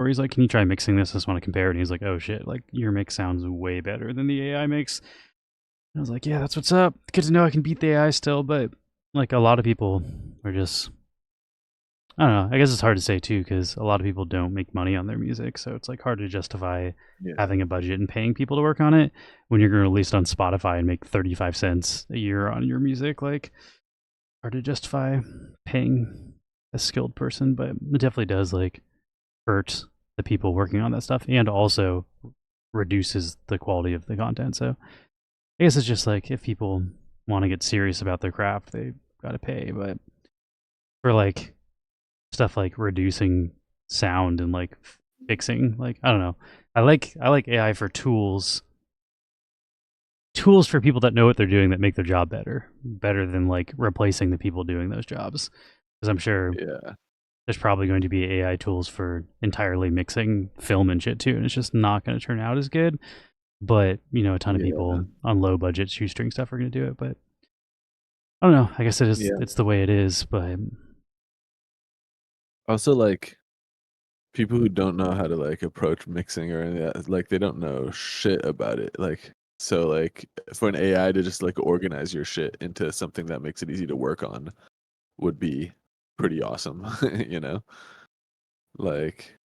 where he's like, "Can you try mixing this? I just want to compare it." And he's like, "Oh shit! Like your mix sounds way better than the AI mix." And I was like, "Yeah, that's what's up. Good to know I can beat the AI still." But like a lot of people are just, I don't know. I guess it's hard to say too because a lot of people don't make money on their music, so it's like hard to justify Yeah. having a budget and paying people to work on it when you're going to release it on Spotify and make 35 cents a year on your music. Like hard to justify paying a skilled person, but it definitely does like hurt the people working on that stuff and also reduces the quality of the content. So I guess it's just like if people want to get serious about their craft, they got to pay. But for like stuff like reducing sound and like fixing, like I don't know, I like AI for tools for people that know what they're doing that make their job better than like replacing the people doing those jobs. Because I'm sure Yeah. there's probably going to be AI tools for entirely mixing film and shit too, and it's just not going to turn out as good. But you know, a ton of Yeah. people on low budget shoestring stuff are going to do it. But I don't know. I guess Yeah. it's the way it is. But Also, like, people who don't know how to, like, approach mixing or any of that, like, they don't know shit about it, like, so, like, for an AI to just, like, organize your shit into something that makes it easy to work on would be pretty awesome, you know? Like,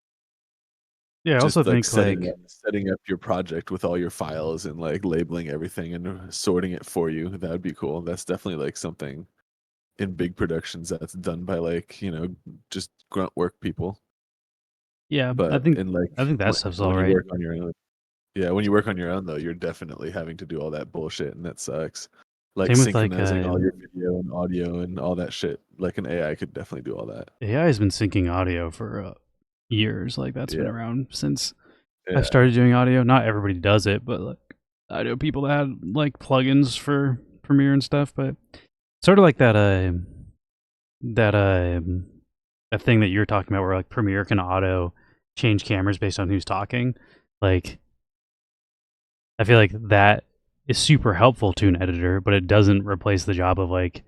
yeah, I also just, like, think like setting up your project with all your files and, like, labeling everything and sorting it for you, that would be cool. That's definitely, like, something in big productions that's done by, like, just grunt work people. yeah, But in, like, I think that stuff's all when you right. work on your own, yeah, when you work on your own, though, you're definitely having to do all that bullshit, and that sucks. Like, Same with like synchronizing all your video and audio and all that shit, like, an AI could definitely do all that. AI has been syncing audio for years. Like that's been Yeah, around since I yeah, started doing audio. Not everybody does it, but like I know people that had like plugins for Premiere and stuff. But sort of like that that thing that you're talking about, where like Premiere can auto change cameras based on who's talking. Like I feel like that is super helpful to an editor, but it doesn't replace the job of like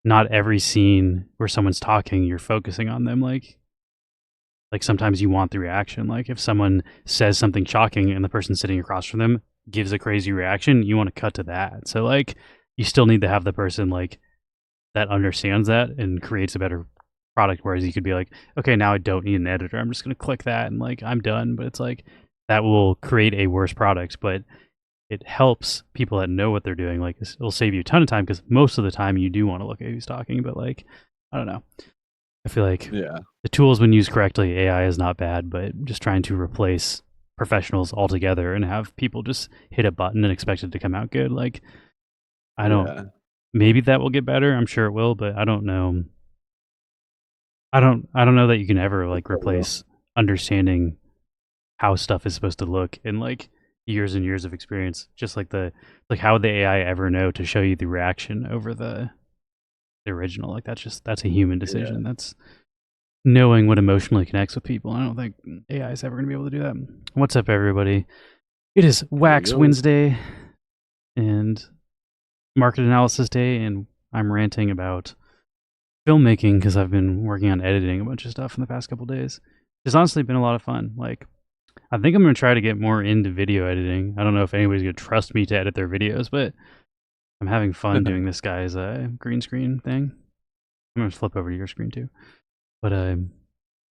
not every scene where someone's talking, you're focusing on them. Like sometimes you want the reaction. Like if someone says something shocking and the person sitting across from them gives a crazy reaction, you want to cut to that. So like you still need to have the person like that understands that and creates a better product. Whereas you could be like, okay, now I don't need an editor. I'm just gonna click that and like I'm done. But it's like that will create a worse product. But it helps people that know what they're doing. Like it'll save you a ton of time because most of the time you do want to look at who's talking. But like I don't know. I feel like yeah, the tools, when used correctly, AI is not bad, but just trying to replace professionals altogether and have people just hit a button and expect it to come out good. Like, I don't, yeah, maybe that will get better. I'm sure it will, but I don't know. I don't know that you can ever it like probably will. replace understanding how stuff is supposed to look in like years and years of experience. Just like like how would the AI ever know to show you the reaction over the original? Like that's a human Yeah, decision. That's knowing what emotionally connects with people. I don't think AI is ever going to be able to do that. What's up, everybody? It is yo, Wax yo. Wednesday and Market Analysis Day, and I'm ranting about filmmaking because I've been working on editing a bunch of stuff in the past couple days. It's honestly been a lot of fun. Like, I think I'm going to try to get more into video editing. I don't know if anybody's going to trust me to edit their videos, but I'm having fun doing this guy's green screen thing. I'm going to flip over to your screen too. But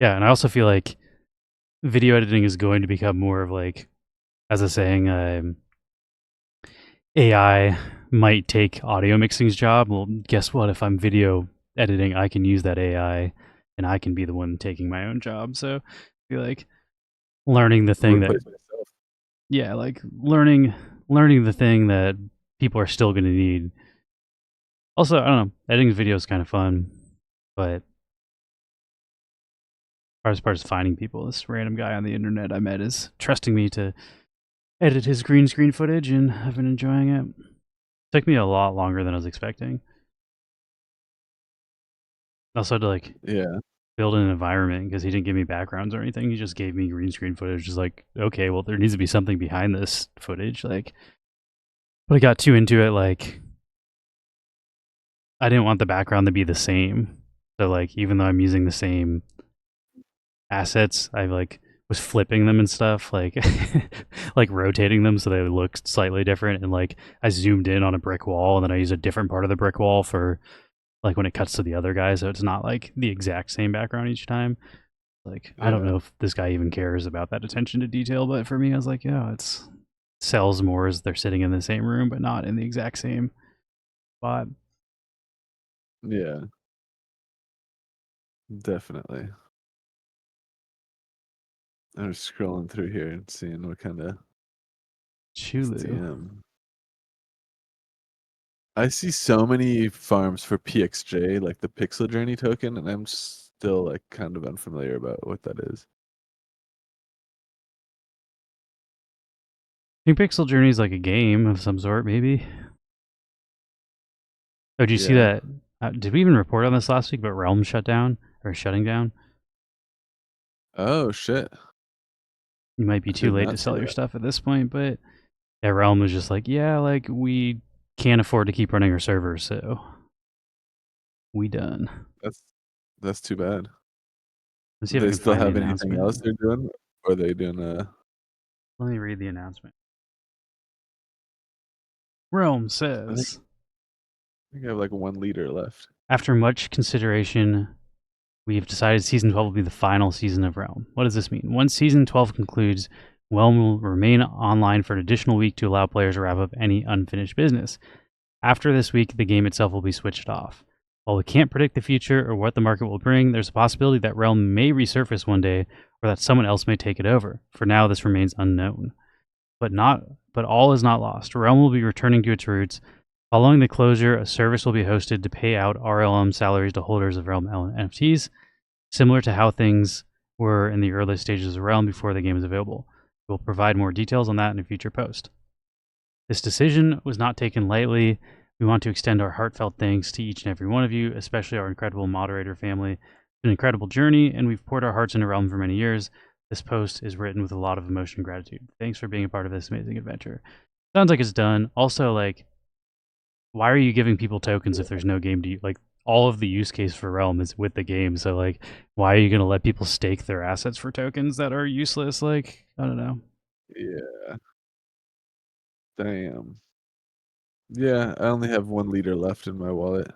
yeah, and I also feel like video editing is going to become more of like, as a saying, AI might take audio mixing's job. Well, guess what? If I'm video editing, I can use that AI, and I can be the one taking my own job. So I feel like learning the thing that, Replace myself. yeah, like learning the thing that people are still going to need. Also, I don't know, editing video is kind of fun, but hardest part is finding people. This random guy on the internet I met is trusting me to edit his green screen footage, and I've been enjoying it. Took me a lot longer than I was expecting. I also had to like Yeah, build an environment because he didn't give me backgrounds or anything. He just gave me green screen footage. Just like, okay, well, there needs to be something behind this footage. Like, but I got too into it. Like, I didn't want the background to be the same. So like, even though I'm using the same assets, I like was flipping them and stuff, like like rotating them so they looked slightly different. And like I zoomed in on a brick wall, and then I use a different part of the brick wall for like when it cuts to the other guy, so it's not like the exact same background each time. Like I don't Yeah. know if this guy even cares about that attention to detail, but for me, I was like, yeah, it's sells more as they're sitting in the same room, but not in the exact same spot. Yeah. Definitely. I'm just scrolling through here and seeing what kind of Chulu. STM. I see so many farms for PXJ, like the Pixel Journey token, and I'm still like kind of unfamiliar about what that is. I think Pixel Journey is like a game of some sort, maybe. Oh, did you see Yeah. that? Did we even report on this last week? But Realm shut down or shutting down. Oh shit. You might be I too did late to not see sell your that. stuff at this point, but yeah, Realm was just like, yeah, like we can't afford to keep running our servers, so we done. That's that's too bad. Let's see Do if I they can still find the have anything else announcement. they're doing? Or are they doing Let me read the announcement. Realm I think says, I have like 1 liter left. after much consideration, we've decided season 12 will be the final season of Realm. What does this mean? Once season 12 concludes, Realm will remain online for an additional week to allow players to wrap up any unfinished business. After this week, the game itself will be switched off. While we can't predict the future or what the market will bring, there's a possibility that Realm may resurface one day or that someone else may take it over. For now, this remains unknown. But all is not lost. Realm will be returning to its roots. Following the closure, a service will be hosted to pay out RLM salaries to holders of Realm NFTs, similar to how things were in the early stages of Realm before the game is available. We'll provide more details on that in a future post. This decision was not taken lightly. We want to extend our heartfelt thanks to each and every one of you, especially our incredible moderator family. It's an incredible journey, and we've poured our hearts into Realm for many years. This post is written with a lot of emotion and gratitude. Thanks for being a part of this amazing adventure. Sounds like it's done. Also, like, why are you giving people tokens if there's no game to use? Like, all of the use case for Realm is with the game. So, like, why are you going to let people stake their assets for tokens that are useless? Like, I don't know. Yeah. Damn. Yeah, I only have 1 liter left in my wallet.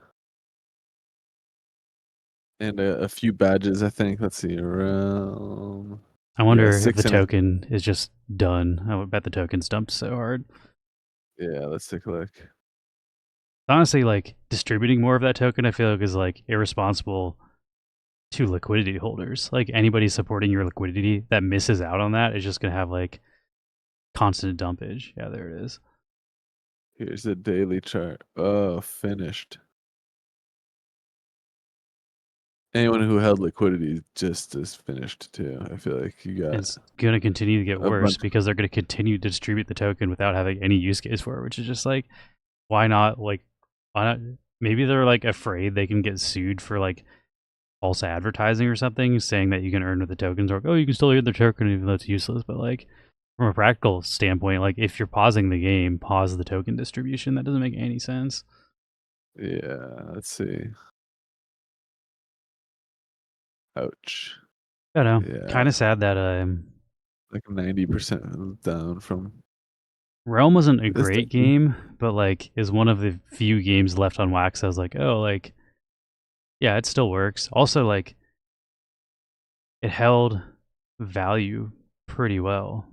And a few badges, I think. Let's see, around I yeah, wonder if the 6 and a token is just done. I would bet the token's dumped so hard. yeah, let's take a look. Honestly, like distributing more of that token, I feel like is like irresponsible to liquidity holders. Like anybody supporting your liquidity that misses out on that is just gonna have like constant dumpage. Yeah, there it is. Here's the daily chart. Oh, finished. Anyone who held liquidity just is finished too. I feel like you And got it's gonna continue to get a worse bunch. because they're gonna continue to distribute the token without having any use case for it, which is just like, why not? Like, why not? Maybe they're like afraid they can get sued for like false advertising or something, saying that you can earn with the tokens, or oh, you can still earn the token even though it's useless. But like from a practical standpoint, like if you're pausing the game, pause the token distribution. That doesn't make any sense. Yeah, let's see. Ouch. I don't know. Yeah, Kind of sad that like 90% down from Realm wasn't a this great thing. game, but like is one of the few games left on Wax. I was like, oh, like yeah, it still works. Also, like it held value pretty well.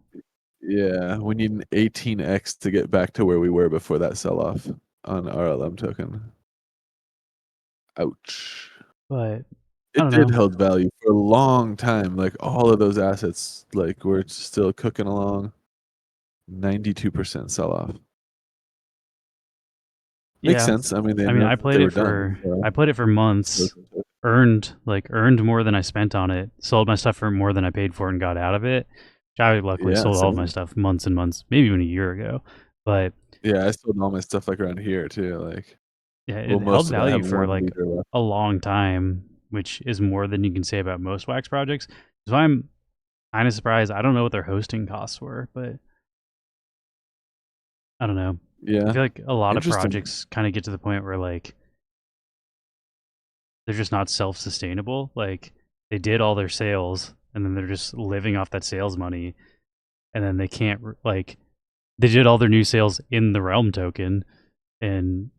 Yeah, we need an 18x to get back to where we were before that sell-off on RLM token. Ouch. But I It don't did know. hold value for a long time, like, all of those assets, like, were still cooking along. 92% sell-off. Makes Yeah, sense, I mean, they I mean, announced that they were done, so I played it for months, earned more than I spent on it, sold my stuff for more than I paid for it and got out of it. Which I luckily yeah, sold all of my same. stuff months and months, maybe even a year ago. But Yeah, I sold all my stuff, like, around here too, like yeah, well, it held most of it, I have value for 1 like liter left. a long time, which is more than you can say about most Wax projects. So I'm kind of surprised. I don't know what their hosting costs were, but I don't know. I Yeah, feel like a lot of interesting. projects kind of get to the point where like they're just not self-sustainable. Like they did all their sales, and then they're just living off that sales money, and then they can't like they did all their new sales in the Realm token, and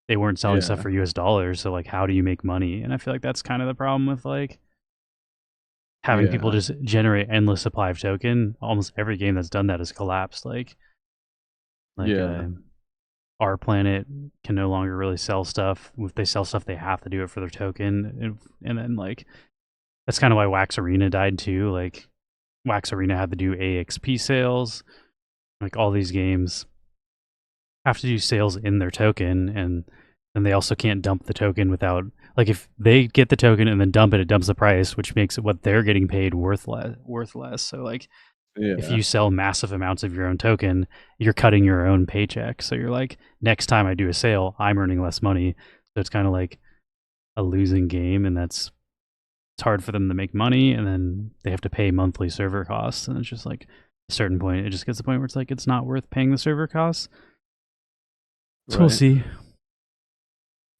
they weren't selling stuff Yeah. for US dollars. So like, how do you make money? And I feel like that's kind of the problem with like having people Yeah. just generate endless supply of token. Almost every game that's done that has collapsed. Like Yeah. our planet can no longer really sell stuff. If they sell stuff, they have to do it for their token, and then like that's kind of why Wax Arena died too. Like Wax Arena had to do AXP sales. Like all these games have to do sales in their token, and then they also can't dump the token without like if they get the token and then dump it, it dumps the price, which makes what they're getting paid worth less. So like if Yeah. you sell massive amounts of your own token, you're cutting your own paycheck. So you're like, next time I do a sale, I'm earning less money. So it's kind of like a losing game, and it's hard for them to make money, and then they have to pay monthly server costs, and it's just like a certain point, it just gets to the point where it's like it's not worth paying the server costs. So we'll Right. see.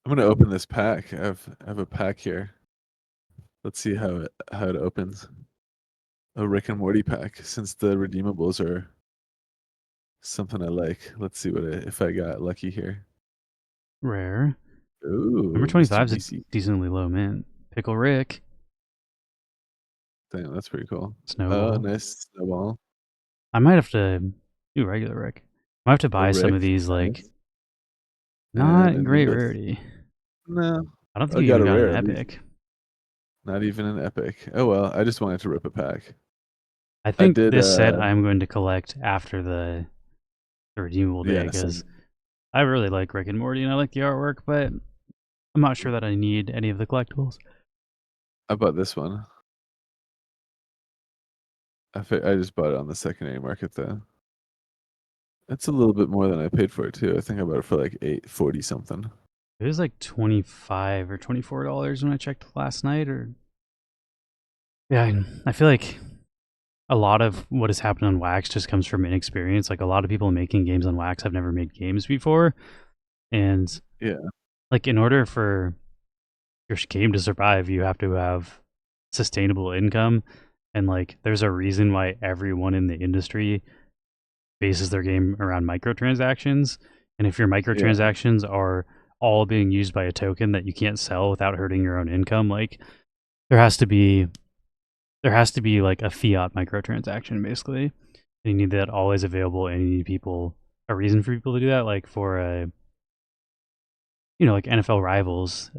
I'm gonna open this pack. I have a pack here. Let's see how it opens. A Rick and Morty pack, since the redeemables are something I like. Let's see if I got lucky here. Rare. Number Ooh, Mr. 25 is a Meesey. decently low mint. Pickle Rick. Damn, that's pretty cool. Oh, Snowball. nice snowball. I might have to do regular Rick. I might have to A buy some of Rick, these like nice. And not I need great this. rarity. No, I don't think I you got even a got an rare at least. epic. Not even an epic. Oh well, I just wanted to rip a pack. I I think did. this set I'm going to collect after the redeemable day Yeah. because I really like Rick and Morty and I like the artwork, but I'm not sure that I need any of the collectibles. I bought this one. I just bought it on the secondary market though. It's a little bit more than I paid for it too. I think I bought it for like 840 something. It was like $25 or $24 when I checked last night. Or yeah, I feel like a lot of what has happened on Wax just comes from inexperience. Like a lot of people making games on Wax have never made games before, and Yeah. like in order for your game to survive, you have to have sustainable income. And like, there's a reason why everyone in the industry bases their game around microtransactions. And if your Yeah. microtransactions are all being used by a token that you can't sell without hurting your own income, like there has to be like a fiat microtransaction basically. And you need that always available, and you need people a reason for people to do that. Like for a like NFL Rivals,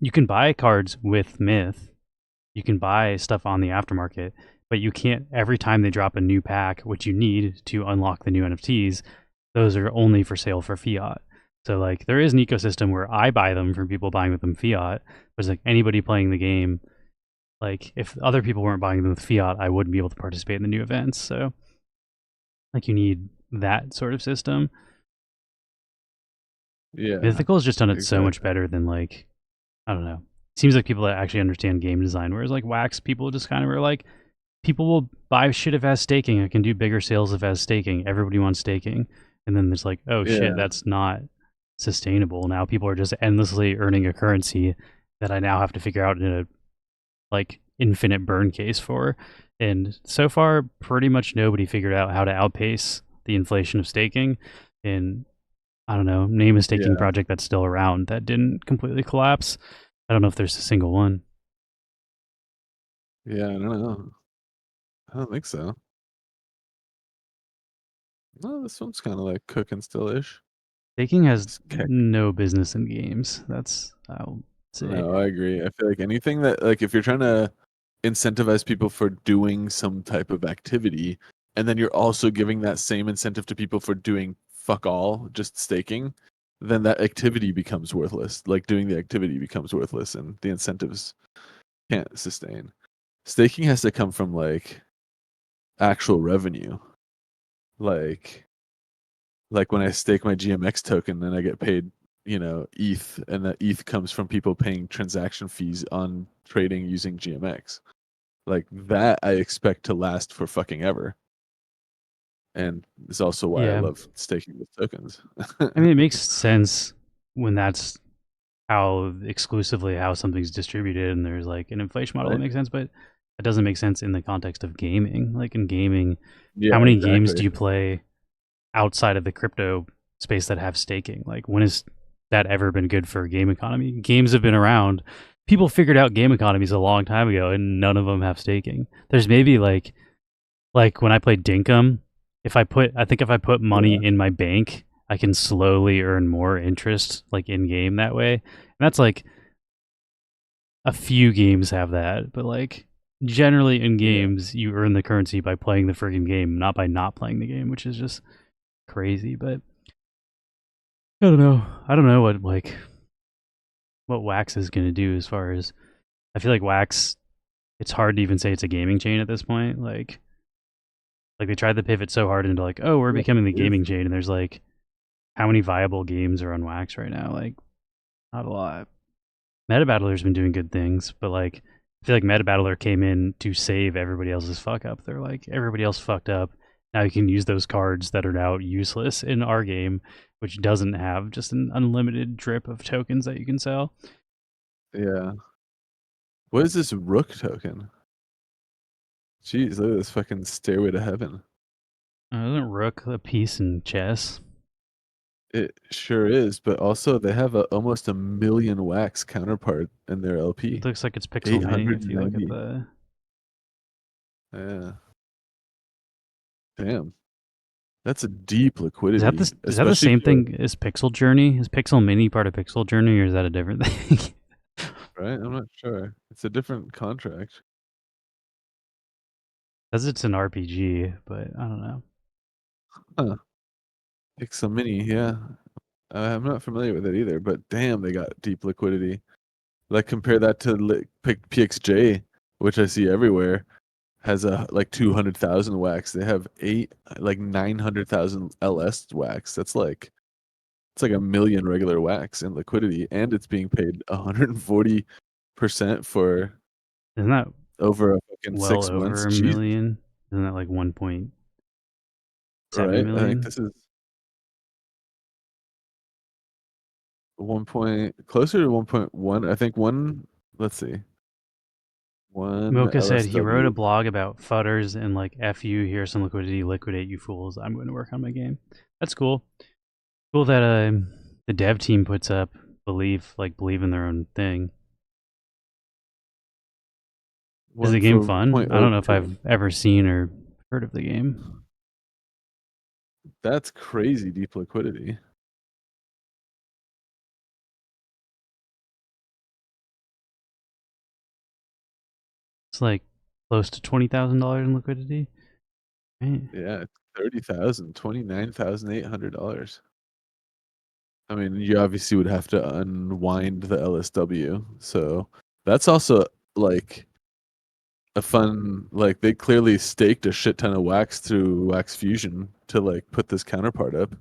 you can buy cards with Myth, you can buy stuff on the aftermarket, but you can't every time they drop a new pack, which you need to unlock the new NFTs. Those are only for sale for fiat. So like there is an ecosystem where I buy them from people buying with them fiat, but it's like anybody playing the game, like if other people weren't buying them with fiat, I wouldn't be able to participate in the new events. So like you need that sort of system. Yeah. Mythical has just done it so much Exactly. better than like I don't know. Seems like people that actually understand game design, whereas like Wax people just kind of are like people will buy shit if it has staking. I can do bigger sales if it has staking. Everybody wants staking. And then there's like, oh shit, Yeah. that's not sustainable. Now people are just endlessly earning a currency that I now have to figure out in a like infinite burn case for. And so far, pretty much nobody figured out how to outpace the inflation of staking. And I don't know, name a staking Yeah. project that's still around that didn't completely collapse. I don't know if there's a single one. Yeah. I don't know. I don't think so. No, this one's kind of like cooking still ish. Staking has It's no business in games. That's I'll say. No, I agree. I feel like anything that like if you're trying to incentivize people for doing some type of activity, and then you're also giving that same incentive to people for doing fuck all, just staking, then that activity becomes worthless. Like doing the activity becomes worthless and the incentives can't sustain. Staking has to come from like actual revenue. Like like when I stake my GMX token and I get paid, ETH, and that ETH comes from people paying transaction fees on trading using GMX. Like that I expect to last for fucking ever. And it's also why I Yeah. love staking with tokens. I mean, it makes sense when that's how exclusively how something's distributed and there's like an inflation model that Right? makes sense. But It doesn't make sense in the context of gaming. Like in gaming, Yeah, how many games do exactly. you play outside of the crypto space that have staking? Like when has that ever been good for a game economy? Games have been around. People figured out game economies a long time ago, and none of them have staking. There's maybe like when I play Dinkum, I think if I put money Yeah, in my bank, I can slowly earn more interest like in game that way. And that's like a few games have that, but like generally in yeah. games you earn the currency by playing the freaking game, not by not playing the game, which is just crazy. But I don't know. I don't know what Wax is gonna do as far as I feel like Wax. It's hard to even say it's a gaming chain at this point. Like they tried to pivot so hard into like, oh, we're Yeah, becoming the it is. gaming chain, and there's like how many viable games are on Wax right now? Like not a lot. Meta Battler's been doing good things, but like I feel like Meta Battler came in to save everybody else's fuck up. They're like everybody else fucked up. Now you can use those cards that are now useless in our game, which doesn't have just an unlimited drip of tokens that you can sell. Yeah. What is this Rook token? Jeez, look at this fucking Stairway to Heaven. Isn't Rook a piece in chess? It sure is, but also they have almost a million wax counterpart in their It LP. looks like it's Pixel Mini if you look at 890. the. Yeah. Damn. That's a deep Is that liquidity, this? Is that the especially same for thing as Pixel Journey? Is Pixel Mini part of Pixel Journey, or is that a different thing? right? I'm not sure. It's a different contract. Because it's an RPG, but I don't know. Huh. Pixel Mini, yeah. I'm not familiar with it either, but damn, they got deep liquidity. Like compare that to PXJ, which I see everywhere, has a like 200,000 wax. They have 900,000 LS wax. That's like it's like a million regular wax in liquidity, and it's being paid 140% for Isn't that over a fucking well 6 months. over a Jesus, million? Isn't that like 1.7 right? I think million? this is 1 point closer to 1.1. I think one. Let's see, one Mocha said he wrote a LSW. blog about futters and like F you, here's some liquidity, liquidate you fools. I'm going to work on my game. That's cool. Cool that the dev team puts up believe in their own thing. Is the One game for fun? point I oh don't know if two. I've ever seen or heard of the game. That's crazy deep liquidity. It's like close to $20,000 in liquidity. Right. Yeah, it's 30,000, $29,800. I mean, you obviously would have to unwind the LSW. So that's also like a fun, like they clearly staked a shit ton of wax through Wax Fusion to like put this counterpart up.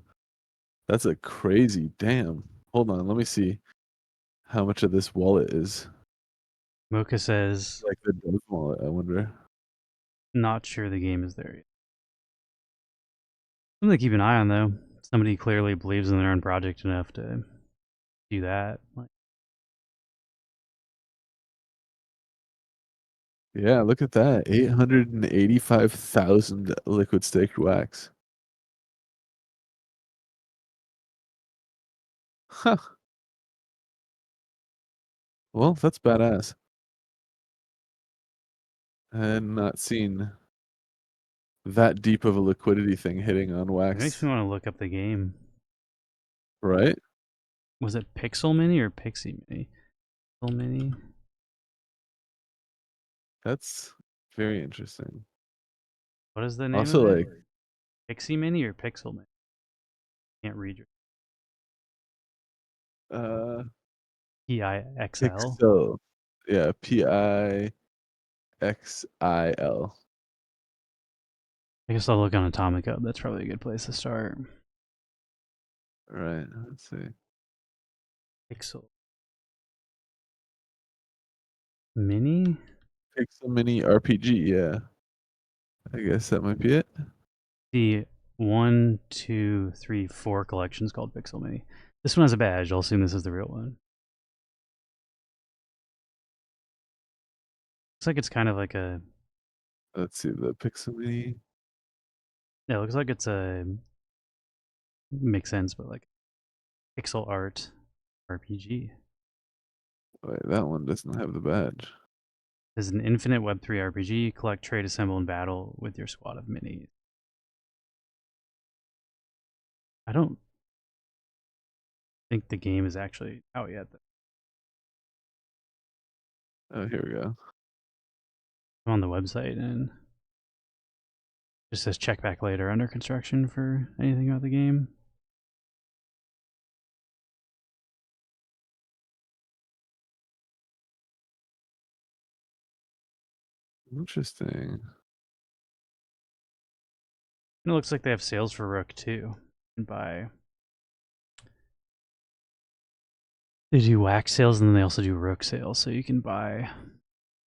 That's a crazy damn. Hold on, let me see how much of this wallet is Mocha says, like the dev wallet, I wonder. not sure the game is there yet. Something to keep an eye on though. Somebody clearly believes in their own project enough to do that. Like, Yeah, look at that. 885,000 liquid staked wax. Huh. Well, that's badass. I had not seen that deep of a liquidity thing hitting on it makes wax, me want to look up the game. right? Was it Pixel Mini or Pixie Mini? Pixel Mini. That's very interesting. What is the name of Also, it? like, Pixie Mini or Pixel Mini? Can't read your uh, PIXL. Pixel. Yeah, PIXIL. I guess I'll look on Atomic Hub. That's probably a good place to start. Right. Let's see. Pixel Mini. Pixel Mini RPG. Yeah, I guess that might be it. The 1, 2, 3, 4 collections called Pixel Mini. This one has a badge. I'll assume this is the real one. Looks like it's kind of like a Let's see the Pixelmini. yeah. It looks like it's a makes sense, but like pixel art RPG. Wait, that one doesn't have the badge. This is an infinite Web3 RPG. Collect, trade, assemble, and battle with your squad of minis. I don't think the game is actually out yet. Oh, here we go. I'm on the website and it just says check back later under construction for anything about the game. Interesting. And it looks like they have sales for Rook too. You can buy. They do wax sales and then they also do Rook sales, so you can buy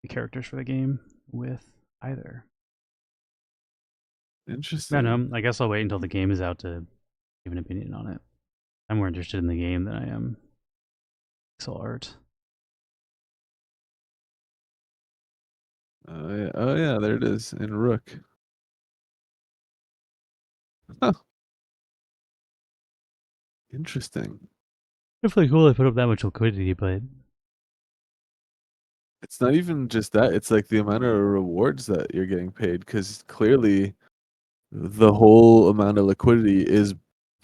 the characters for the game with either. Interesting. I don't know. I guess I'll wait until the game is out to give an opinion on it. I'm more interested in the game than I am pixel art. Oh yeah, there it is in Rook. Huh. Interesting. Definitely cool they put up that much liquidity, but It's not even just that, it's like the amount of rewards that you're getting paid, because clearly the whole amount of liquidity is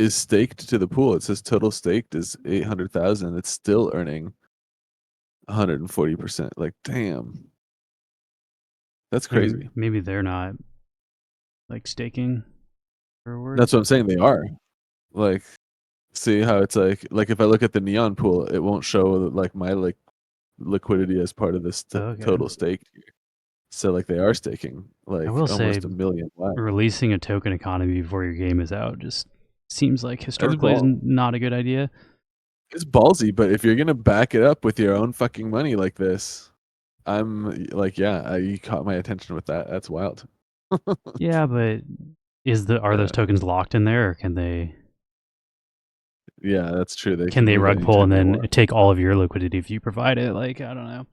staked to the pool. It says total staked is 800,000. It's still earning 140%. Like, damn. That's crazy. maybe they're not like staking rewards. That's what I'm saying. They are. Like, see how it's like if I look at the Neon pool, it won't show like my like liquidity as part of this Okay. total stake. So like they are staking like I will say almost a million. Wow. releasing a token economy before your game is out just seems like historically is ball. not a good idea. It's ballsy, but if you're gonna back it up with your own fucking money like this, I'm like, yeah, you caught my attention with that. That's wild. Yeah, but are those tokens locked in there, or can they Yeah, that's true. They can move rug pull and anytime they then want. take all of your liquidity if you provide it? Like, I don't know.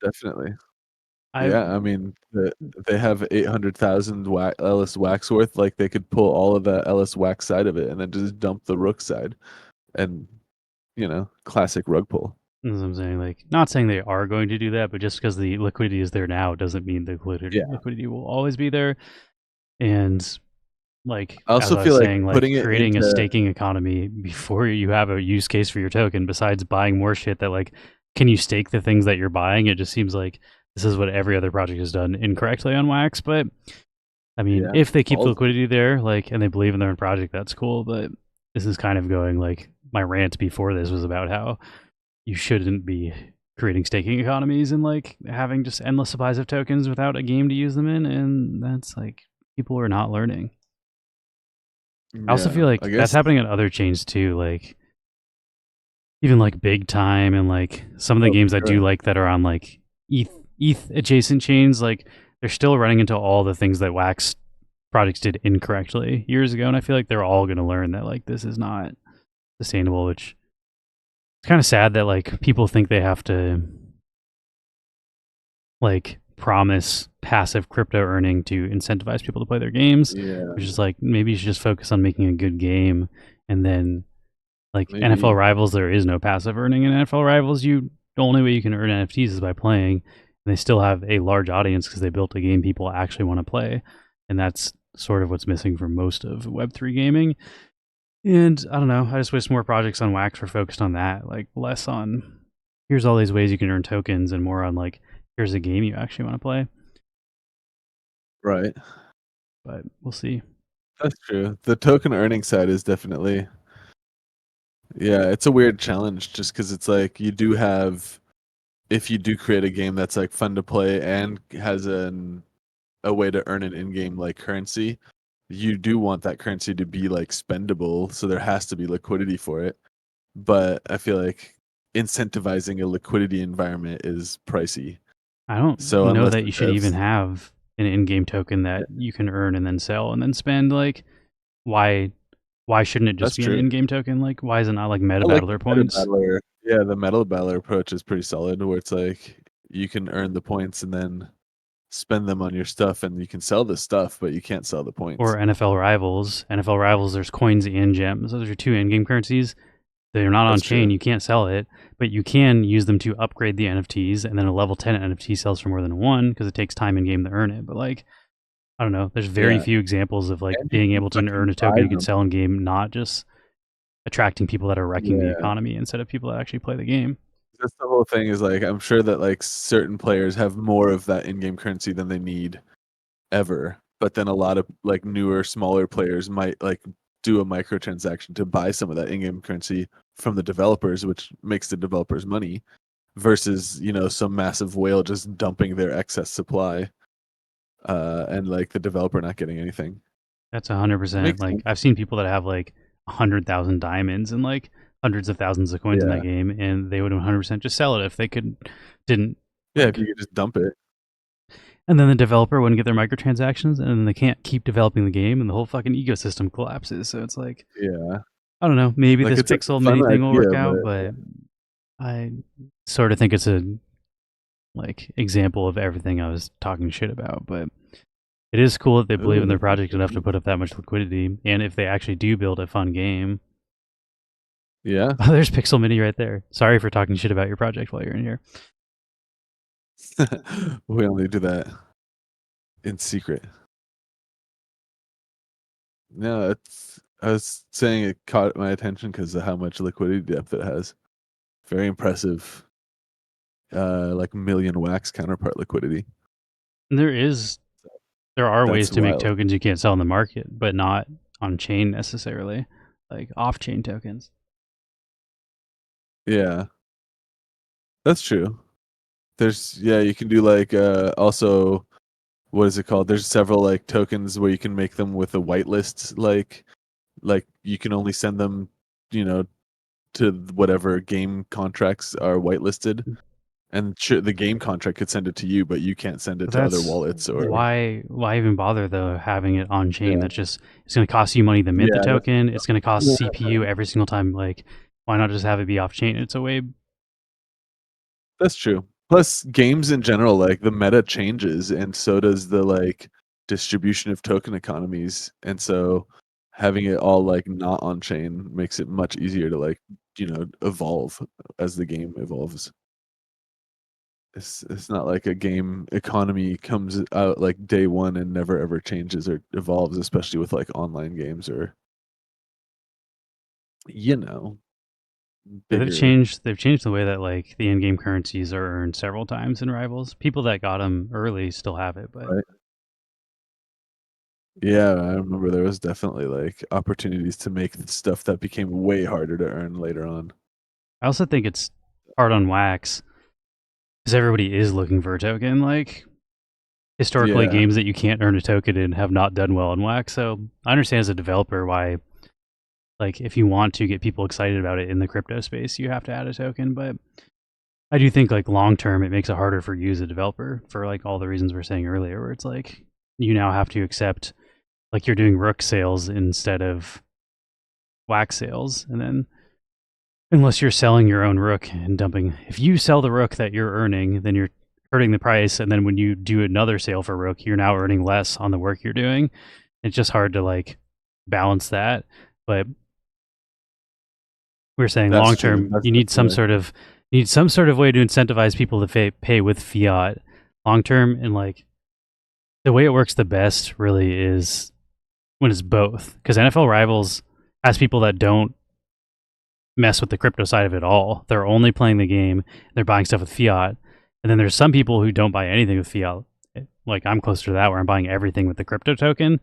Definitely. I Yeah, I mean, they have 800,000 Ellis Waxworth. Like they could pull all of the Ellis Wax side of it and then just dump the Rook side, and classic rug pull. That's what I'm saying. Like, not saying they are going to do that, but just because the liquidity is there now doesn't mean the liquidity will always be there. And like, I as also I feel was like saying, like putting it creating a into staking economy before you have a use case for your token, besides buying more shit that like, can you stake the things that you're buying? It just seems like this is what every other project has done incorrectly on Wax. But I mean, if they keep the liquidity there, like, and they believe in their own project, that's cool. But this is kind of going like my rant before this was about how you shouldn't be creating staking economies and like having just endless supplies of tokens without a game to use them in, and that's like people are not learning. I also feel like that's happening on other chains too, like even like Big Time and like some of the games I do like that are on like ETH adjacent chains, like they're still running into all the things that Wax projects did incorrectly years ago, and I feel like they're all going to learn that like this is not sustainable, which it's kind of sad that like people think they have to like promise passive crypto earning to incentivize people to play their games. Which is like maybe you should just focus on making a good game, and then like NFL Rivals, there is no passive earning in NFL Rivals. The only way you can earn NFTs is by playing, and they still have a large audience because they built a game people actually want to play, and that's sort of what's missing for most of Web3 gaming. And I don't know, I just wish more projects on Wax were focused on that, like less on here's all these ways you can earn tokens and more on like here's a game you actually want to play. Right. But we'll see. That's true. The token earning side is definitely, yeah, it's a weird challenge just because it's like you do have, if you do create a game that's like fun to play and has a way to earn an in-game like currency, you do want that currency to be like spendable, so there has to be liquidity for it. But I feel like incentivizing a liquidity environment is pricey. I don't know that you should even have an in-game token that you can earn and then sell and then spend. Like, why shouldn't it just be an in-game token? Like, why is it not like Meta Battler points? Yeah, the Meta Battler approach is pretty solid, where it's like you can earn the points and then spend them on your stuff, and you can sell the stuff, but you can't sell the points. Or NFL Rivals. NFL Rivals, there's coins and gems. Those are two in-game currencies. They're not on That's chain. true. You can't sell it, but you can use them to upgrade the NFTs. And then a level 10 NFT sells for more than one because it takes time in game to earn it. But like, I don't know. There's very Yeah, few examples of like and you being can able to earn fucking a buy token you can them. sell in game, not just attracting people that are wrecking the Yeah. economy instead of people that actually play the game. That's the whole thing is, like, I'm sure that, like, certain players have more of that in-game currency than they need ever, but then a lot of, like, newer, smaller players might, like, do a microtransaction to buy some of that in-game currency from the developers, which makes the developers money, versus, you know, some massive whale just dumping their excess supply, and, like, the developer not getting anything. That's 100%. Makes Like sense. I've seen people that have like 100,000 diamonds and like hundreds of thousands of coins in that Yeah. game, and they would 100% just sell it if they didn't Yeah, if like. you could just dump it. And then the developer wouldn't get their microtransactions, and then they can't keep developing the game, and the whole fucking ecosystem collapses. So it's like, Yeah. I don't know. Maybe Like, this it's a pixel fun mini thing will work idea, out, but but I sort of think it's a like example of everything I was talking shit about. But it is cool that they believe in their ooh, project enough to put up that much liquidity, and if they actually do build a fun game. yeah. Oh, there's Pixel Mini right there. Sorry for talking shit about your project while you're in here. We only do that in secret. No, it's I was saying it caught my attention because of how much liquidity depth it has. Very impressive, like million wax counterpart liquidity. And there are ways That's to make wild. tokens you can't sell in the market, but not on chain necessarily, like off chain tokens. Yeah, that's true. There's yeah, you can do like also what is it called? There's several like tokens where you can make them with a whitelist, like you can only send them, you know, to whatever game contracts are whitelisted. And the game contract could send it to you, but you can't send it But to other that's wallets or why even bother though having it on chain? yeah. That's just it's going to cost you money to mint the Yeah, that's token. It's going to cost yeah. CPU every single time. Like, why not just have it be off chain? It's a way. That's true. Plus, games in general, like the meta changes, and so does the like distribution of token economies. And so, having it all like not on chain makes it much easier to like evolve as the game evolves. It's not like a game economy comes out like day one and never ever changes or evolves, especially with like online games or you know Yeah, bigger. they've changed the way that like the in-game currencies are earned several times in Rivals. People that got them early still have it, but Right. Yeah, I remember there was definitely like opportunities to make stuff that became way harder to earn later on. I also think it's hard on wax because everybody is looking for a token. Like historically, Yeah, games that you can't earn a token in have not done well on wax. So I understand as a developer why, like, if you want to get people excited about it in the crypto space, you have to add a token. But I do think like long term, it makes it harder for you as a developer for like all the reasons we are saying earlier, where it's like you now have to accept like you're doing rook sales instead of wax sales, and then unless you're selling your own rook and dumping. If you sell the rook that you're earning, then you're hurting the price. And then when you do another sale for rook, you're now earning less on the work you're doing. It's just hard to like balance that. But we're saying that's long true. term, That's definitely you need some sort of way to incentivize people to pay with fiat long term. And like the way it works the best really is when it's both. Because NFL Rivals has people that don't mess with the crypto side of it all. They're only playing the game. They're buying stuff with fiat. And then there's some people who don't buy anything with fiat. Like I'm closer to that where I'm buying everything with the crypto token.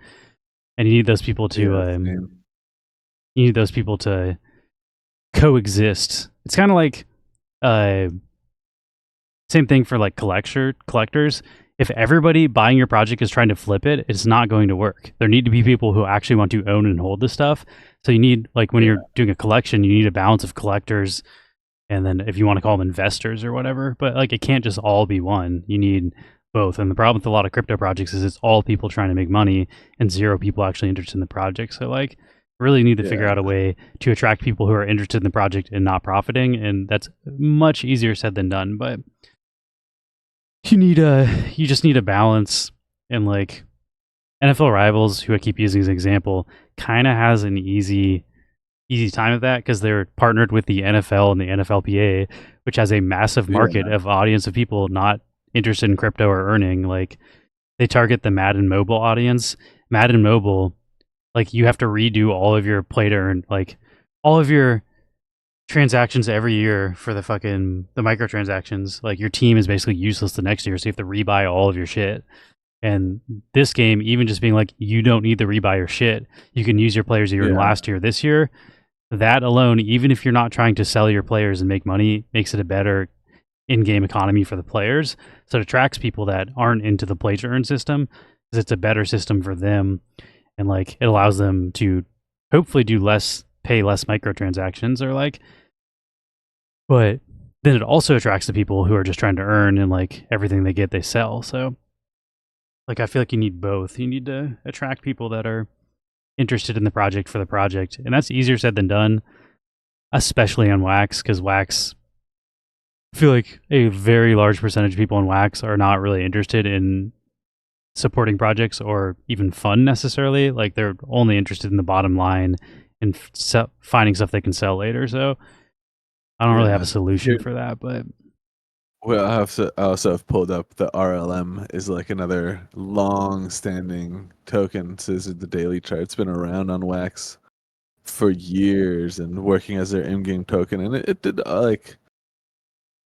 And you need those people to yeah, same. you need those people to coexist. It's kind of like uh same thing for like collectors. If everybody buying your project is trying to flip it, it's not going to work. There need to be people who actually want to own and hold the stuff. So you need like when Yeah, you're doing a collection, you need a balance of collectors and then if you want to call them investors or whatever. But like it can't just all be one. You need both. And the problem with a lot of crypto projects is it's all people trying to make money and zero people actually interested in the project. So like really need to figure yeah. out a way to attract people who are interested in the project and not profiting. And that's much easier said than done. But you just need a balance. And like NFL Rivals, who I keep using as an example, kind of has an easy time of that because they're partnered with the NFL and the NFLPA, which has a massive market Yeah, of audience of people not interested in crypto or earning. Like they target the Madden mobile audience. Madden mobile, like you have to redo all of your play to earn, like all of your transactions every year for the microtransactions. Like your team is basically useless the next year, so you have to rebuy all of your shit. And this game, even just being like, you don't need to rebuy your shit. You can use your players you earned yeah, last year, this year. That alone, even if you're not trying to sell your players and make money, makes it a better in-game economy for the players. So it attracts people that aren't into the play to earn system because it's a better system for them, and like it allows them to hopefully pay less microtransactions or like. But then it also attracts the people who are just trying to earn, and like everything they get, they sell. So like I feel like you need both. You need to attract people that are interested in the project for the project, and that's easier said than done, especially on Wax, because Wax, I feel like a very large percentage of people on Wax are not really interested in supporting projects or even fun necessarily. Like they're only interested in the bottom line and finding stuff they can sell later. So I don't really have a yeah. solution Here, for that, but well, I also have pulled up the RLM is like another long-standing token. Says the daily chart. It's been around on Wax for years and working as their in-game token, and it did like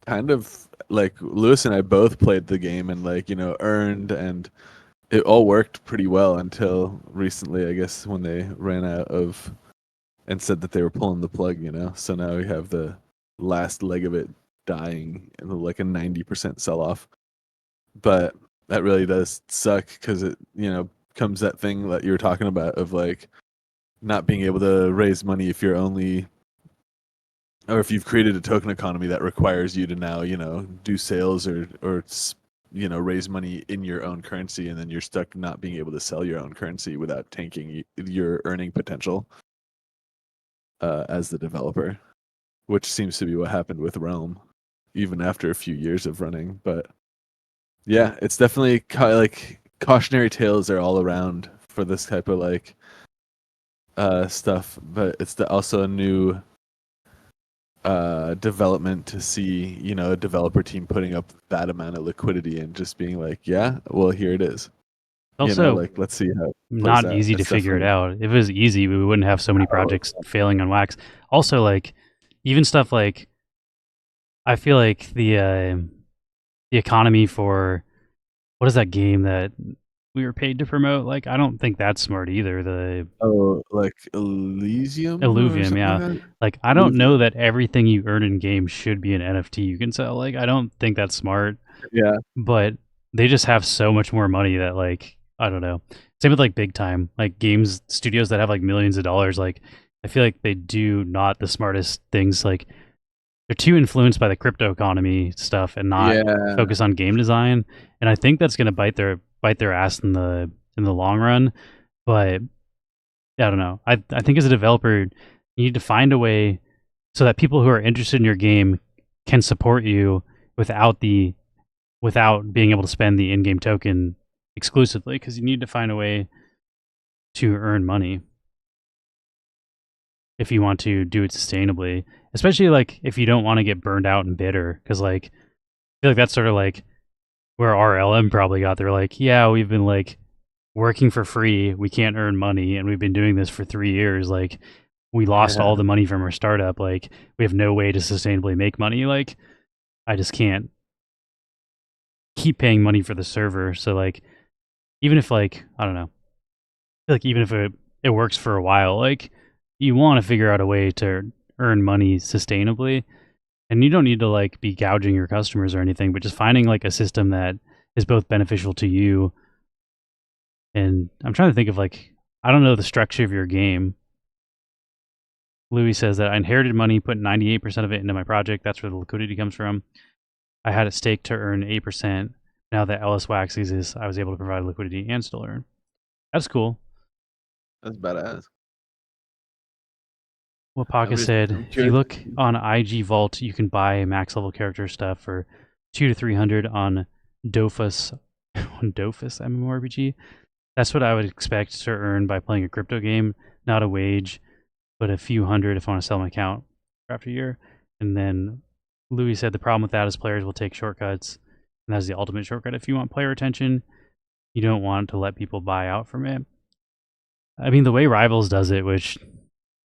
kind of like Lewis and I both played the game and like earned, and it all worked pretty well until recently, I guess, when they ran out of and said that they were pulling the plug. So now we have the last leg of it dying and like a 90% sell off. But that really does suck because it comes that thing that you were talking about of like not being able to raise money if you're only or if you've created a token economy that requires you to now do sales or raise money in your own currency, and then you're stuck not being able to sell your own currency without tanking your earning potential as the developer, which seems to be what happened with Realm even after a few years of running. But yeah, it's definitely like cautionary tales are all around for this type of like stuff, but it's also a new development to see a developer team putting up that amount of liquidity and just being like, yeah, well, here it is. also Like, let's see how it plays not out. easy to It's figure it definitely out. If it was easy, we wouldn't have so many projects failing on Wax. Also, like even stuff like I feel like the economy for what is that game that we were paid to promote? Like I don't think that's smart either. The like Elysium or Illuvium, something yeah. like that. Like I don't know Illuvium. that everything you earn in games should be an NFT you can sell. Like I don't think that's smart, Yeah, but they just have so much more money that like I don't know. Same with like big time, like games studios that have like millions of dollars. Like I feel like they do not the smartest things. Like they're too influenced by the crypto economy stuff and not yeah, focus on game design. And I think that's going to bite their ass in the long run. But I don't know. I think as a developer, you need to find a way so that people who are interested in your game can support you without without being able to spend the in-game token exclusively, because you need to find a way to earn money if you want to do it sustainably, especially like if you don't want to get burned out and bitter, because like I feel like that's sort of like where RLM probably got. They're like, yeah, we've been like working for free, we can't earn money, and we've been doing this for 3 years. Like we lost all yeah, the money from our startup. Like we have no way to sustainably make money. Like I just can't keep paying money for the server. So like even if like I don't know, I feel like even if it works for a while, like you want to figure out a way to earn money sustainably, and you don't need to like be gouging your customers or anything, but just finding like a system that is both beneficial to you. And I'm trying to think of like I don't know the structure of your game. Louis says that I inherited money, put 98% of it into my project. That's where the liquidity comes from. I had a stake to earn 8%. Now that LS Wax exists, I was able to provide liquidity and still earn. That's cool. that's badass. What Paka said, I'm if you curious. look on IG Vault, you can buy max level character stuff for 200 to 300 on Dofus Dofus MMORPG. That's what I would expect to earn by playing a crypto game, not a wage, but a few hundred if I want to sell my account after a year. And then Louis said the problem with that is players will take shortcuts, and that's the ultimate shortcut. If you want player retention, you don't want to let people buy out from it. I mean, the way Rivals does it, which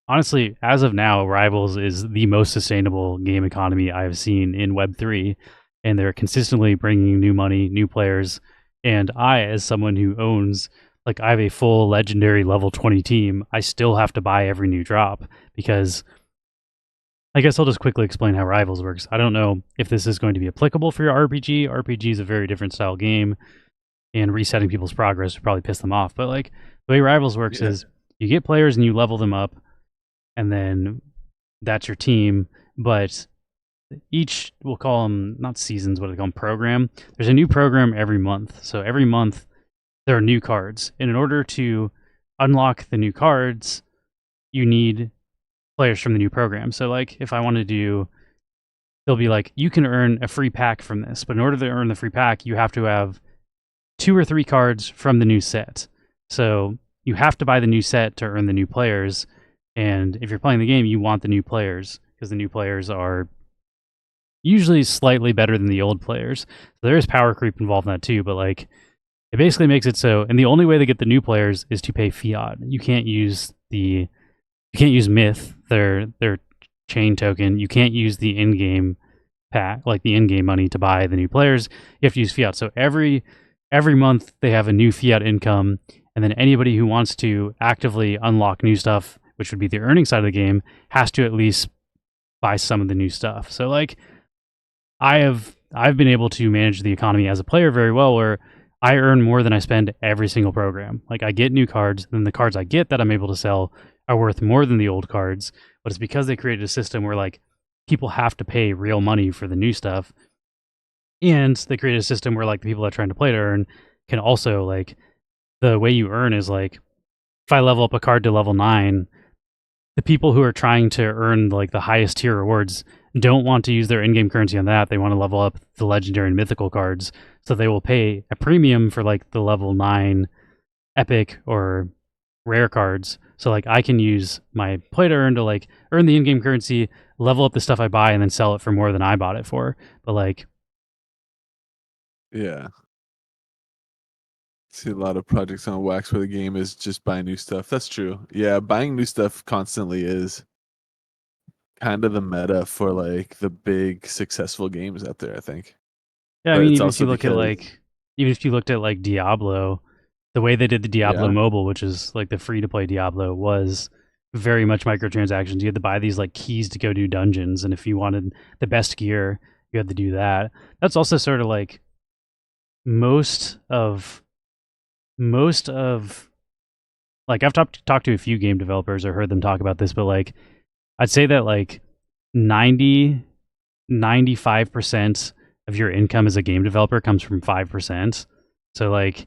honestly, as of now, Rivals is the most sustainable game economy I've seen in Web3, and they're consistently bringing new money, new players. And I, as someone who owns, like, I have a full legendary level 20 team, I still have to buy every new drop because I guess I'll just quickly explain how Rivals works. I don't know if this is going to be applicable for your RPG. RPG is a very different style game, and resetting people's progress would probably piss them off. But like the way Rivals works is you get players and you level them up, and then that's your team. But each, we'll call them not seasons, what do they call them, program. There's a new program every month. So every month there are new cards, and in order to unlock the new cards, you need players from the new program. So like if I want to do, they'll be like, you can earn a free pack from this, but in order to earn the free pack, you have to have 2 or 3 cards from the new set. So you have to buy the new set to earn the new players. And if you're playing the game, you want the new players because the new players are usually slightly better than the old players. So there is power creep involved in that too, but like it basically makes it so, and the only way to get the new players is to pay fiat. You can't use Myth, their chain token. You can't use the in-game pack, like the in-game money, to buy the new players. You have to use fiat. So every month they have a new fiat income, and then anybody who wants to actively unlock new stuff, which would be the earning side of the game, has to at least buy some of the new stuff. So like I've been able to manage the economy as a player very well, where I earn more than I spend every single program. Like I get new cards, and the cards I get that I'm able to sell are worth more than the old cards, but it's because they created a system where like people have to pay real money for the new stuff, and they created a system where like the people that are trying to play to earn can also, like, the way you earn is like if I level up a card to level 9, the people who are trying to earn like the highest tier rewards don't want to use their in-game currency on that. They want to level up the legendary and mythical cards, so they will pay a premium for like the level 9 epic or rare cards. So like I can use my play to earn the in-game currency, level up the stuff I buy, and then sell it for more than I bought it for. But like, Yeah. See a lot of projects on Wax where the game is just buying new stuff. That's true. Yeah, buying new stuff constantly is kind of the meta for like the big successful games out there, I think. yeah, I But mean, it's even if also you look at because like Diablo, the way they did the Diablo yeah, mobile, which is like the free to play Diablo, was very much microtransactions. You had to buy these like keys to go do dungeons, and if you wanted the best gear, you had to do that. That's also sort of like most of like I've talked to a few game developers or heard them talk about this, but like I'd say that like 95% of your income as a game developer comes from 5%. So like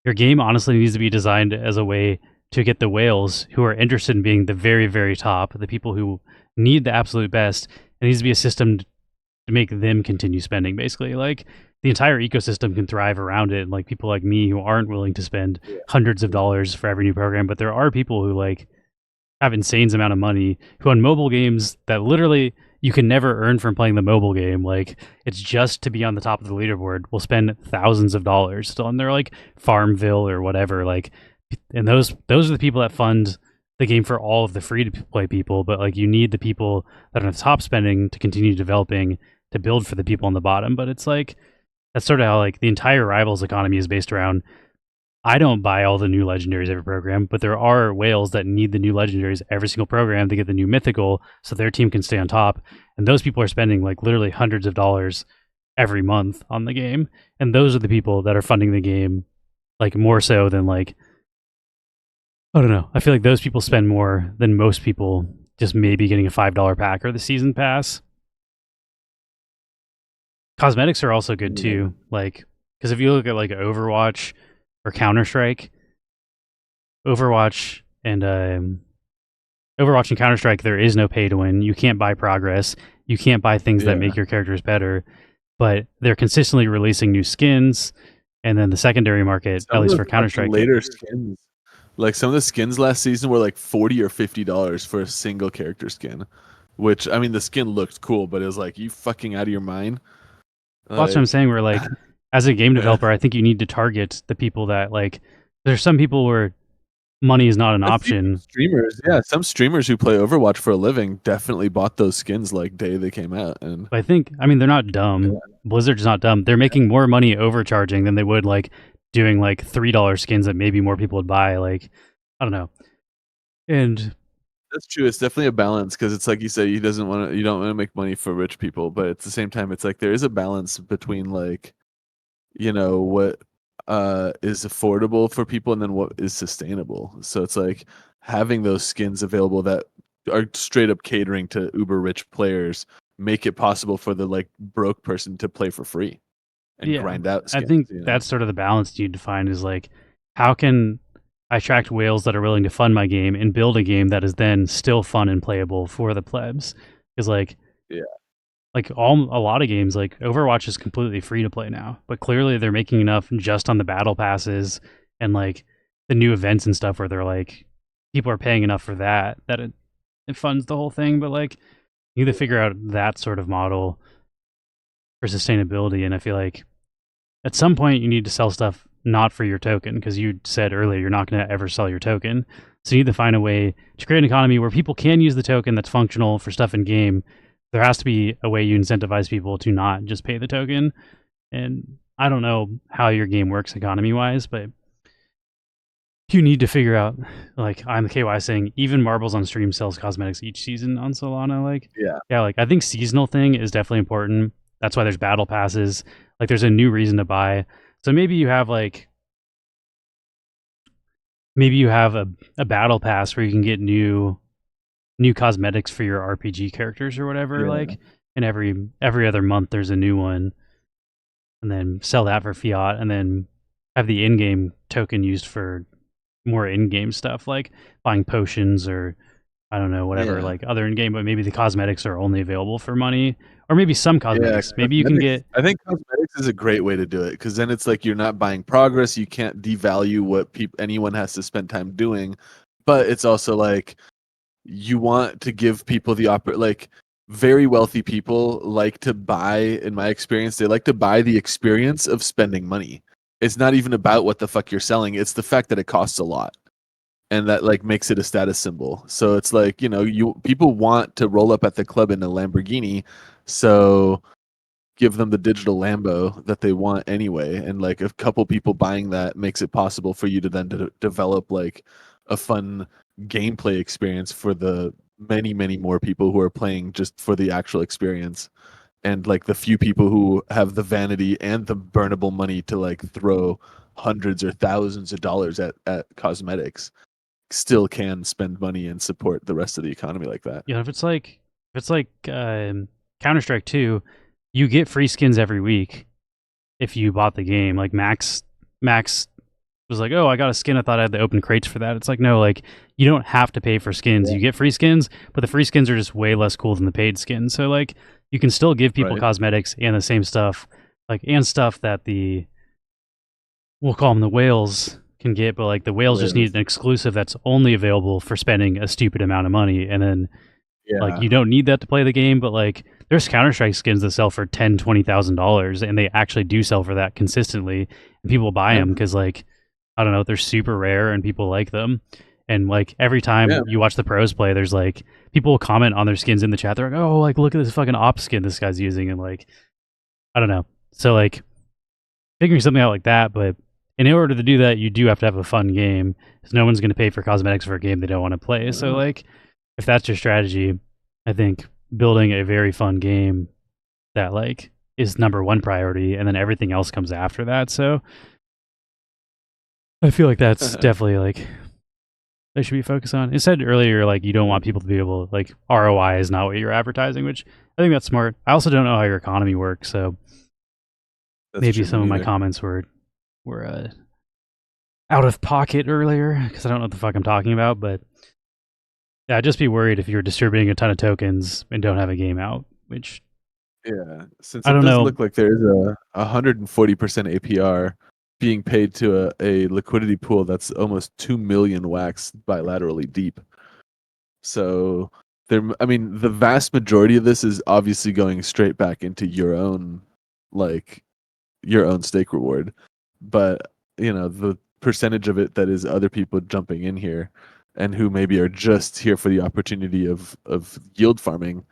your game honestly needs to be designed as a way to get the whales who are interested in being the very, very top, the people who need the absolute best. It needs to be a system to make them continue spending, basically. Like the entire ecosystem can thrive around it. And like people like me who aren't willing to spend hundreds of dollars for every new program, but there are people who like have insane amount of money who on mobile games that literally you can never earn from playing the mobile game. Like it's just to be on the top of the leaderboard. Will spend thousands of dollars still on their like Farmville or whatever. Like, and those are the people that fund the game for all of the free to play people. But like you need the people that are on the top spending to continue developing to build for the people on the bottom. But it's like that's sort of how like the entire Rivals economy is based around. I don't buy all the new legendaries every program, but there are whales that need the new legendaries every single program to get the new mythical so their team can stay on top. And those people are spending like literally hundreds of dollars every month on the game. And those are the people that are funding the game, like more so than like, I don't know. I feel like those people spend more than most people just maybe getting a $5 pack or the season pass. Cosmetics are also good too. Like, because if you look at like Overwatch or Counter-Strike, Overwatch and Counter-Strike, there is no pay to win. You can't buy progress. You can't buy things that make your characters better. but they're consistently releasing new skins, and then the secondary market, at Some of least the for fucking Counter-Strike, later skins, like some of the skins last season were like $40 or $50 for a single character skin, which I mean the skin looked cool, but it was like you fucking out of your mind. well, that's what I'm Like, saying. Where like, as a game developer, I think you need to target the people that like. There's some people where money is not an a few option. streamers, yeah, some streamers who play Overwatch for a living definitely bought those skins like day they came out, and But I mean, they're not dumb. Blizzard's not dumb. They're making more money overcharging than they would like doing like $3 skins that maybe more people would buy. Like, I don't know. And that's true. It's definitely a balance because it's like you said, you don't want to make money for rich people, but at the same time, it's like there is a balance between like, what is affordable for people and then what is sustainable. So it's like having those skins available that are straight up catering to uber rich players make it possible for the like broke person to play for free and yeah, grind out I skins. think that's sort of the balance you define is like, how can I attract whales that are willing to fund my game and build a game that is then still fun and playable for the plebs? Because Yeah. like a lot of games, like Overwatch is completely free to play now, but clearly they're making enough just on the battle passes and like the new events and stuff where they're like people are paying enough for that it funds the whole thing. But like you need to figure out that sort of model for sustainability, and I feel like at some point you need to sell stuff not for your token because you said earlier you're not going to ever sell your token. So you need to find a way to create an economy where people can use the token that's functional for stuff in game. There has to be a way you incentivize people to not just pay the token. And I don't know how your game works economy wise, but you need to figure out, like I'm the KY saying, even Marbles on Stream sells cosmetics each season on Solana. Like, Yeah. like I think seasonal thing is definitely important. That's why there's battle passes. Like there's a new reason to buy. So maybe you have a battle pass where you can get new cosmetics for your RPG characters or whatever, Yeah. like, and every other month there's a new one, and then sell that for fiat, and then have the in-game token used for more in-game stuff, like buying potions or I don't know, whatever, Yeah. like other in-game, but maybe the cosmetics are only available for money, or maybe some cosmetics. Maybe you can get. I think cosmetics is a great way to do it because then it's like you're not buying progress. You can't devalue what anyone has to spend time doing, but it's also like you want to give people the like very wealthy people like to buy. In my experience, they like to buy the experience of spending money. It's not even about what the fuck you're selling. It's the fact that it costs a lot. And that like makes it a status symbol. So it's like, people want to roll up at the club in a Lamborghini, so give them the digital Lambo that they want anyway. And like a couple people buying that makes it possible for you to then develop like a fun gameplay experience for the many, many more people who are playing just for the actual experience. And like the few people who have the vanity and the burnable money to like throw hundreds or thousands of dollars at cosmetics still can spend money and support the rest of the economy like that. If it's like Counter-Strike 2, you get free skins every week if you bought the game. Like Max was like, "Oh, I got a skin. I thought I had to open crates for that." It's like, no, like you don't have to pay for skins. Yeah. You get free skins, but the free skins are just way less cool than the paid skins. So like you can still give people cosmetics and the same stuff, like and stuff that we'll call them the whales can get, but like the whales just need an exclusive that's only available for spending a stupid amount of money, and then like you don't need that to play the game. But like there's Counter-Strike skins that sell for $10,000-$20,000, and they actually do sell for that consistently, and people buy them because like I don't know, they're super rare and people like them. And like every time you watch the pros play, there's like people will comment on their skins in the chat. They're like, "Oh, like look at this fucking op skin this guy's using," and like I don't know. So like figuring something out like that, but in order to do that, you do have to have a fun game because no one's going to pay for cosmetics for a game they don't want to play. So, like, if that's your strategy, I think building a very fun game that, like, is number one priority and then everything else comes after that. So, I feel like that's definitely, like, they should be focused on. It said earlier, like, you don't want people to be able, like, ROI is not what you're advertising, which I think that's smart. I also don't know how your economy works, so maybe some of my comments were out of pocket earlier because I don't know what the fuck I'm talking about. But yeah, just be worried if you're distributing a ton of tokens and don't have a game out, which Yeah, since I it don't does know. look like there's a 140% APR being paid to a liquidity pool that's almost 2 million wax bilaterally deep. So I mean, the vast majority of this is obviously going straight back into your own, like, your own stake reward. But, you know, the percentage of it that is other people jumping in here and who maybe are just here for the opportunity of yield farming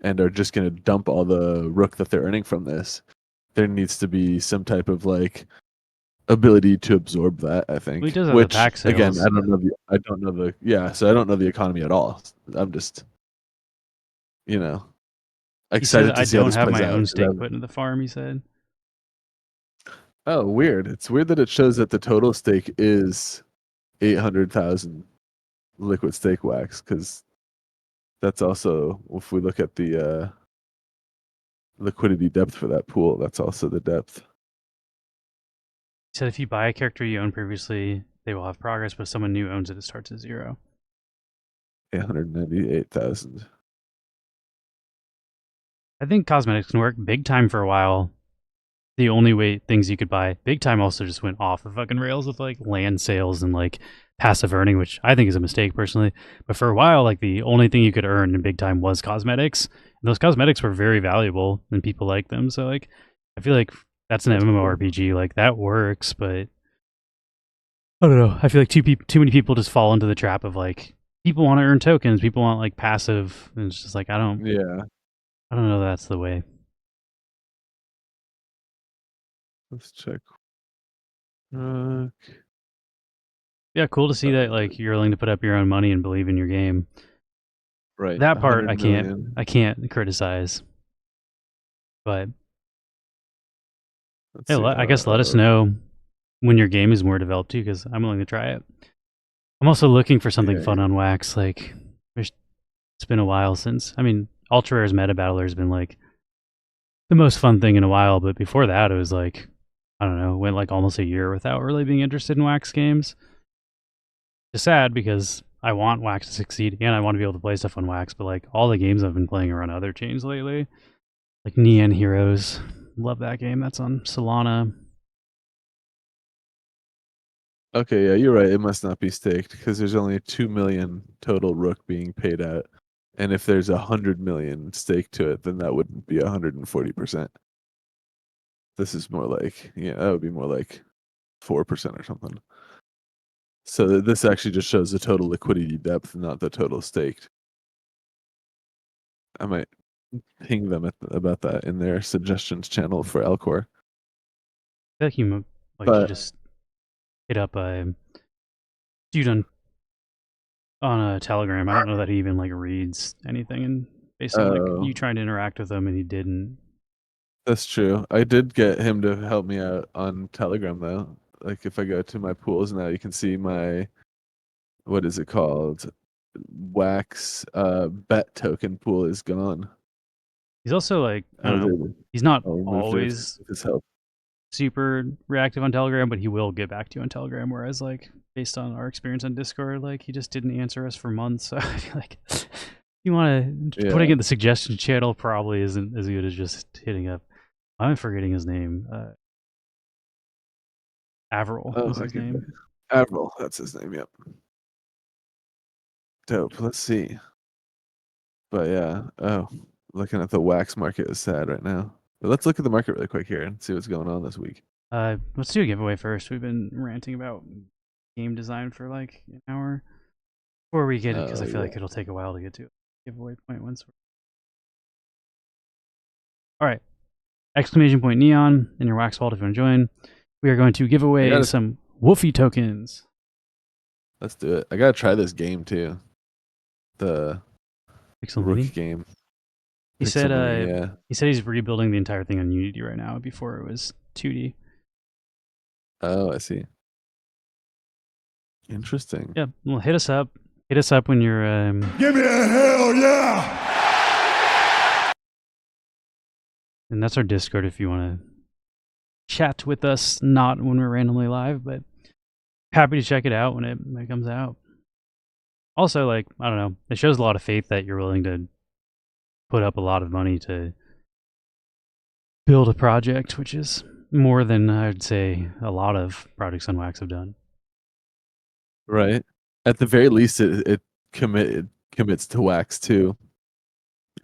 and are just going to dump all the rook that they're earning from this. There needs to be some type of like ability to absorb that, I Well, he think. does have the Which pack again, sales. I don't know the yeah, so I don't know the economy at all. I'm just, you know, He said, excited "I to see how don't this have plays my out. own stake put into the farm." He said. Oh, weird. It's weird that it shows that the total stake is 800,000 liquid stake wax, because that's also, if we look at the liquidity depth for that pool, that's also the depth. He said if you buy a character you owned previously, they will have progress, but if someone new owns it, it starts at 0. 898,000. I think cosmetics can work big time for a while. The only way things you could buy big time also just went off the fucking rails with like land sales and like passive earning, which I think is a mistake personally. But for a while, like the only thing you could earn in big time was cosmetics. And those cosmetics were very valuable and people liked them. So like I feel like that's an That's cool. MMORPG. Like that works, but I don't know. I feel like too many people just fall into the trap of like people want to earn tokens, people want like passive, and it's just like Yeah, I don't know that's the way. let's check. Uh, Yeah, cool to see that like you're willing to put up your own money and believe in your game. right, That part 100 million. I can't criticize. But Let's hey, see. I guess let us know when your game is more developed too, because I'm willing to try it. I'm also looking for something Yeah, fun on Wax. Like, it's been a while since. I mean, Ultra Rare's Meta Battler has been like the most fun thing in a while, but before that, it was like I don't know, went like almost a year without really being interested in Wax games. It's sad because I want Wax to succeed and I want to be able to play stuff on Wax, but like all the games I've been playing are on other chains lately, like Neon Heroes. Love that game. That's on Solana. okay, yeah, you're right. It must not be staked because there's only 2 million total rook being paid out. And if there's 100 million stake to it, then that wouldn't be 140%. This is more like, yeah, that would be more like 4% or something. So this actually just shows the total liquidity depth, not the total staked. I might ping them about that in their suggestions channel for Alcor. I feel like you should But just hit up a dude on a Telegram. I don't know that he even like reads anything, and based on like you oh, trying to interact with him, and he didn't. that's true. I did get him to help me out on Telegram though. Like if I go to my pools now, you can see my, what is it called? Wax bet token pool is gone. He's also like I I don't was know. able, He's not I removed it always with his help. super reactive on Telegram, but he will get back to you on Telegram. Whereas like based on our experience on Discord, like he just didn't answer us for months. So I feel like you want to putting Yeah. in the suggestion channel probably isn't as good as just hitting up. I'm forgetting his name. Avril Oh, is his name. Avril, that's his name. Yep. Dope. Let's see. But yeah. Oh, looking at the wax market is sad right now. But let's look at the market really quick here and see what's going on this week. Let's do a giveaway first. We've been ranting about game design for like an hour before we get it because I feel like Yeah. it'll take a while to get to a giveaway point once. All right, exclamation point neon in your wax vault if you want to join. We are going to give I away gotta. some Wolfie tokens. Let's do it. I gotta try this game too. The Pixel Rook Mini. game. He Pixel said. Mini. Yeah. He said he's rebuilding the entire thing on Unity right now before it was 2D. Oh, I see. Interesting. Yeah. Well, hit us up. Hit us up when you're. Give me a hell yeah! And that's our Discord if you want to chat with us. Not when we're randomly live, but happy to check it out when it comes out. Also, like, I don't know, it shows a lot of faith that you're willing to put up a lot of money to build a project, which is more than I'd say a lot of projects on Wax have done. Right. At the very least, it commits to Wax too,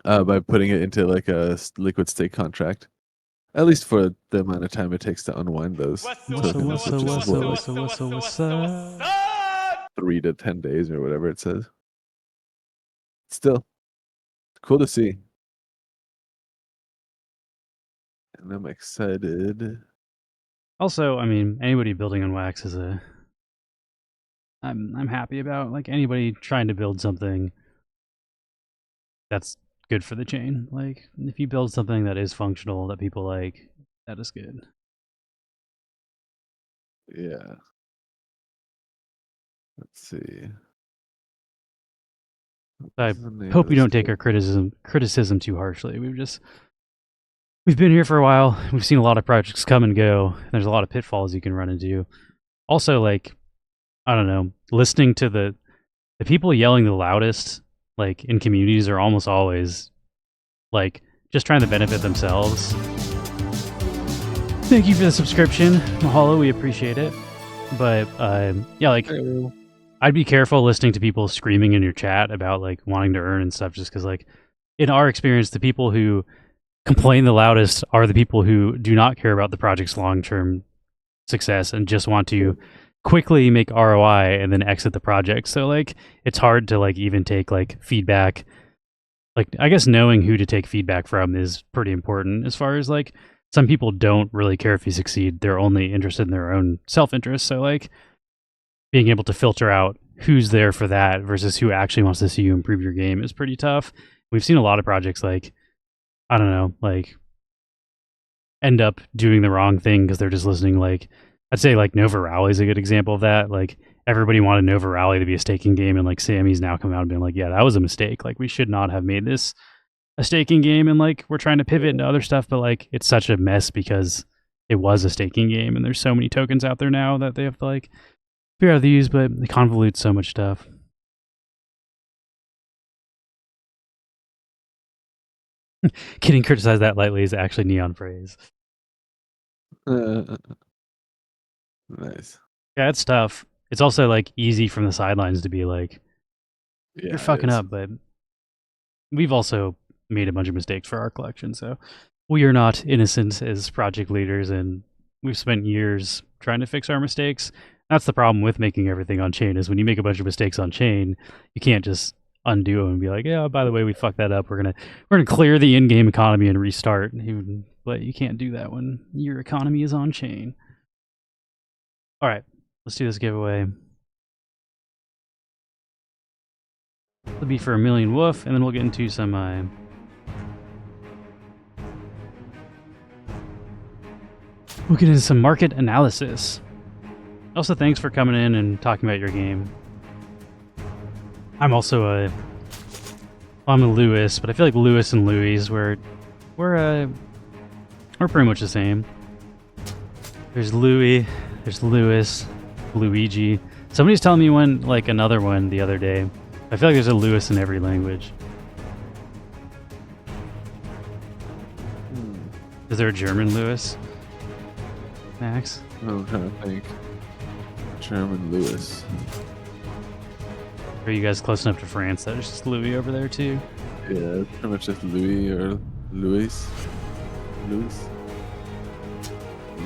by putting it into like a liquid state contract. At least for the amount of time it takes to unwind those tokens, which is what, like 3 to 10 days or whatever it says. Still, cool to see. And I'm excited. Also, I mean, anybody building on Wax is I'm happy about. Like anybody trying to build something that's good for the chain. Like if you build something that is functional that people like, that is good. Yeah. Let's see. I What's the name hope of you this don't take tool? our criticism too harshly. We've been here for a while. We've seen a lot of projects come and go. There's a lot of pitfalls you can run into. Also, like, I don't know, listening to the people yelling the loudest, like in communities, are almost always like just trying to benefit themselves. Thank you for the subscription, Mahalo. We appreciate it. But yeah, like I'd be careful listening to people screaming in your chat about like wanting to earn and stuff, just because like in our experience, the people who complain the loudest are the people who do not care about the project's long-term success and just want to quickly make ROI and then exit the project. So like it's hard to like even take like feedback. Like I guess knowing who to take feedback from is pretty important, as far as like some people don't really care if you succeed. They're only interested in their own self-interest. So like being able to filter out who's there for that versus who actually wants to see you improve your game is pretty tough. We've seen a lot of projects like, I don't know, like end up doing the wrong thing because they're just listening. Like I'd say like Nova Rally is a good example of that. Like everybody wanted Nova Rally to be a staking game, and like Sammy's now come out and been like, yeah, that was a mistake. Like we should not have made this a staking game, and like we're trying to pivot into other stuff, but like it's such a mess because it was a staking game, and there's so many tokens out there now that they have to like figure out how to use, but it convolutes so much stuff. Getting criticized that lightly is actually neon praise. Nice. Yeah, it's tough. It's also like easy from the sidelines to be like, Yeah, you're fucking up, but we've also made a bunch of mistakes for our collection, so we are not innocent as project leaders, and we've spent years trying to fix our mistakes. That's the problem with making everything on chain, is when you make a bunch of mistakes on chain, you can't just undo them and be like, yeah, by the way, we fucked that up. We're gonna clear the in-game economy and restart. But you can't do that when your economy is on chain. All right, let's do this giveaway. It'll be for 1,000,000 woof, and then we'll get into some market analysis. Also, thanks for coming in and talking about your game. I'm also I'm a Lewis, but I feel like Lewis and Louis we're pretty much the same. There's Louis, there's Lewis, Luigi. Somebody's telling me another one the other day. I feel like there's a Lewis in every language. Is there a German Lewis? Max? I'm trying to think. German Lewis. Are you guys close enough to France that there's just Louis over there too? Yeah, pretty much just Louis or Luis. Luis.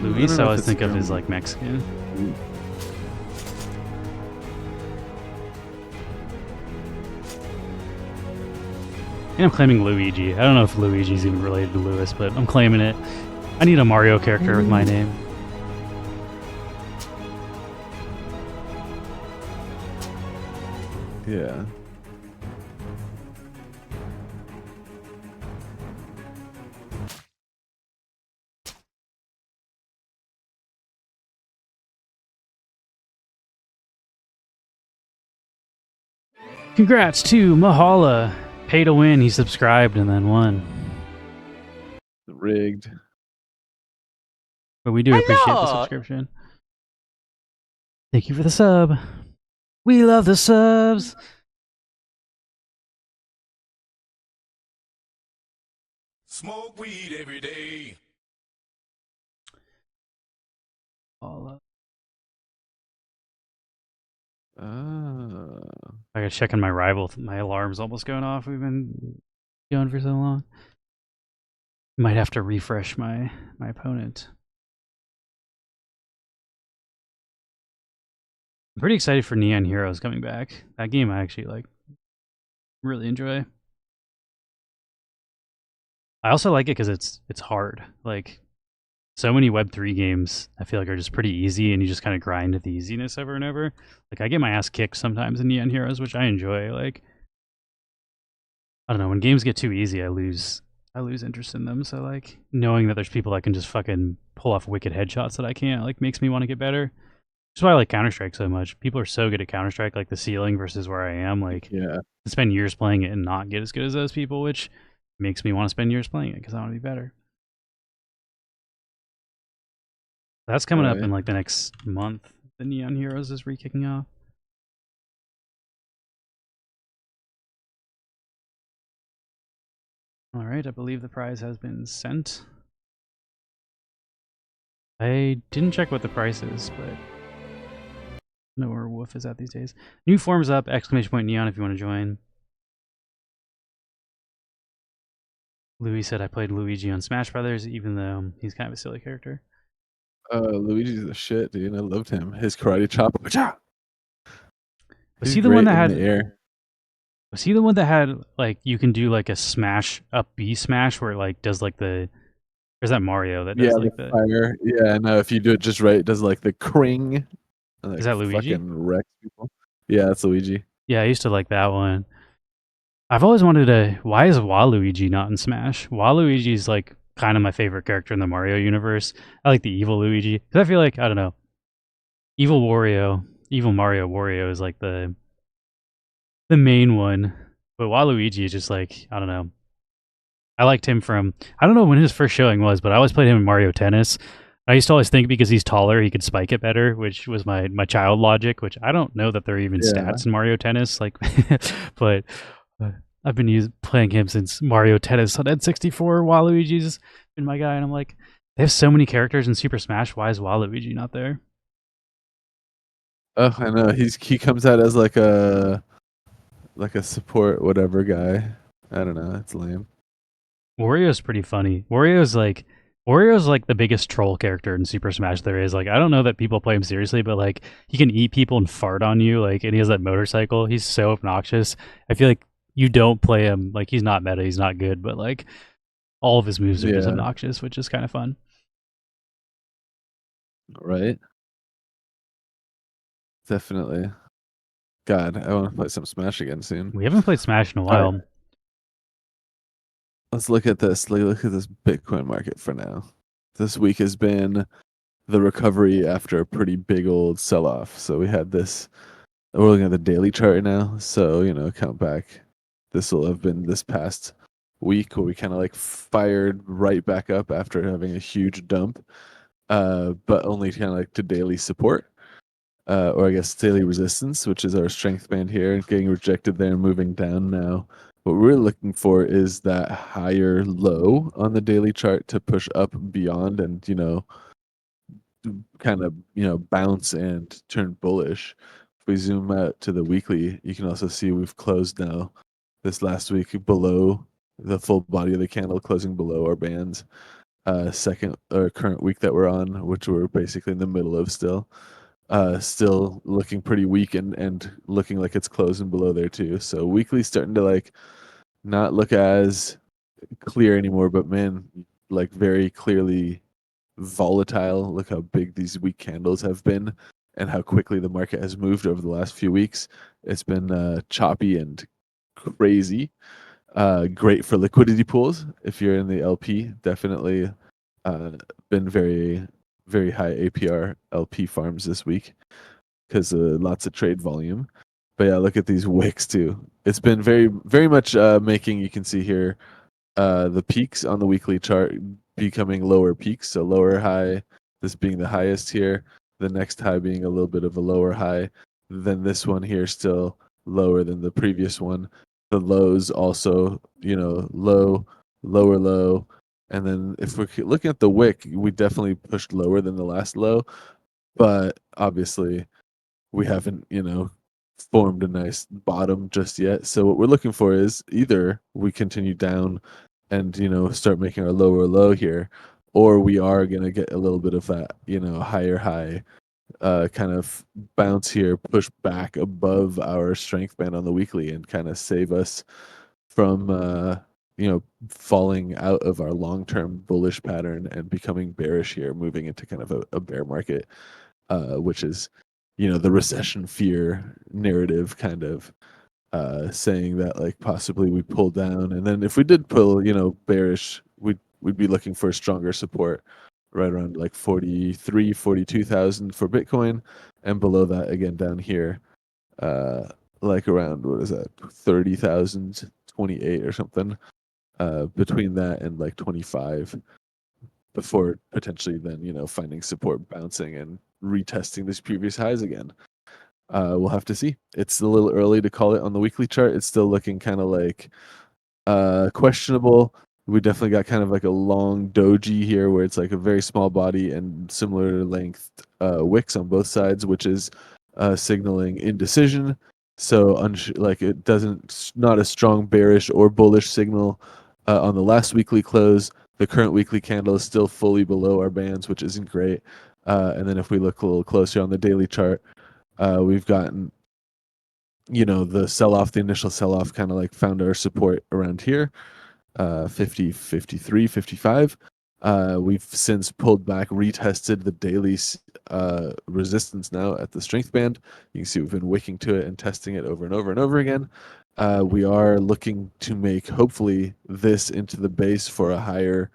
Luis, I always think of as like Mexican. And I'm claiming Luigi. I don't know if Luigi's even related to Lewis, but I'm claiming it. I need a Mario character with my name. Yeah. Congrats to Mahala. Pay to win. He subscribed and then won. Rigged. But we do appreciate the subscription. Thank you for the sub. We love the subs. Smoke weed every day. all Ah. I gotta check on my rival. My alarm's almost going off. We've been going for so long. Might have to refresh my opponent. I'm pretty excited for Neon Heroes coming back. That game I actually like really enjoy. I also like it because it's hard. Like so many Web3 games I feel like are just pretty easy and you just kind of grind the easiness over and over. Like I get my ass kicked sometimes in Neon Heroes, which I enjoy. Like I don't know, when games get too easy I lose interest in them. So like knowing that there's people that can just fucking pull off wicked headshots that I can't, like makes me want to get better. That's why I like Counter-Strike so much. People are so good at Counter-Strike, like the ceiling versus where I am. Like, Yeah. I spend years playing it and not get as good as those people, which makes me want to spend years playing it because I want to be better. That's coming up in like the next month. The Neon Heroes is re-kicking off. All right, I believe the prize has been sent. I didn't check what the price is, but I know where Wolf is at these days. New forms up! Exclamation point Neon if you want to join. Louis said I played Luigi on Smash Brothers, even though he's kind of a silly character. Luigi's the shit, dude. I loved him. His karate chop. Was he the one that had the air? Was he the one that had like you can do like a smash up B smash where it like does like the? Or is that Mario that does like the fire? Yeah, no. If you do it just right, it does like the cring. And, like, Is that Luigi? Fucking wreck people. Yeah, that's Luigi. Yeah, I used to like that one. I've always wanted to. Why is Waluigi not in Smash? Waluigi's like kind of my favorite character in the Mario universe. I like the evil Luigi because I feel like I don't know, evil Mario is like the main one, but Waluigi is just like I don't know. I liked him from I don't know when his first showing was, but I always played him in Mario Tennis. I used to always think because he's taller, he could spike it better, which was my child logic. Which I don't know that there are even stats in Mario Tennis, like, but I've been playing him since Mario Tennis on N64. Waluigi's been my guy, and I'm like, they have so many characters in Super Smash. Why is Waluigi not there? Oh, I know. He comes out as like a support whatever guy. I don't know. It's lame. Wario's pretty funny. Wario's like the biggest troll character in Super Smash there is. Like I don't know that people play him seriously, but like he can eat people and fart on you. Like and he has that motorcycle. He's so obnoxious. I feel like you don't play him like he's not meta. He's not good, but like all of his moves are just obnoxious, which is kind of fun. Right. Definitely. God, I want to play some Smash again soon. We haven't played Smash in a while. Right. Let's look at this. Look at this Bitcoin market for now. This week has been the recovery after a pretty big old sell-off. So we had this. We're looking at the daily chart now. So count back. This will have been this past week where we kind of like fired right back up after having a huge dump, but only kind of like to daily support. Or I guess daily resistance, which is our strength band here, getting rejected there and moving down now. What we're looking for is that higher low on the daily chart to push up beyond and, kind of, bounce and turn bullish. If we zoom out to the weekly, you can also see we've closed now this last week below the full body of the candle, closing below our bands. Second or current week that we're on, which we're basically in the middle of still. Still looking pretty weak and looking like it's closing below there too. So weekly starting to like not look as clear anymore, but man, like very clearly volatile. Look how big these weak candles have been and how quickly the market has moved over the last few weeks. It's been choppy and crazy. Great for liquidity pools. If you're in the LP, definitely been very very high APR LP farms this week because lots of trade volume. But yeah, look at these wicks too. It's been very, very much making, you can see here, the peaks on the weekly chart becoming lower peaks. So lower high, this being the highest here, the next high being a little bit of a lower high. Then this one here still lower than the previous one. The lows also, low, lower low, and then if we're looking at the wick, we definitely pushed lower than the last low, but obviously we haven't, formed a nice bottom just yet. So what we're looking for is either we continue down and, start making our lower low here, or we are going to get a little bit of that, higher high kind of bounce here, push back above our strength band on the weekly and kind of save us from, falling out of our long-term bullish pattern and becoming bearish here, moving into kind of a bear market, which is, the recession fear narrative kind of saying that like possibly we pull down, and then if we did pull, bearish, we'd be looking for stronger support right around like 42,000 for Bitcoin, and below that again down here, like around what is that 30,028 or something, between that and like 25, before potentially then finding support, bouncing and retesting these previous highs again. We'll have to see. It's a little early to call it on the weekly chart. It's still looking kind of like questionable. We definitely got kind of like a long doji here where it's like a very small body and similar length wicks on both sides, which is signaling indecision. So like it doesn't, not a strong bearish or bullish signal on the last weekly close. The current weekly candle is still fully below our bands, which isn't great. And then if we look a little closer on the daily chart, we've gotten, the sell-off, the initial sell-off kind of like found our support around here, 50, 53, 55. We've since pulled back, retested the daily resistance now at the strength band. You can see we've been wicking to it and testing it over and over and over again. We are looking to make, hopefully, this into the base for a higher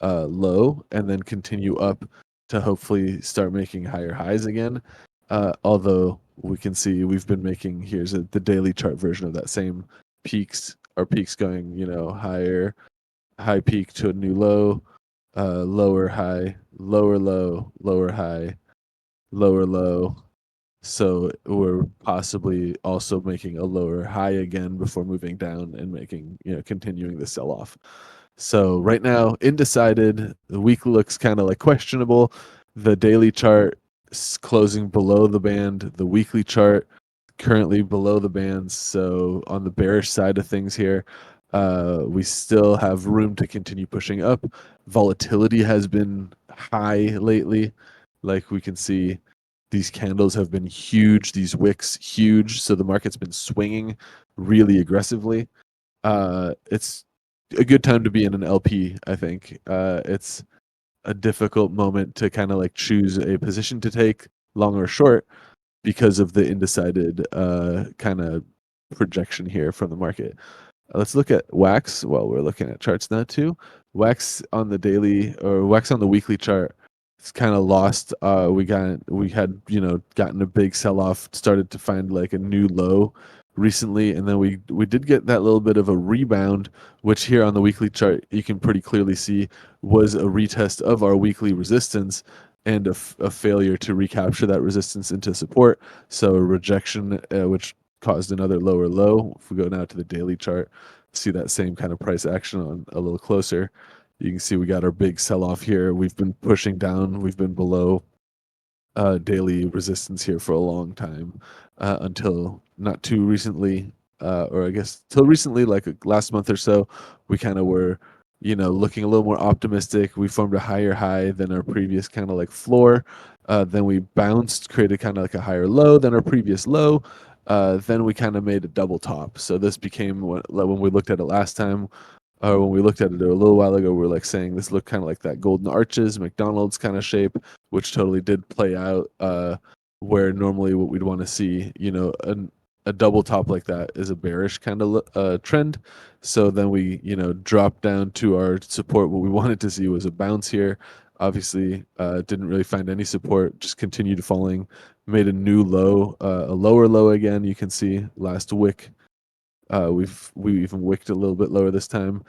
low, and then continue up to hopefully start making higher highs again. Although we can see we've been making, here's the daily chart version of that same peaks, our peaks going, higher, high peak to a new low, lower high, lower low, lower high, lower low. So we're possibly also making a lower high again before moving down and making, continuing the sell off. So right now, undecided. The weekly looks kind of like questionable. The daily chart is closing below the band. The weekly chart currently below the bands. So on the bearish side of things here, we still have room to continue pushing up. Volatility has been high lately. Like we can see, these candles have been huge, these wicks huge. So the market's been swinging really aggressively. It's a good time to be in an LP, I think. It's a difficult moment to kind of like choose a position to take, long or short, because of the undecided kind of projection here from the market. Let's look at Wax while we're looking at charts now too. Wax on the daily, or Wax on the weekly chart, it's kind of lost. We had gotten a big sell off, started to find like a new low recently, and then we did get that little bit of a rebound, which here on the weekly chart you can pretty clearly see was a retest of our weekly resistance and a failure to recapture that resistance into support. So a rejection, which caused another lower low. If we go now to the daily chart, see that same kind of price action on a little closer. You can see we got our big sell off here. We've been pushing down. We've been below daily resistance here for a long time, until not too recently, or I guess till recently, like last month or so, we kind of were, looking a little more optimistic. We formed a higher high than our previous kind of like floor. Then we bounced, created kind of like a higher low than our previous low. Then we kind of made a double top. So this became when we looked at it last time, or when we looked at it a little while ago, we were like saying this looked kind of like that golden arches, McDonald's kind of shape, which totally did play out. Where normally what we'd want to see, a double top like that is a bearish kind of trend. So then we, dropped down to our support. What we wanted to see was a bounce here. Obviously, didn't really find any support. Just continued falling. Made a new low, a lower low again. You can see last wick. We even wicked a little bit lower this time,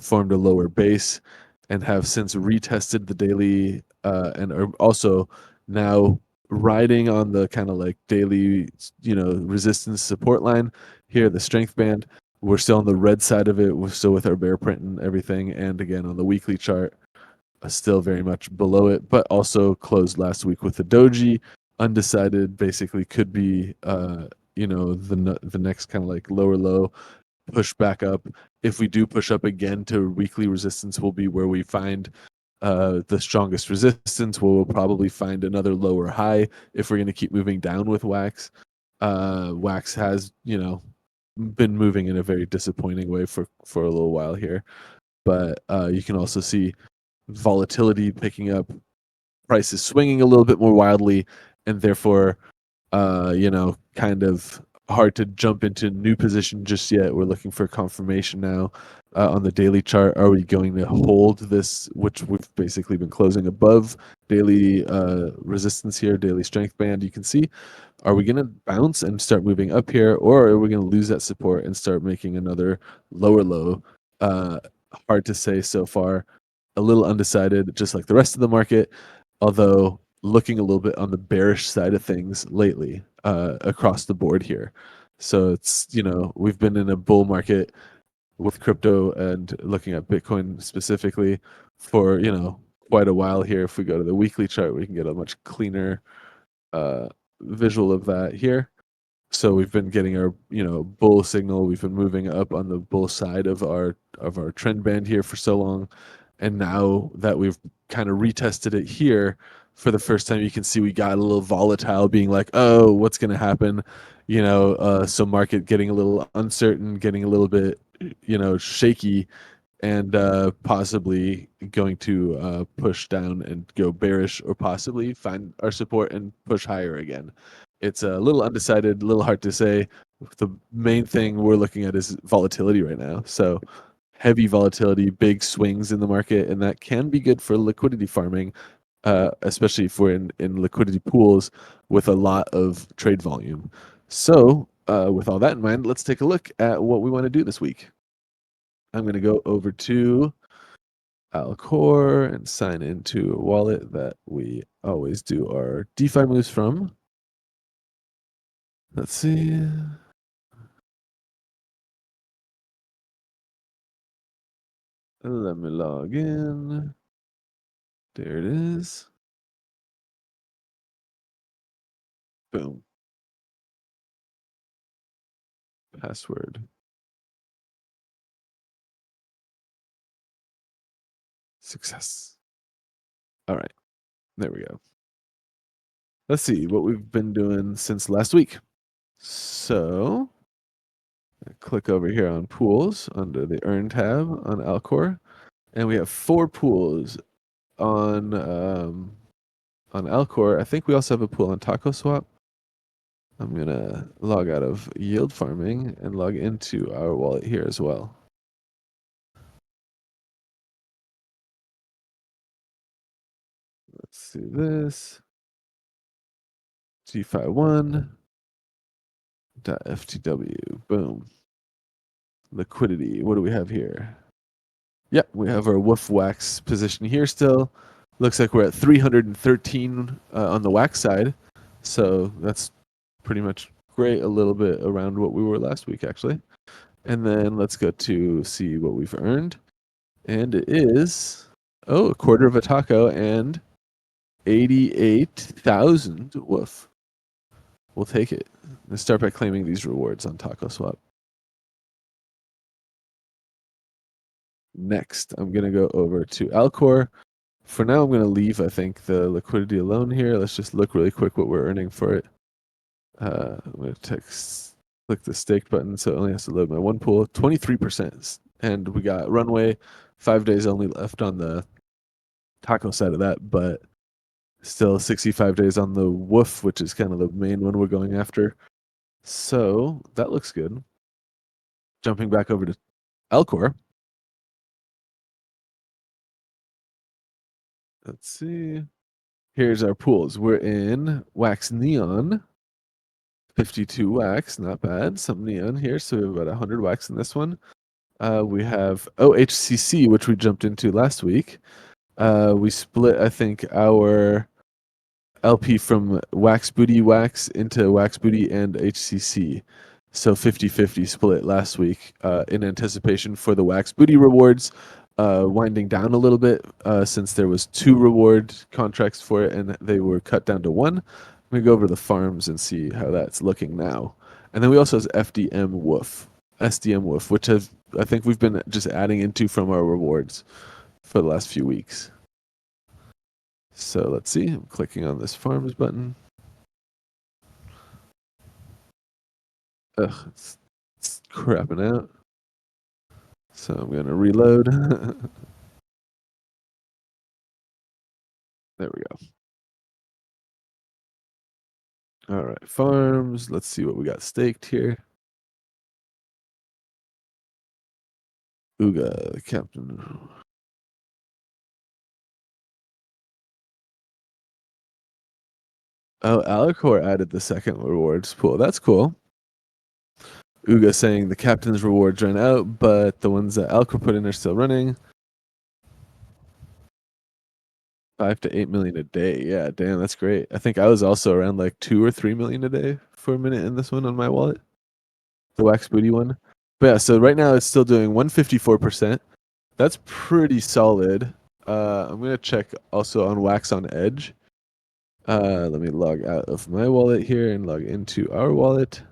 formed a lower base, and have since retested the daily, and are also now riding on the kind of like daily, resistance support line here, the strength band. We're still on the red side of it. We're still with our bear print and everything. And again, on the weekly chart, still very much below it, but also closed last week with the doji. Undecided basically could be the next kind of like lower low, push back up. If we do push up again to weekly resistance, will be where we find the strongest resistance. We'll probably find another lower high if we're going to keep moving down with Wax. Wax has been moving in a very disappointing way for a little while here, but you can also see volatility picking up, prices swinging a little bit more wildly, and therefore kind of hard to jump into new position just yet. We're looking for confirmation now on the daily chart. Are we going to hold this, which we've basically been closing above daily resistance here, daily strength band? You can see. Are we going to bounce and start moving up here, or are we going to lose that support and start making another lower low? Hard to say so far. A little undecided, just like the rest of the market, although looking a little bit on the bearish side of things lately across the board here. So it's, we've been in a bull market with crypto and looking at Bitcoin specifically for, quite a while here. If we go to the weekly chart, we can get a much cleaner visual of that here. So we've been getting our, bull signal. We've been moving up on the bull side of our trend band here for so long. And now that we've kind of retested it here for the first time, you can see we got a little volatile, being like, oh, what's going to happen? So market getting a little uncertain, getting a little bit, shaky, and possibly going to push down and go bearish, or possibly find our support and push higher again. It's a little undecided, a little hard to say. The main thing we're looking at is volatility right now. So heavy volatility, big swings in the market, and that can be good for liquidity farming, especially if we're in liquidity pools with a lot of trade volume. So with all that in mind, let's take a look at what we want to do this week. I'm going to go over to Alcor and sign into a wallet that we always do our DeFi moves from. Let's see. Let me log in. There it is. Boom. Password. Success. All right. There we go. Let's see what we've been doing since last week. So click over here on pools under the earn tab on Alcor, and we have 4 pools on Alcor. I think we also have a pool on TacoSwap. I'm gonna log out of yield farming and log into our wallet here as well. Let's see this. DeFi1.ftw. Boom. Liquidity. What do we have here? Yep, we have our Woof Wax position here still. Looks like we're at 313 on the Wax side. So that's pretty much great. A little bit around what we were last week, actually. And then let's go to see what we've earned. And it is, a quarter of a taco and 88,000 Woof. We'll take it. Let's start by claiming these rewards on TacoSwap. Next, I'm going to go over to Alcor. For now, I'm going to leave, I think, the liquidity alone here. Let's just look really quick what we're earning for it. I'm going to click the stake button, so it only has to load my one pool. 23%. And we got runway, 5 days only left on the Taco side of that, but still 65 days on the Woof, which is kind of the main one we're going after. So that looks good. Jumping back over to Alcor. Let's see. Here's our pools. We're in Wax Neon. 52 Wax, not bad. Some Neon here, so we have about 100 Wax in this one. We have OHCC, which we jumped into last week. We split, I think, our LP from Wax Booty Wax into Wax Booty and HCC. So 50-50 split last week in anticipation for the Wax Booty rewards. winding down a little bit since there was 2 reward contracts for it and they were cut down to 1. I'm gonna go over to the farms and see how that's looking now. And then we also have SDM Woof, which I think we've been just adding into from our rewards for the last few weeks. So let's see. I'm clicking on this farms button. Ugh, it's crapping out. So I'm gonna reload. There we go. All right, farms. Let's see what we got staked here. Uga, captain. Oh, Alicor added the second rewards pool. That's cool. Uga saying the captain's rewards ran out, but the ones that Alicor put in are still running. 5 to 8 million a day. Yeah, damn, that's great. I think I was also around like 2 or 3 million a day for a minute in this one on my wallet. The Wax Booty one. But yeah, so right now it's still doing 154%. That's pretty solid. I'm gonna check also on Wax on Edge. Let me log out of my wallet here and log into our wallet.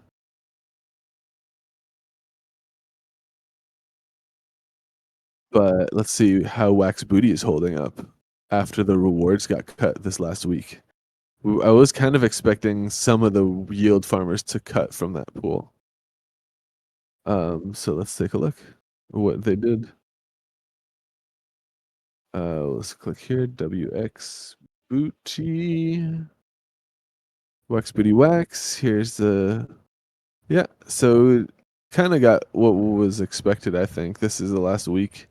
But let's see how Wax Booty is holding up after the rewards got cut this last week. I was kind of expecting some of the yield farmers to cut from that pool. So let's take a look at what they did. Let's click here, WX Booty. Wax Booty Wax. Here's the, yeah, so kind of got what was expected, I think. This is the last week,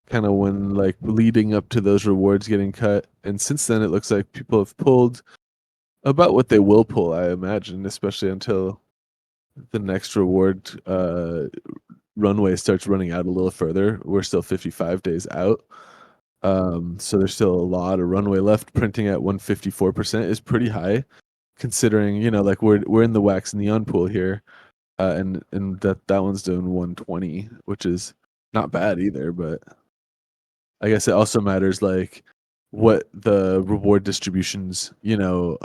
kind of when like leading up to those rewards getting cut. And since then, it looks like people have pulled about what they will pull, I imagine, especially until the next reward runway starts running out a little further. We're still 55 days out. So there's still a lot of runway left. Printing at 154% is pretty high, considering, you know, like we're in the Wax Neon pool here, and that one's doing 120, which is not bad either. But I guess it also matters like what the reward distributions, you know,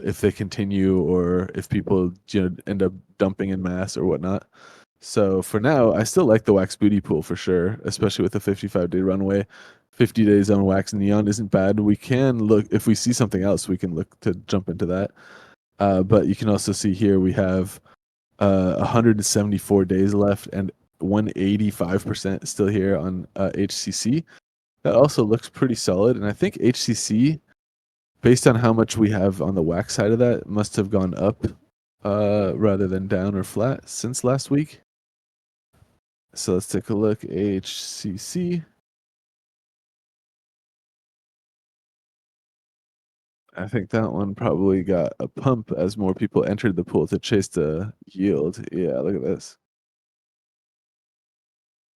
if they continue or if people, you know, end up dumping in mass or whatnot. So for now, I still like the Wax Booty pool for sure, especially with a 55-day runway. 50 days on Wax Neon isn't bad. We can look, if we see something else, we can look to jump into that. But you can also see here we have 174 days left and 185% still here on HCC. That also looks pretty solid. And I think HCC, based on how much we have on the Wax side of that, must have gone up rather than down or flat since last week. So let's take a look. HCC. I think that one probably got a pump as more people entered the pool to chase the yield. Yeah, look at this.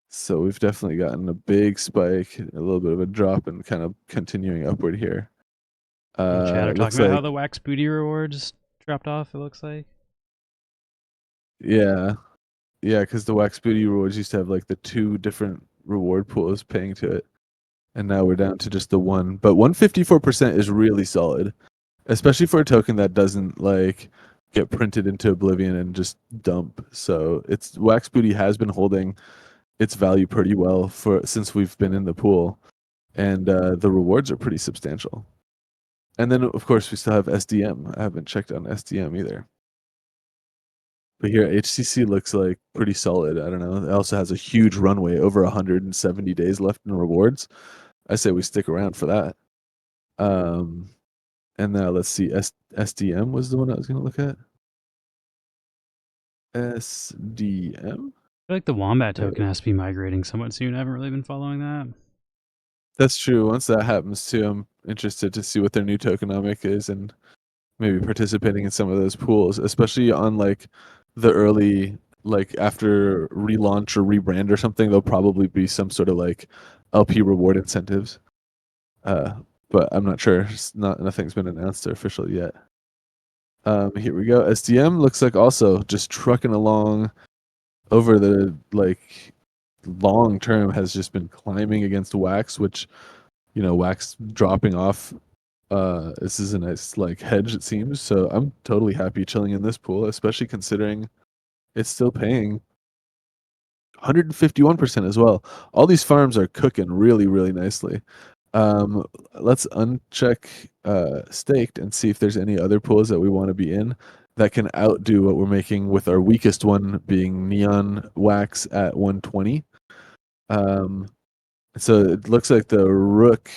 So we've definitely gotten a big spike, a little bit of a drop, and kind of continuing upward here. Chad are talking about how the Wax Booty rewards dropped off, it looks like. Yeah. Yeah, because the Wax Booty rewards used to have like the 2 different reward pools paying to it. And now we're down to just the 1. But 154% is really solid, especially for a token that doesn't like get printed into oblivion and just dump. So it's Wax Booty has been holding its value pretty well for since we've been in the pool, and the rewards are pretty substantial. And then of course we still have SDM. I haven't checked on SDM either. But here HCC looks like pretty solid. I don't know. It also has a huge runway, over 170 days left in rewards. I say we stick around for that. And now let's see. SDM was the one I was going to look at. SDM. I feel like the Wombat token has to be migrating somewhat soon. I haven't really been following that. That's true. Once that happens too, I'm interested to see what their new tokenomic is and maybe participating in some of those pools, especially on like the early, like after relaunch or rebrand or something, there'll probably be some sort of like LP reward incentives. But I'm not sure. Nothing's been announced officially yet. Here we go. SDM looks like also just trucking along over the like long term has just been climbing against wax, which, you know, wax dropping off. This is a nice like hedge, it seems. So I'm totally happy chilling in this pool, especially considering it's still paying 151% as well. All these farms are cooking really, really nicely. Let's uncheck staked and see if there's any other pools that we want to be in that can outdo what we're making, with our weakest one being Neon Wax at 120. So it looks like the Rook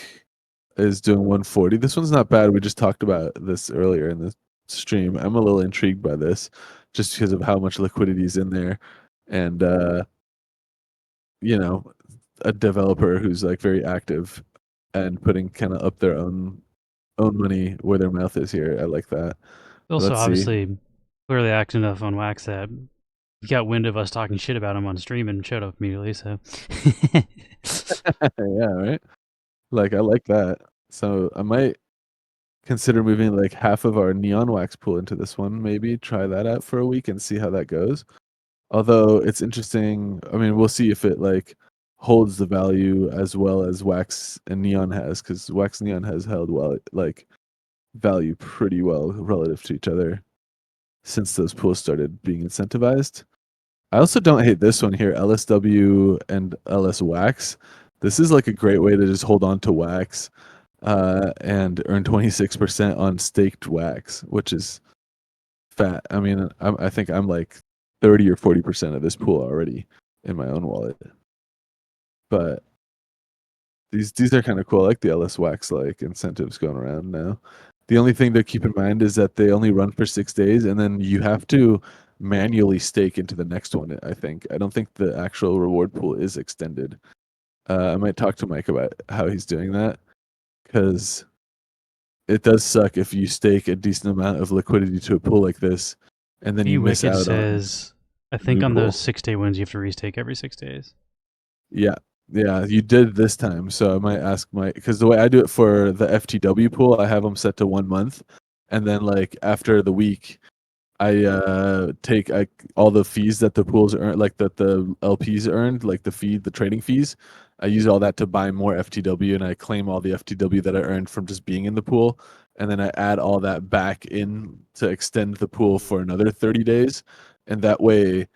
is doing 140. This one's not bad. We just talked about this earlier in the stream. I'm a little intrigued by this just because of how much liquidity is in there, and you know, a developer who's like very active and putting kind of up their own money where their mouth is here. I like that. Also, Let's see. obviously, clearly active enough on Wax that he got wind of us talking shit about him on stream and showed up immediately. So, Yeah, right. Like I like that. So I might consider moving like half of our Neon Wax pool into this one. Maybe try that out for a week and see how that goes. Although it's interesting. I mean, we'll see if it like holds the value as well as Wax and Neon has, because Wax and Neon has held well, like value pretty well relative to each other since those pools started being incentivized. I also don't hate this one here, LSW and LS Wax. This is like a great way to just hold on to Wax and earn 26% on staked Wax, which is fat. I mean, I think I'm like 30 or 40% of this pool already in my own wallet. But these are kind of cool. I like the LS Wax like incentives going around now. The only thing to keep in mind is that they only run for 6 days, and then you have to manually stake into the next one. I think. I don't think the actual reward pool is extended. I might talk to Mike about how he's doing that, because it does suck if you stake a decent amount of liquidity to a pool like this, and then you miss Wicked out on. says, I think new on those pool. 6-day wins, you have to restake every 6 days. Yeah, yeah, you did this time. So I might ask Mike, because the way I do it for the FTW pool, I have them set to 1 month, and then like after the week, I take all the fees that the pools earn, like that the LPs earned, like the trading fees. I use all that to buy more FTW, and I claim all the FTW that I earned from just being in the pool, and then I add all that back in to extend the pool for another 30 days, and that way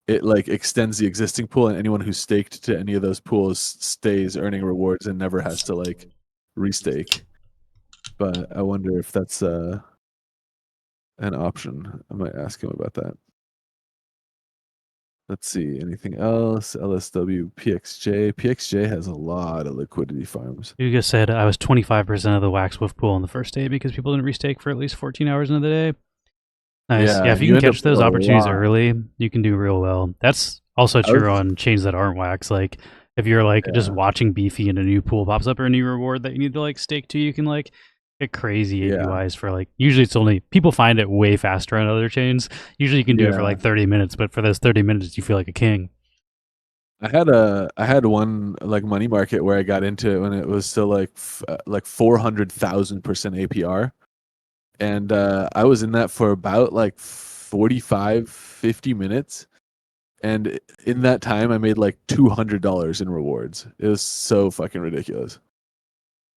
it like extends the existing pool, and anyone who's staked to any of those pools stays earning rewards and never has to like restake. But I wonder if that's an option. I might ask him about that. Let's see, anything else? LSW, PXJ. PXJ has a lot of liquidity farms. Yuga said I was 25% of the Wax Wolf pool on the first day because people didn't restake for at least 14 hours into the day. Nice. Yeah, if you you can end up catch with those a opportunities lot. early, you can do real well. That's also I was- true on chains that aren't Wax. Like, if you're like just Yeah. watching Beefy and a new pool pops up or a new reward that you need to like stake to, you can like get crazy Yeah. APYs for like, usually it's only, people find it way faster on other chains. Usually you can do it for Yeah. like 30 minutes, but for those 30 minutes, you feel like a king. I had one like money market where I got into it when it was still like 400,000% APR, and I was in that for about like 45-50 minutes, and in that time I made like $200 in rewards. It was so fucking ridiculous.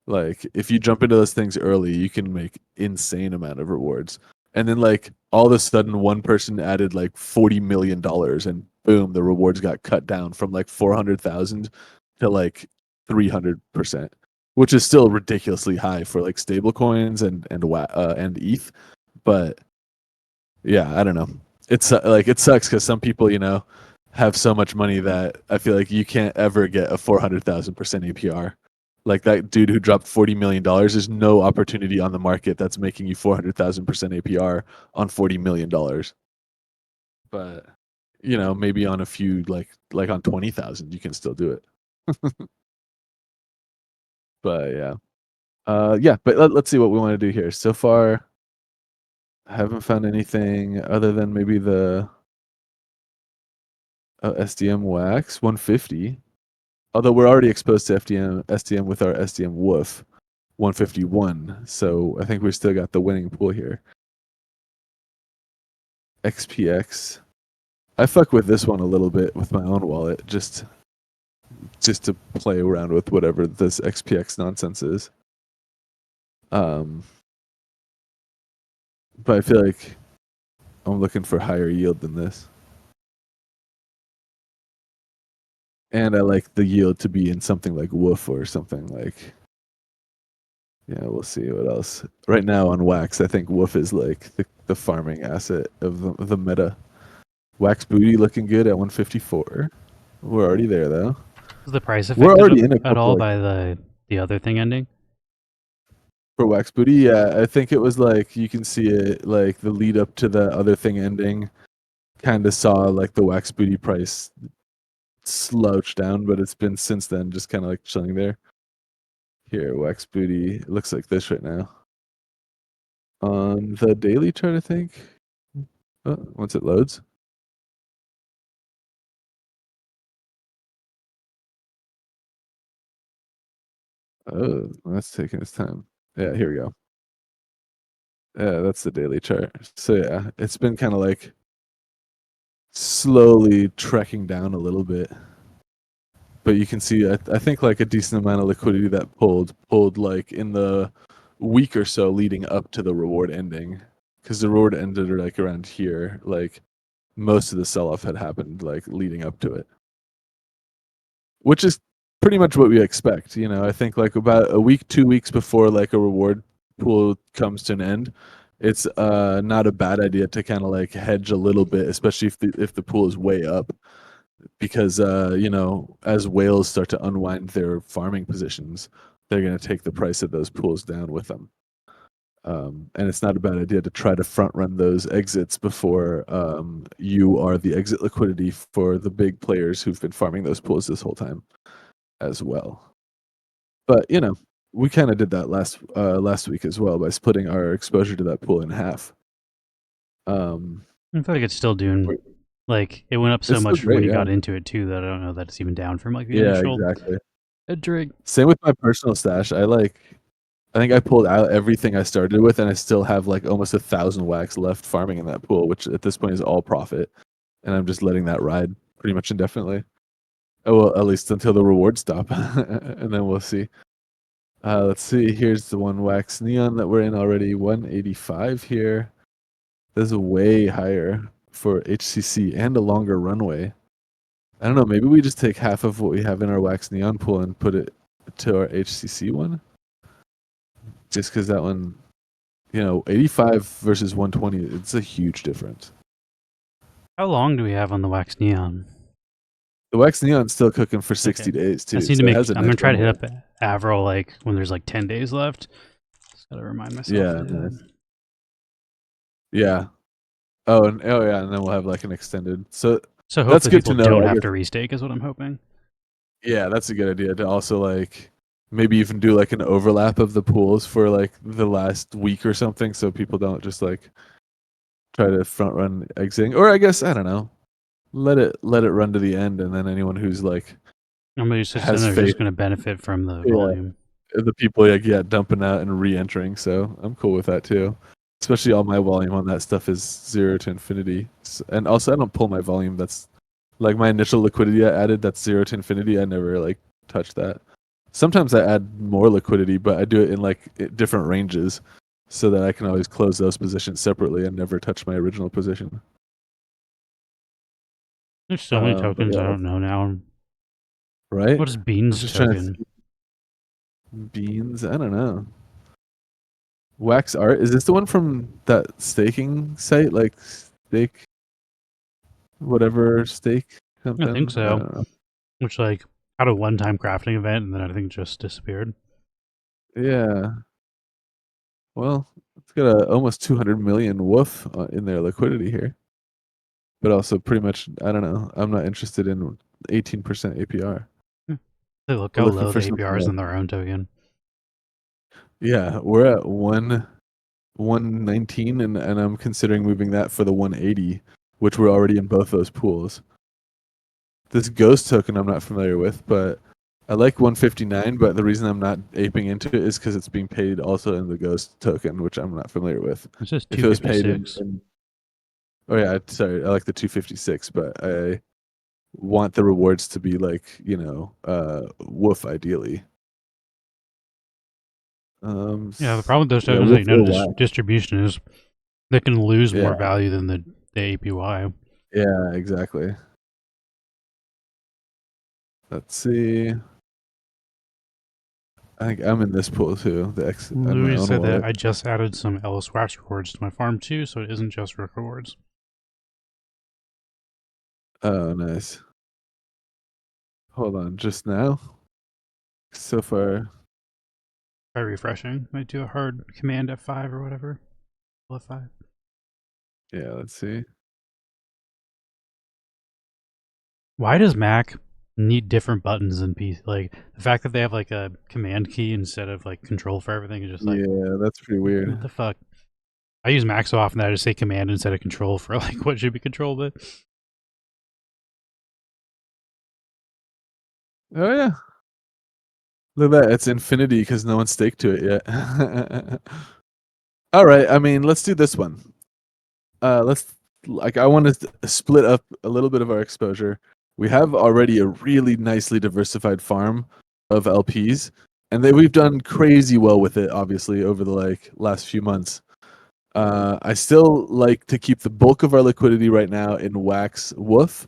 Like if you jump into those things early, you can make insane amount of rewards. And then like all of a sudden one person added like $40 million, and boom, the rewards got cut down from like 400,000 to like 300%, which is still ridiculously high for like stable coins and ETH. But yeah, I don't know. It's like it sucks because some people, you know, have so much money that I feel like you can't ever get a 400,000% APR. Like that dude who dropped $40 million, there's no opportunity on the market that's making you 400,000% APR on $40 million. But you know, maybe on a few like on 20,000, you can still do it. But yeah, yeah. But let's see what we want to do here. So far, I haven't found anything other than maybe the SDM Wax 150. Although we're already exposed to SDM with our SDM Woof 151, so I think we still got the winning pool here. XPX. I fuck with this one a little bit with my own wallet, just just to play around with whatever this XPX nonsense is. But I feel like I'm looking for higher yield than this. And I like the yield to be in something like Woof or something like. Yeah, we'll see what else. Right now on Wax, I think Woof is like the farming asset of the meta. Wax Booty looking good at 154. We're already there though. Is the price We're affected already in a at couple all like, by the other thing ending? for Wax Booty. Yeah, I think it was like you can see it like the lead up to the other thing ending. Kind of saw like the Wax Booty price slouch down, but it's been since then just kind of like chilling there. Here, Wax Booty it looks like this right now. On the daily chart, I think. Once it loads. Oh, that's taking its time. Yeah, here we go. Yeah, that's the daily chart. So yeah, it's been kind of like slowly trekking down a little bit. But you can see, I think like a decent amount of liquidity that pulled like in the week or so leading up to the reward ending, because the reward ended like around here. Like most of the sell-off had happened like leading up to it, which is pretty much what we expect. You know, I think like about a week, 2 weeks before like a reward pool comes to an end, it's not a bad idea to kind of like hedge a little bit, especially if the pool is way up, because you know, as whales start to unwind their farming positions, they're going to take the price of those pools down with them. And it's not a bad idea to try to front run those exits before you are the exit liquidity for the big players who've been farming those pools this whole time as well. But you know, we kind of did that last week as well by splitting our exposure to that pool in half. I feel like it's still doing, like, it went up so It's still much from when great, you yeah. got into it too that I don't know that it's even down from like the Yeah, initial exactly. drink. Same with my personal stash. I think I pulled out everything I started with, and I still have like almost 1,000 wax left farming in that pool, which at this point is all profit, and I'm just letting that ride pretty much indefinitely. Oh, well, at least until the rewards stop, and then we'll see. Let's see. Here's the one wax neon that we're in already. 185 here. This is way higher for HCC and a longer runway. I don't know. Maybe we just take half of what we have in our wax neon pool and put it to our HCC one. Just because that one, you know, 85 versus 120, it's a huge difference. How long do we have on the wax neon? The wax neon's still cooking for 60 days too. I just need so to it make. has a I'm gonna nice try to hit runway. up Avril like when there's like 10 days left. Just gotta remind myself. Yeah, to do nice. that. Yeah. Oh yeah, and then we'll have like an extended. So So that's hopefully good to people know. don't I have guess, to restake is what I'm hoping. yeah, that's a good idea to also like maybe even do like an overlap of the pools for like the last week or something, so people don't just like try to front run exiting. Or I guess I don't know. Let it run to the end, and then anyone who's like Somebody just has they're faith. just gonna benefit from the Yeah. volume. The people like dumping out and re-entering, so I'm cool with that too. Especially all my volume on that stuff is 0 to infinity, and also I don't pull my volume. That's like my initial liquidity I added. That's 0 to infinity. I never like touch that. Sometimes I add more liquidity, but I do it in like different ranges, so that I can always close those positions separately and never touch my original position. There's so many But tokens yeah, I don't know now. right. What is I was Beans just trying to token? see. Beans. I don't know. Wax art. Is this the one from that staking site? Like stake, whatever stake something. I think I so. don't know. Which like had a one-time crafting event and then I think just disappeared. Yeah. Well, it's got a almost 200 million woof in their liquidity here, but also pretty much. I don't know. I'm not interested in 18% APR. They look We're how looking low for the something APR is else. in their own token. Yeah, we're at 119, and I'm considering moving that for the 180, which we're already in both those pools. This ghost token I'm not familiar with, but I like 159. But the reason I'm not aping into it is because it's being paid also in the ghost token, which I'm not familiar with. It's just If it was paid 256. oh yeah, sorry, I like the 256, but want the rewards to be like, woof ideally. Yeah, the problem with those Yeah, tokens woof that you or know wax. distribution is they can lose more Yeah. value than the APY. Yeah, exactly. Let's see. I think I'm in this pool too. On my Louis own said that wallet. I just added some Ellis Wax rewards to my farm too, so it isn't just Rook rewards. Oh, nice. Hold on, just now. So far, Try refreshing. Might do a hard command F5 or whatever. F5. yeah. Let's see. Why does Mac need different buttons than PC? Like the fact that they have like a command key instead of like control for everything is just like, Yeah, that's pretty weird. what the fuck? I use Mac so often that I just say command instead of control for like what should be controlled with. Oh yeah. Look at that. It's infinity because no one's staked to it yet. All right. I mean, let's do this one. I want to split up a little bit of our exposure. We have already a really nicely diversified farm of LPs, and we've done crazy well with it, obviously, over the last few months. I still like to keep the bulk of our liquidity right now in Wax Woof.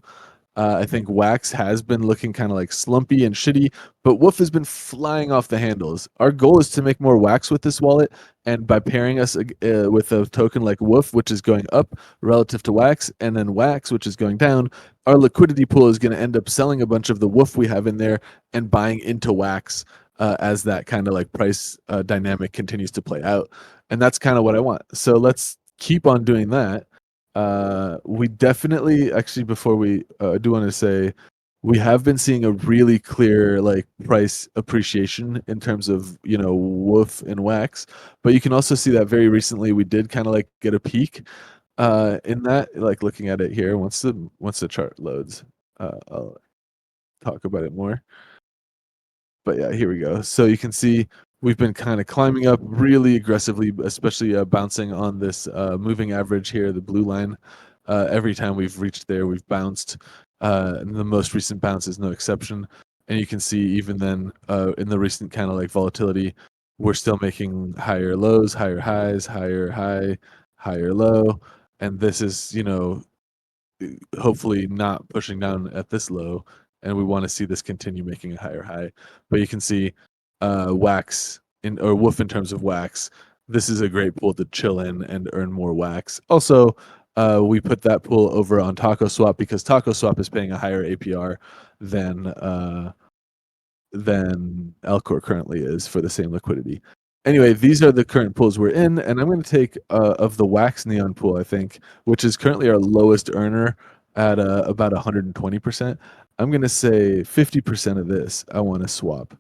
I think Wax has been looking kind of like slumpy and shitty, but Woof has been flying off the handles. Our goal is to make more Wax with this wallet, and by pairing us with a token like Woof, which is going up relative to Wax, and then Wax, which is going down, our liquidity pool is going to end up selling a bunch of the Woof we have in there and buying into Wax as that kind of like price dynamic continues to play out. And that's kind of what I want. So let's keep on doing that. We definitely, actually, before we do want to say, we have been seeing a really clear like price appreciation in terms of Woof and Wax, but you can also see that very recently we did kind of like get a peak in that, like looking at it here. Once the chart loads, I'll talk about it more. But yeah, here we go. So you can see we've been kind of climbing up really aggressively, especially bouncing on this moving average here, the blue line. Every time we've reached there, we've bounced. And the most recent bounce is no exception. And you can see even then in the recent kind of like volatility, we're still making higher lows, higher highs, higher high, higher low. And this is, hopefully not pushing down at this low, and we want to see this continue making a higher high. But you can see Wax or Woof in terms of Wax. This is a great pool to chill in and earn more Wax. Also, we put that pool over on Taco Swap because Taco Swap is paying a higher APR than Alcor currently is for the same liquidity. Anyway, these are the current pools we're in, and I'm going to take of the Wax Neon pool, I think, which is currently our lowest earner at about 120%. I'm going to say 50% of this I want to swap.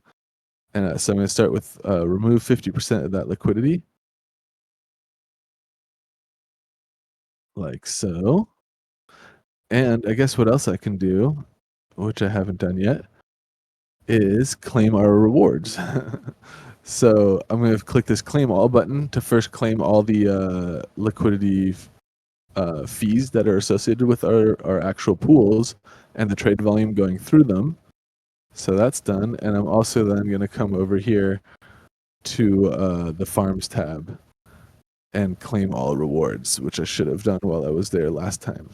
And so I'm going to start with remove 50% of that liquidity. Like so. And I guess what else I can do, which I haven't done yet, is claim our rewards. So I'm going to click this claim all button to first claim all the liquidity fees that are associated with our actual pools and the trade volume going through them. So that's done. And I'm also then going to come over here to the farms tab and claim all rewards, which I should have done while I was there last time.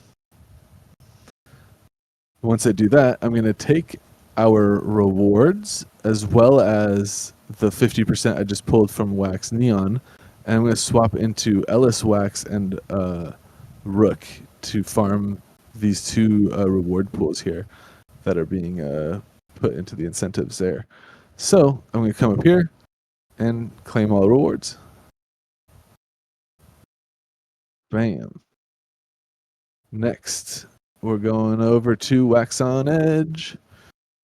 Once I do that, I'm going to take our rewards as well as the 50% I just pulled from Wax Neon, and I'm going to swap into Ellis Wax and Rook to farm these two reward pools here that are being put into the incentives there. So I'm going to come up here and claim all rewards. Bam. Next, we're going over to Wax on Edge.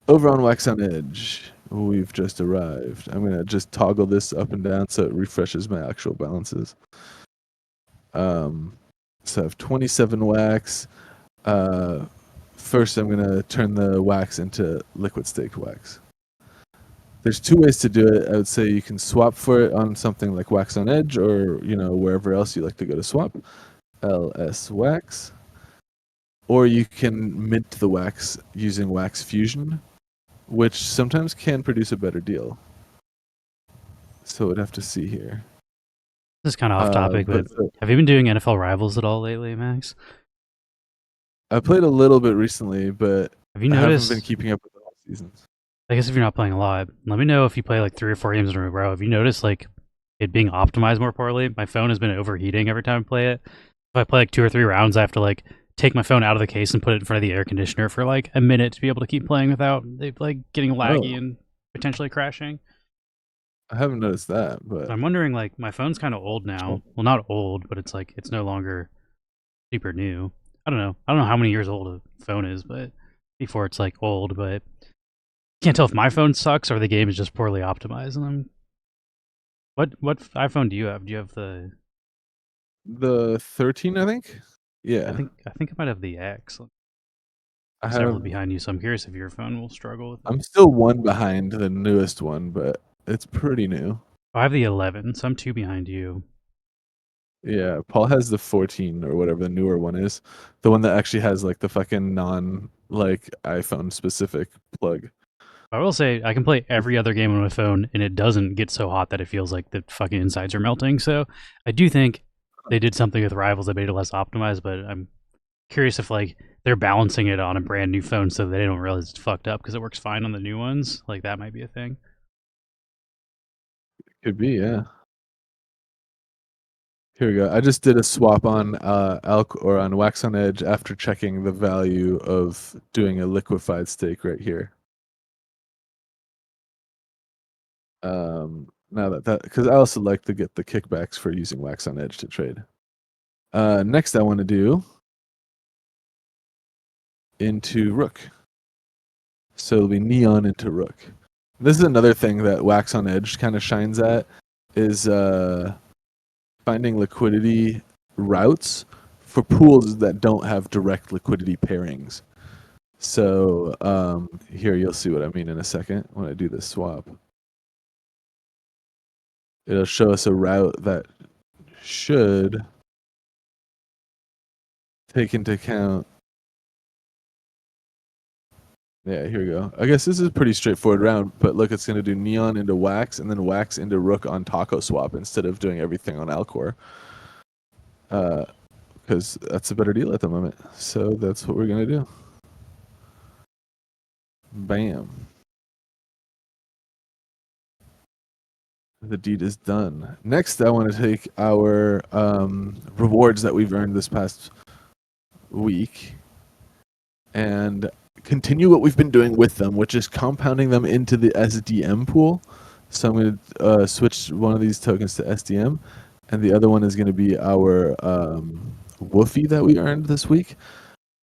Over on Wax on Edge, we've just arrived. I'm going to just toggle this up and down so it refreshes my actual balances. So I have 27 Wax. First, I'm going to turn the Wax into liquid staked Wax. There's two ways to do it. I would say you can swap for it on something like Wax on Edge or, wherever else you like to go to swap. LS Wax. or you can mint the wax using Wax Fusion, which sometimes can produce a better deal. So we'd have to see here. This is kind of off topic, but have you been doing NFL Rivals at all lately, Max? I played a little bit recently, but Have you I haven't noticed? been keeping up with the whole seasons. I guess if you're not playing a lot, let me know if you play like 3 or 4 games in a row. Have you noticed like it being optimized more poorly? My phone has been overheating every time I play it. If I play like 2 or 3 rounds, I have to like take my phone out of the case and put it in front of the air conditioner for like a minute to be able to keep playing without it like getting laggy and potentially crashing. I haven't noticed that, but So I'm wondering, like, my phone's kind of old now. Well, not old, but it's like it's no longer super new. I don't know. I don't know how many years old a phone is, but before it's like old. But can't tell if my phone sucks or the game is just poorly optimized. And I'm what iPhone do you have? Do you have the 13, I think. Yeah, I think I might have the X. I I'm several have. behind you, so I'm curious if your phone will struggle with it. I'm still one behind the newest one, but it's pretty new. I have the 11, so I'm 2 behind you. Yeah, Paul has the 14 or whatever the newer one is, the one that actually has like the fucking non like iPhone specific plug. I will say I can play every other game on my phone, and it doesn't get so hot that it feels like the fucking insides are melting. So I do think they did something with Rivals that made it less optimized, but I'm curious if like they're balancing it on a brand new phone so they don't realize it's fucked up because it works fine on the new ones. Like that might be a thing. Could be, yeah. Here we go. I just did a swap on Elk or on Wax on Edge after checking the value of doing a liquefied stake right here. Now that because I also like to get the kickbacks for using Wax on Edge to trade. Next I want to do into Rook. So it'll be Neon into Rook. This is another thing that Wax on Edge kind of shines at is finding liquidity routes for pools that don't have direct liquidity pairings. So here you'll see what I mean in a second when I do this swap. It'll show us a route that should take into account. Yeah, here we go. I guess this is a pretty straightforward round, but look, it's going to do Neon into Wax and then Wax into Rook on Taco Swap instead of doing everything on Alcor. Because that's a better deal at the moment. So that's what we're going to do. Bam. The deed is done. Next, I want to take our rewards that we've earned this past week and continue what we've been doing with them, which is compounding them into the SDM pool. So I'm going to switch one of these tokens to SDM, and the other one is going to be our Woofy that we earned this week.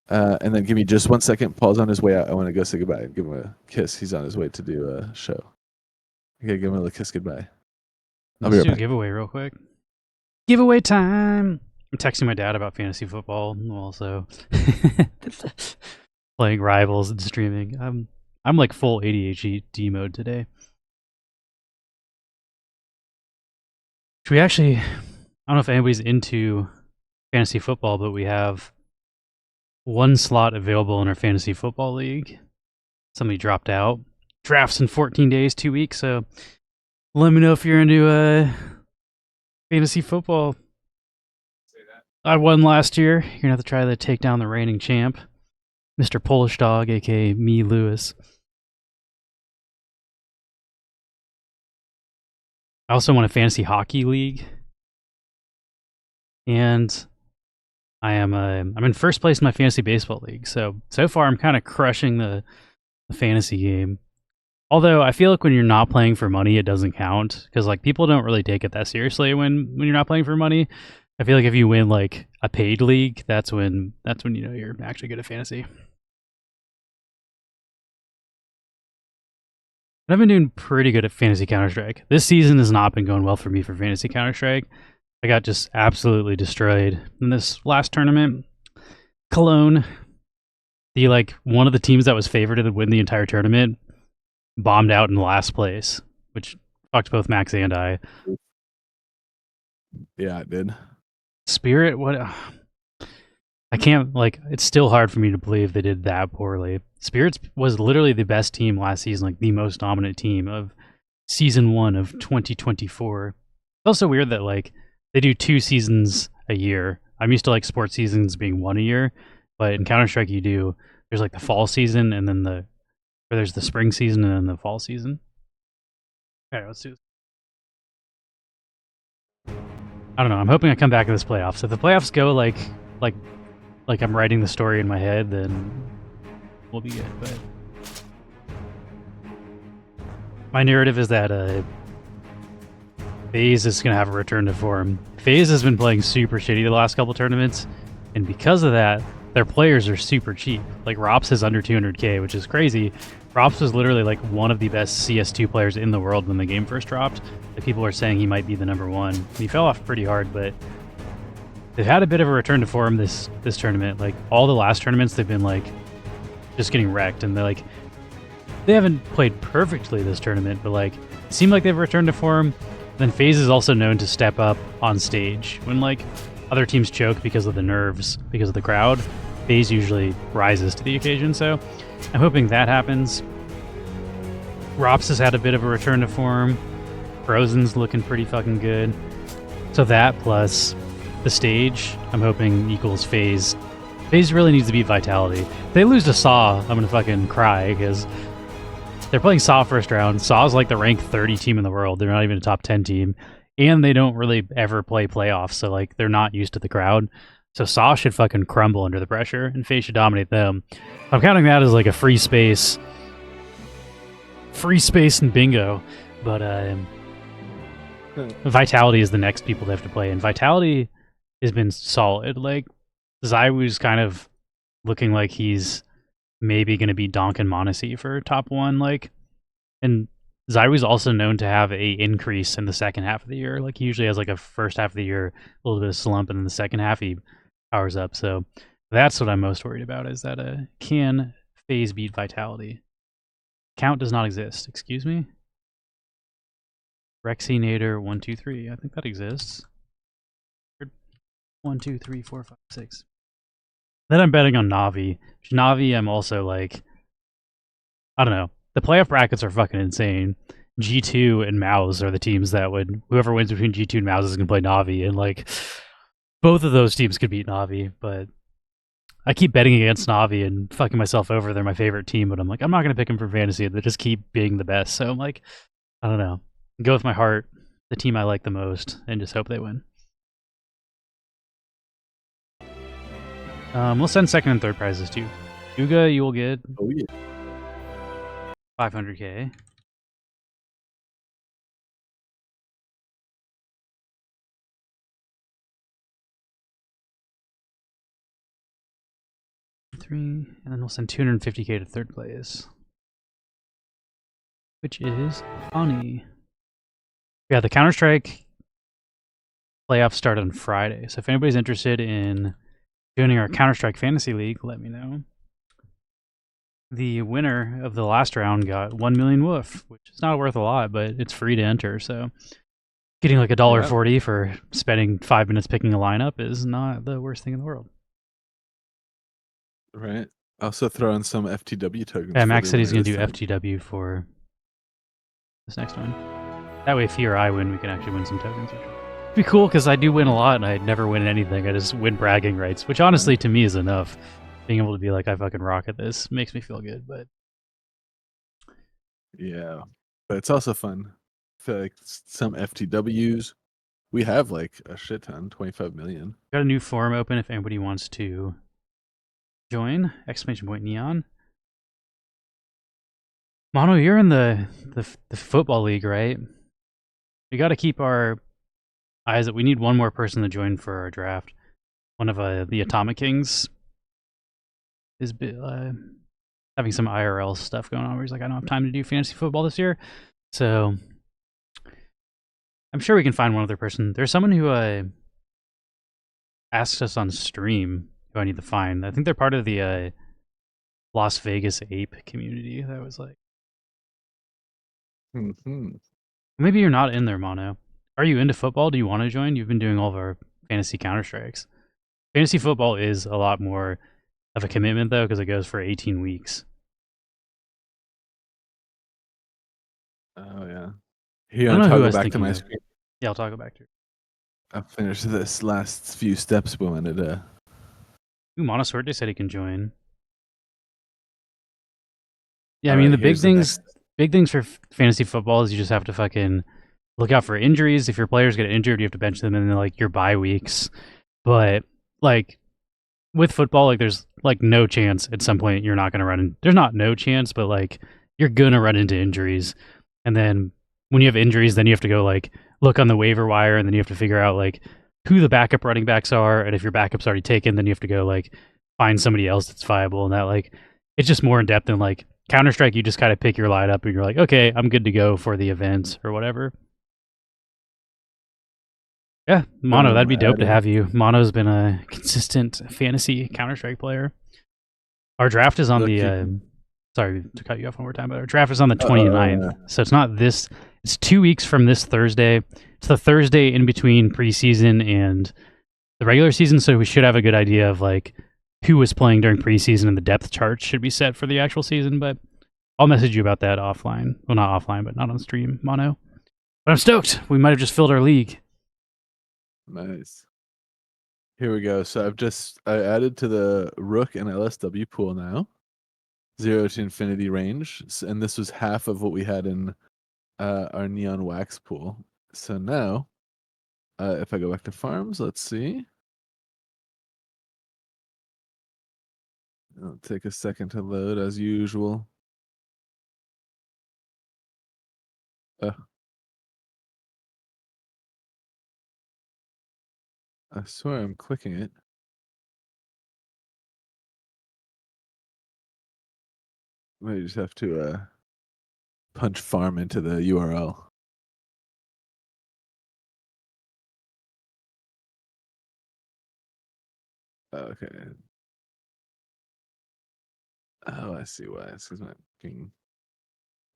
And then give me just 1 second. Paul's on his way out. I want to go say goodbye and give him a kiss. He's on his way to do a show. Okay, give him a little kiss goodbye. Let's do a giveaway real quick. Giveaway time! I'm texting my dad about fantasy football. I'm also playing Rivals and streaming. I'm like full ADHD mode today. Should we actually? I don't know if anybody's into fantasy football, but we have 1 slot available in our fantasy football league. Somebody dropped out. Drafts in 14 days, 2 weeks. So let me know if you're into fantasy football. I won last year. You're gonna have to try to take down the reigning champ, Mr. Polish Dog, aka me, Lewis. I also won a fantasy hockey league, and I'm in first place in my fantasy baseball league. So far, I'm kind of crushing the fantasy game. Although I feel like when you're not playing for money, it doesn't count because like people don't really take it that seriously when you're not playing for money. I feel like if you win like a paid league, that's when you know you're actually good at fantasy. And I've been doing pretty good at fantasy Counter-Strike. This season has not been going well for me for fantasy Counter-Strike. I got just absolutely destroyed in this last tournament. Cologne, one of the teams that was favored to win the entire tournament, bombed out in last place, which fucked both Max and I. Yeah, it did. Spirit, what? I can't, like, it's still hard for me to believe they did that poorly. Spirits was literally the best team last season, like the most dominant team of season 1 of 2024. It's also weird that like they do 2 seasons a year. I'm used to like sports seasons being 1 a year, but in Counter-Strike there's like the fall season and then there's the spring season and then the fall season. All right, let's do this. I don't know. I'm hoping I come back to this playoffs. If the playoffs go like I'm writing the story in my head, then we'll be good. But my narrative is that FaZe is going to have a return to form. FaZe has been playing super shitty the last couple tournaments, and because of that, their players are super cheap. Like Rops is under 200k, which is crazy. Rops was literally like one of the best CS2 players in the world when the game first dropped. Like people are saying he might be the #1. He fell off pretty hard, but they've had a bit of a return to form this tournament. Like all the last tournaments, they've been like just getting wrecked, and they haven't played perfectly this tournament, but like it seemed like they've returned to form. Then FaZe is also known to step up on stage when like other teams choke because of the nerves, because of the crowd. FaZe usually rises to the occasion, so I'm hoping that happens. Rops has had a bit of a return to form. Frozen's looking pretty fucking good. So that plus the stage, I'm hoping equals FaZe. FaZe really needs to beat Vitality. If they lose to Saw, I'm gonna fucking cry because they're playing Saw first round. Saw's like the ranked 30 team in the world. They're not even a top 10 team. And they don't really ever play playoffs, so like they're not used to the crowd. So Saw should fucking crumble under the pressure, and FaZe should dominate them. I'm counting that as like a free space and bingo. But Vitality is the next people they have to play, and Vitality has been solid. Like ZywOo's kind of looking like he's maybe going to be Donk and Monacy for top 1. Like, and ZywOo's also known to have a increase in the second half of the year. Like he usually has like a first half of the year a little bit of slump, and then the second half he powers up. So that's what I'm most worried about, is that can FaZe beat Vitality? Count does not exist. Excuse me? Rexinator 123. I think that exists. 1, 2, 3, 4, 5, 6. Then I'm betting on Navi. Navi, I'm also like, I don't know. The playoff brackets are fucking insane. G2 and Mouse are the teams that would, whoever wins between G2 and Mouse is going to play Navi, and like both of those teams could beat Navi, but I keep betting against Navi and fucking myself over. They're my favorite team, but I'm like, I'm not going to pick them for fantasy. They just keep being the best. So I'm like, I don't know. Go with my heart, the team I like the most, and just hope they win. We'll send second and third prizes too. Yuga, you will get 500k. And then we'll send 250k to third place, which is Ani. Yeah, the Counter-Strike playoffs start on Friday, so if anybody's interested in joining our Counter-Strike Fantasy League, let me know. The winner of the last round got 1 million woof, which is not worth a lot, but it's free to enter, so getting like $1.40 for spending 5 minutes picking a lineup is not the worst thing in the world. Right. Also throw in some FTW tokens. Yeah, Max said he's going to do FTW for this next one. That way, if he or I win, we can actually win some tokens. It'd be cool, because I do win a lot, and I never win anything. I just win bragging rights, which honestly, to me, is enough. Being able to be like, I fucking rock at this makes me feel good, but... Yeah. But it's also fun. I feel like some FTWs, we have like a shit ton, 25 million. Got a new forum open if anybody wants to join. !Neon. Mono, you're in the football league, right? We got to keep our eyes up. We need one more person to join for our draft. One of the Atomic Kings is having some IRL stuff going on where he's like, I don't have time to do fantasy football this year. So I'm sure we can find one other person. There's someone who asked us on stream who I need to find. I think they're part of the Las Vegas Ape community. That was like... Maybe you're not in there, Mono. Are you into football? Do you want to join? You've been doing all of our fantasy Counter-Strikes. Fantasy football is a lot more of a commitment though, because it goes for 18 weeks. Oh yeah. I Here, don't I'll know who I toggle was back to thinking my of. screen. Yeah, I'll talk back to it. I'll finish this last few steps we wanted to. Ooh, Monosorte said he can join. Yeah, I All mean right, the here's the next. big things for fantasy football is you just have to fucking look out for injuries. If your players get injured, you have to bench them in like your bye weeks. But like with football, like there's like no chance at some point you're not gonna run in. There's not no chance, but like you're gonna run into injuries. And then when you have injuries, then you have to go like look on the waiver wire, and then you have to figure out like who the backup running backs are. And if your backup's already taken, then you have to go like find somebody else that's viable. And that like it's just more in depth than like Counter Strike. You just kind of pick your lineup and you're like, okay, I'm good to go for the event or whatever. Yeah, Mono, that'd be dope to have you. Mono's been a consistent fantasy Counter-Strike player. Our draft is on the sorry to cut you off one more time, but our draft is on the 29th. So it's not this, it's 2 weeks from this Thursday. It's the Thursday in between preseason and the regular season, so we should have a good idea of like who was playing during preseason, and the depth chart should be set for the actual season, but I'll message you about that offline. Well, not offline, but not on stream, Mono. But I'm stoked. We might have just filled our league. Nice. Here we go. So I added to the Rook and LSW pool now, 0 to infinity range, and this was half of what we had in our Neon Wax pool. So now, if I go back to farms, let's see. It'll take a second to load as usual. I swear I'm clicking it. Maybe just have to punch farm into the URL. Okay. Oh, I see why. It's because my fucking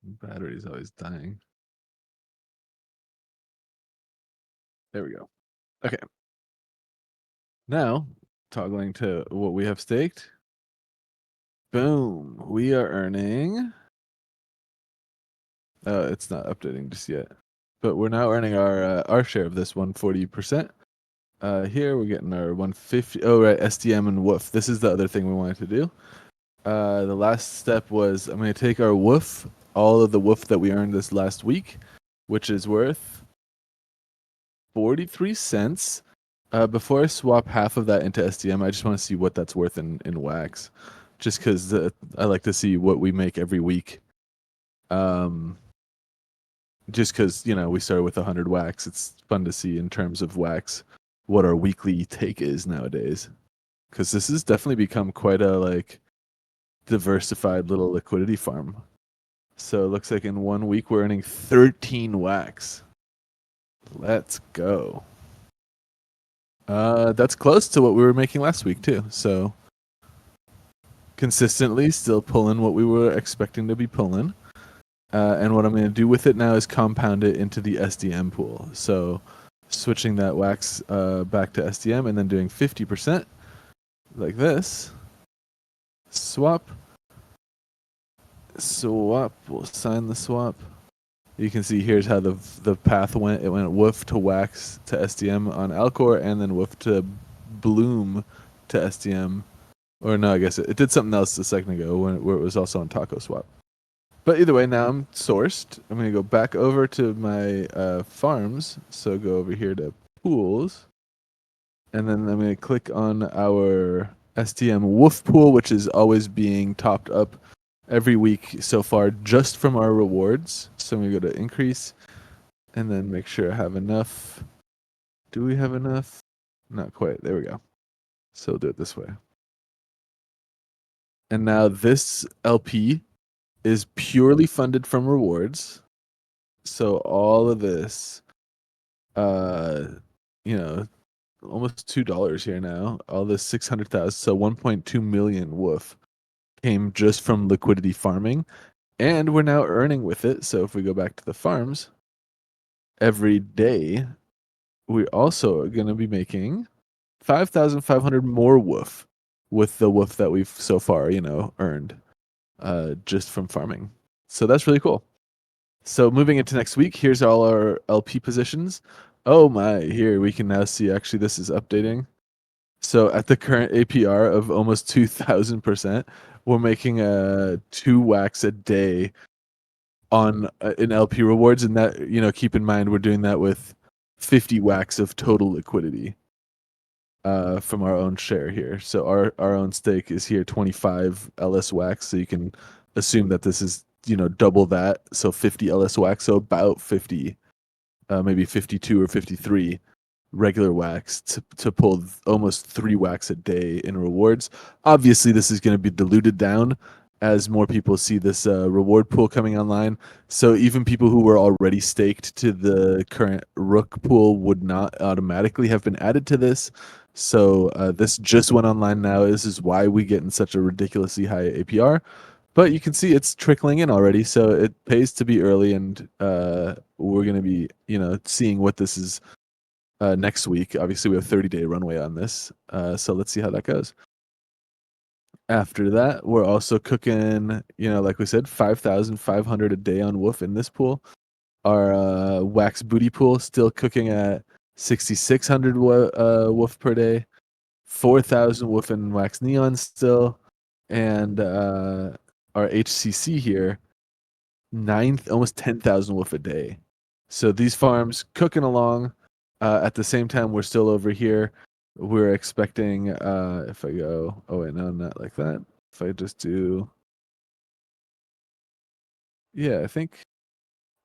battery's always dying. There we go. Okay. Now, toggling to what we have staked. Boom. We are earning. It's not updating just yet. But we're now earning our share of this 140%. Here we're getting our 150. Oh, right. SDM and Woof. This is the other thing we wanted to do. The last step was I'm going to take our Woof, all of the Woof that we earned this last week, which is worth 43 cents. Before I swap half of that into SDM, I just want to see what that's worth in Wax, just because I like to see what we make every week. Just because we started with 100 Wax, it's fun to see in terms of Wax what our weekly take is nowadays, because this has definitely become quite a diversified little liquidity farm. So it looks like in 1 week we're earning 13 Wax. Let's go. That's close to what we were making last week too. So consistently still pulling what we were expecting to be pulling. And what I'm going to do with it now is compound it into the SDM pool. So switching that Wax back to SDM and then doing 50% like this. Swap. We'll sign the swap. You can see here's how the path went. It went Woof to Wax to SDM on Alcor, and then Woof to Bloom to SDM. Or no, I guess it did something else a second ago where it was also on Taco Swap. But either way, now I'm sourced. I'm going to go back over to my farms. So go over here to pools. And then I'm going to click on our SDM Woof pool, which is always being topped up every week so far just from our rewards. So we go to increase and then make sure I have enough. Do we have enough? Not quite. There we go. So do it this way. And now this LP is purely funded from rewards. So all of this, almost $2 here now. All this 600,000, so 1.2 million Woof came just from liquidity farming, and we're now earning with it. So if we go back to the farms, every day we also are going to be making 5,500 more woof with the woof that we've so far, earned just from farming. So that's really cool. So moving into next week, here's all our LP positions. Oh my, here we can now see, actually this is updating. So at the current APR of almost 2,000%, we're making 2 wax a day on in LP rewards, and that, keep in mind we're doing that with 50 wax of total liquidity from our own share here. So our own stake is here 25 LS wax, so you can assume that this is double that, so 50 LS wax, so about 50, maybe 52 or 53 regular wax to pull almost 3 wax a day in rewards. Obviously this is going to be diluted down as more people see this reward pool coming online, so even people who were already staked to the current Rook pool would not automatically have been added to this. So this just went online now. This is why we get in such a ridiculously high APR, but you can see it's trickling in already, so it pays to be early, and we're going to be seeing what this is next week. Obviously we have 30-day runway on this, so let's see how that goes. After that, we're also cooking, like we said, 5,500 a day on Woof in this pool. Our wax booty pool still cooking at 6,600 Woof per day, 4,000 Woof and wax neon still, and our HCC here, almost 10,000 Woof a day. So these farms cooking along. At the same time, we're still over here. We're expecting, if I go, oh wait, no, not like that. If I just do, yeah, I think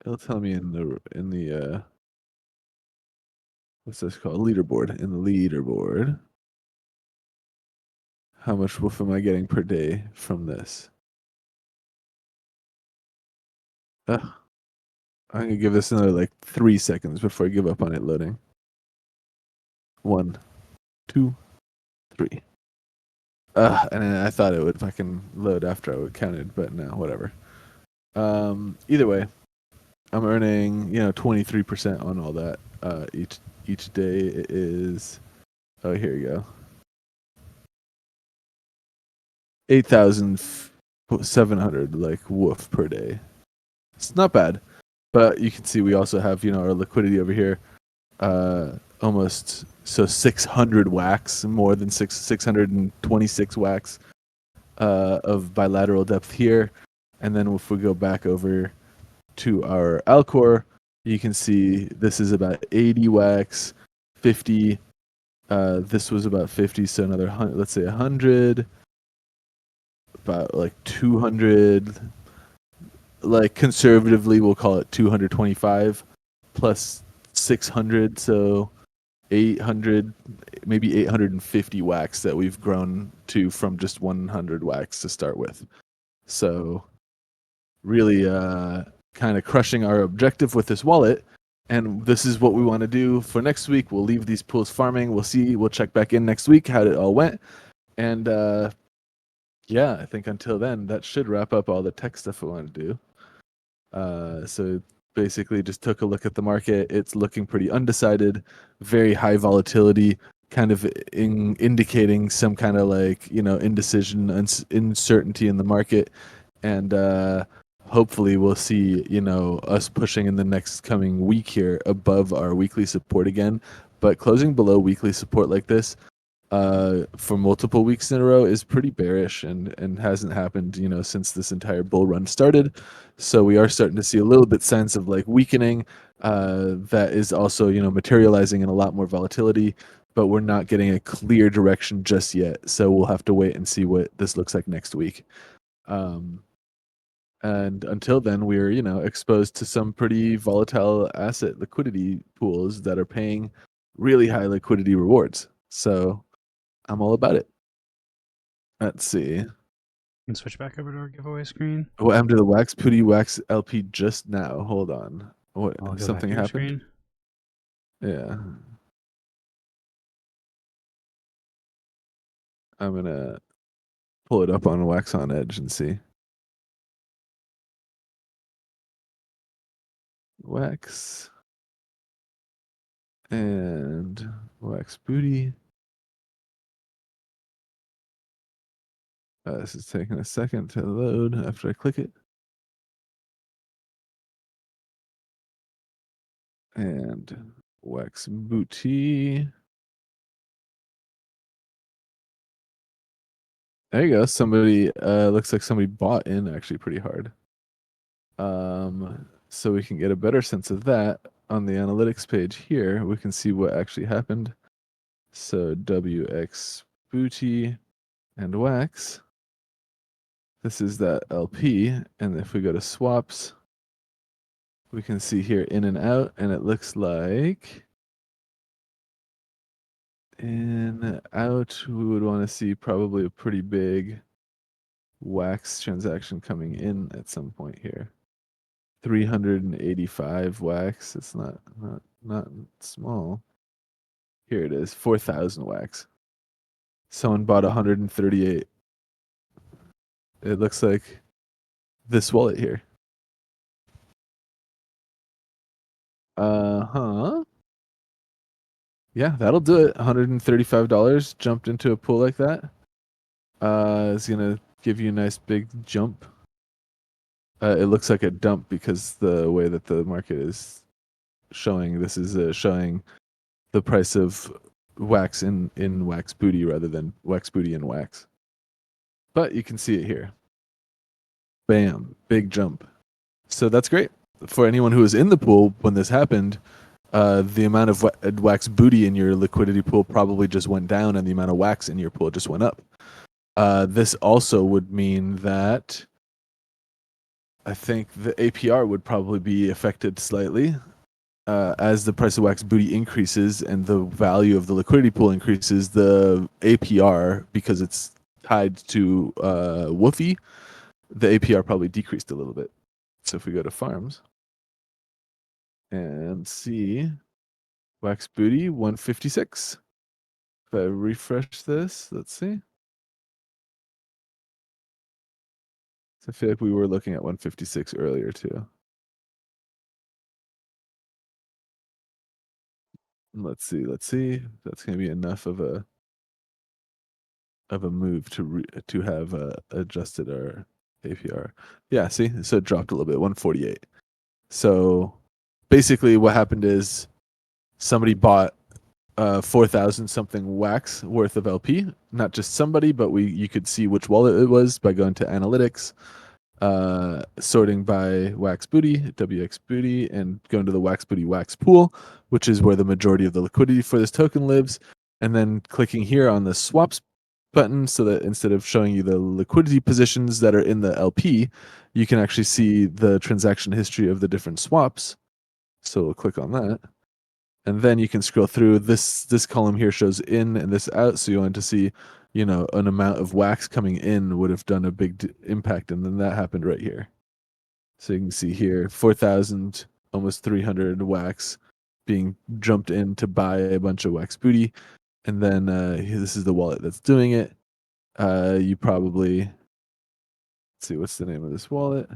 it'll tell me in the what's this called? Leaderboard. In the leaderboard, how much wolf am I getting per day from this? I'm gonna give this another like 3 seconds before I give up on it loading. 1, 2, 3. And then I thought it would fucking load after I would counted, but no, whatever. Either way, I'm earning 23% on all that. Each day is, oh, here you go, 8,700 like woof per day. It's not bad, but you can see we also have our liquidity over here, almost, so 600 wax, more than 626 wax of bilateral depth here. And then if we go back over to our Alcor, you can see this is about 80 wax, 50. This was about 50, so another 100, let's say 100, about like 200. Like conservatively, we'll call it 225 plus 600, so 800, maybe 850 wax that we've grown to from just 100 wax to start with. So really kind of crushing our objective with this wallet. And this is what we want to do for next week. We'll leave these pools farming. We'll see. We'll check back in next week how it all went. And yeah, I think until then, that should wrap up all the tech stuff we want to do. So basically just took a look at the market. It's looking pretty undecided, very high volatility, kind of indicating some kind of like, indecision, uncertainty in the market. And hopefully we'll see, us pushing in the next coming week here above our weekly support again. But closing below weekly support like this for multiple weeks in a row is pretty bearish, and hasn't happened since this entire bull run started. So we are starting to see a little bit sense of like weakening that is also materializing in a lot more volatility, but we're not getting a clear direction just yet. So we'll have to wait and see what this looks like next week. And until then, we're exposed to some pretty volatile asset liquidity pools that are paying really high liquidity rewards. So I'm all about it. Let's see. And switch back over to our giveaway screen. What happened to the Wax Pooty Wax LP just now? Hold on. What? I'll go Something back to your happened? screen. Yeah. I'm gonna pull it up on Wax on Edge and see. Wax and Wax Booty. This is taking a second to load after I click it. And Wax Booty. There you go. Somebody looks like somebody bought in actually pretty hard. So we can get a better sense of that on the analytics page here. We can see what actually happened. So WX Booty and Wax. This is that LP, and if we go to swaps, we can see here in and out, and it looks like in out we would want to see probably a pretty big Wax transaction coming in at some point here. 385 Wax. It's not small. Here it is, 4,000 Wax. Someone bought 138. It looks like this wallet here. Yeah, that'll do it. $135 jumped into a pool like that. It's gonna give you a nice big jump. It looks like a dump because the way that the market is showing this is showing the price of Wax in Wax Booty rather than Wax Booty in Wax. But you can see it here. Bam, big jump. So that's great for anyone who was in the pool when this happened. The amount of Wax Booty in your liquidity pool probably just went down, and the amount of Wax in your pool just went up. This also would mean that I think the APR would probably be affected slightly as the price of Wax Booty increases and the value of the liquidity pool increases. The APR, because it's tied to Woofy, the APR probably decreased a little bit. So if we go to farms and see Wax Booty 156. If I refresh this, let's see. I feel like we were looking at 156 earlier too. Let's see. That's going to be enough of a move to have adjusted our APR. Yeah, see, so it dropped a little bit, 148. So basically, what happened is somebody bought 4,000 something Wax worth of LP. Not just somebody, but you could see which wallet it was by going to analytics, sorting by Wax Booty, WX Booty, and going to the Wax Booty Wax pool, which is where the majority of the liquidity for this token lives, and then clicking here on the swaps button so that instead of showing you the liquidity positions that are in the LP, you can actually see the transaction history of the different swaps. So we'll click on that. And then you can scroll through. This column here shows in and this out. So you want to see, an amount of Wax coming in would have done a big impact. And then that happened right here. So you can see here, 4,000, almost 300 Wax being jumped in to buy a bunch of Wax Booty. And then this is the wallet that's doing it. You probably, let's see, what's the name of this wallet?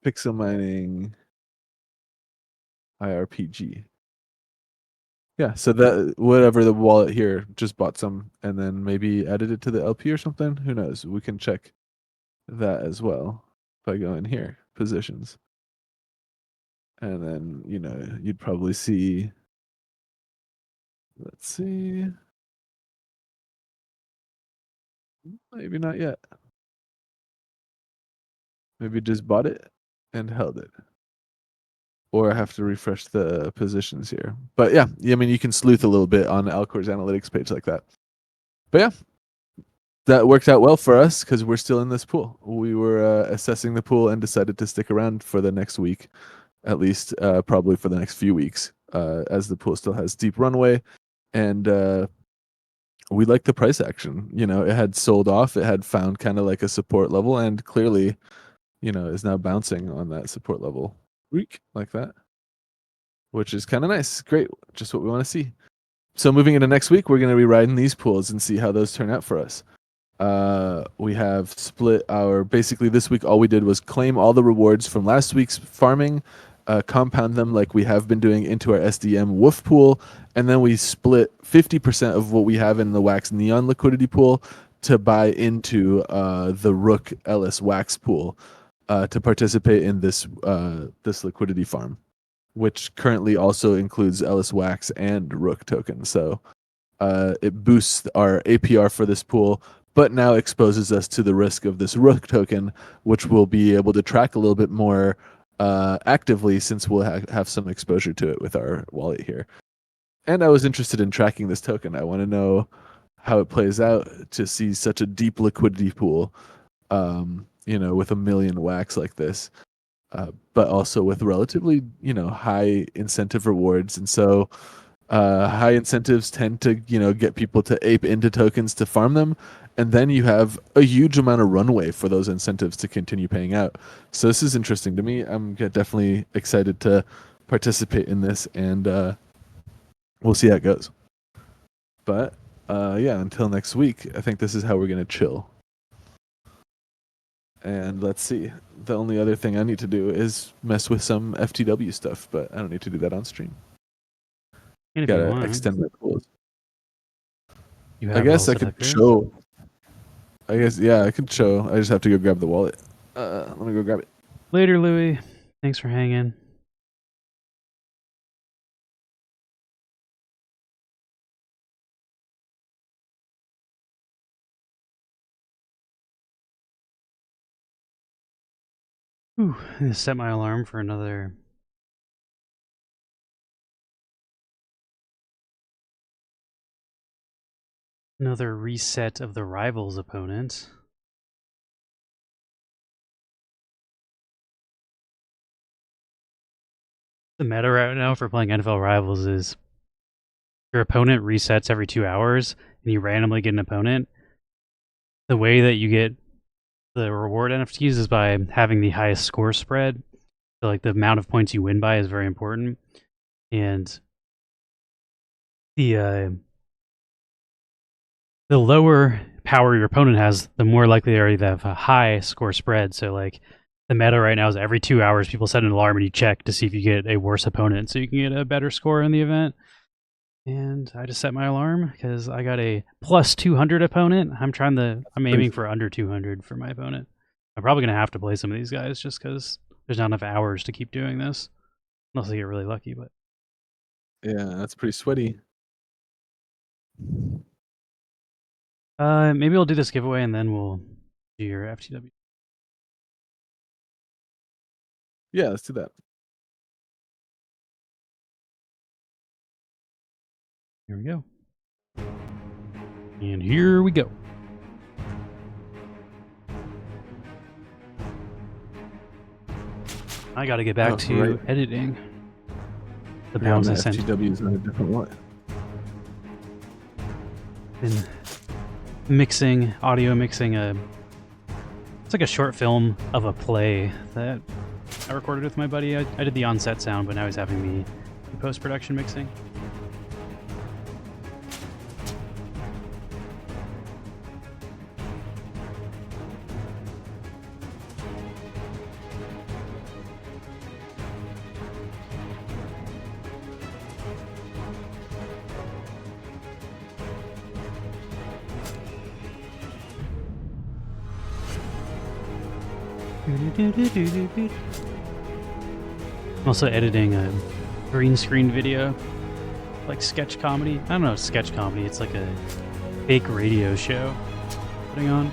Pixel Mining IRPG. Yeah, so that whatever the wallet here just bought some and then maybe added it to the LP or something. Who knows? We can check that as well by going here, positions. And then, you'd probably see, let's see. Maybe not yet. Maybe just bought it and held it. Or I have to refresh the positions here. But yeah, I mean, you can sleuth a little bit on Alcor's analytics page like that. But yeah, that worked out well for us because we're still in this pool. We were assessing the pool and decided to stick around for the next week, at least probably for the next few weeks, as the pool still has deep runway. And we like the price action. It had sold off. It had found kind of like a support level and clearly, is now bouncing on that support level. Like that, which is kind of nice. Great, just what we want to see. So moving into next week, we're going to be riding these pools and see how those turn out for us. We have split basically this week all we did was claim all the rewards from last week's farming compound them like we have been doing into our SDM Woof pool, and then we split 50% of what we have in the Wax Neon liquidity pool to buy into the Rook Ellis Wax pool to participate in this this liquidity farm, which currently also includes Ellis Wax and Rook tokens. So it boosts our APR for this pool, but now exposes us to the risk of this Rook token, which we'll be able to track a little bit more actively since we'll have some exposure to it with our wallet here. And I was interested in tracking this token. I want to know how it plays out to see such a deep liquidity pool, you know, with 1 million wax like this, but also with relatively, you know, high incentive rewards. And so high incentives tend to, you know, get people to ape into tokens to farm them, and then you have a huge amount of runway for those incentives to continue paying out. So this is interesting to me. I'm definitely excited to participate in this, and we'll see how it goes. But yeah, until next week, I think this is how we're gonna chill. And let's see. The only other thing I need to do is mess with some FTW stuff, but I don't need to do that on stream. And if you Gotta want, extend my pools. you I have it guess all I set up could here. show. I guess, yeah, I could show. I just have to go grab the wallet. Let me go grab it. Later, Louie. Thanks for hanging. Ooh, I'm gonna set my alarm for another reset of the rival's opponent. The meta right now for playing NFL Rivals is your opponent resets every 2 hours and you randomly get an opponent. The way that you get the reward NFTs is by having the highest score spread. So like the amount of points you win by is very important. And the lower power your opponent has, the more likely they are to have a high score spread. So like the meta right now is every 2 hours people set an alarm and you check to see if you get a worse opponent so you can get a better score in the event. And I just set my alarm because I got a plus 200 opponent. I'm aiming for under 200 for my opponent. I'm probably going to have to play some of these guys just because there's not enough hours to keep doing this. Unless I get really lucky, but Yeah, that's pretty sweaty. maybe I'll do this giveaway and then we'll do your FTW. Yeah, let's do that. Here we go. And here we go. I got to get back to right. editing. The Yeah, bounds the I sent. FTW is on a different one. Been mixing, audio mixing it's like a short film of a play that I recorded with my buddy. I did the on-set sound, but now he's having the post-production mixing. I'm also editing a green screen video, like sketch comedy. I don't know, sketch comedy. It's like a fake radio show putting on.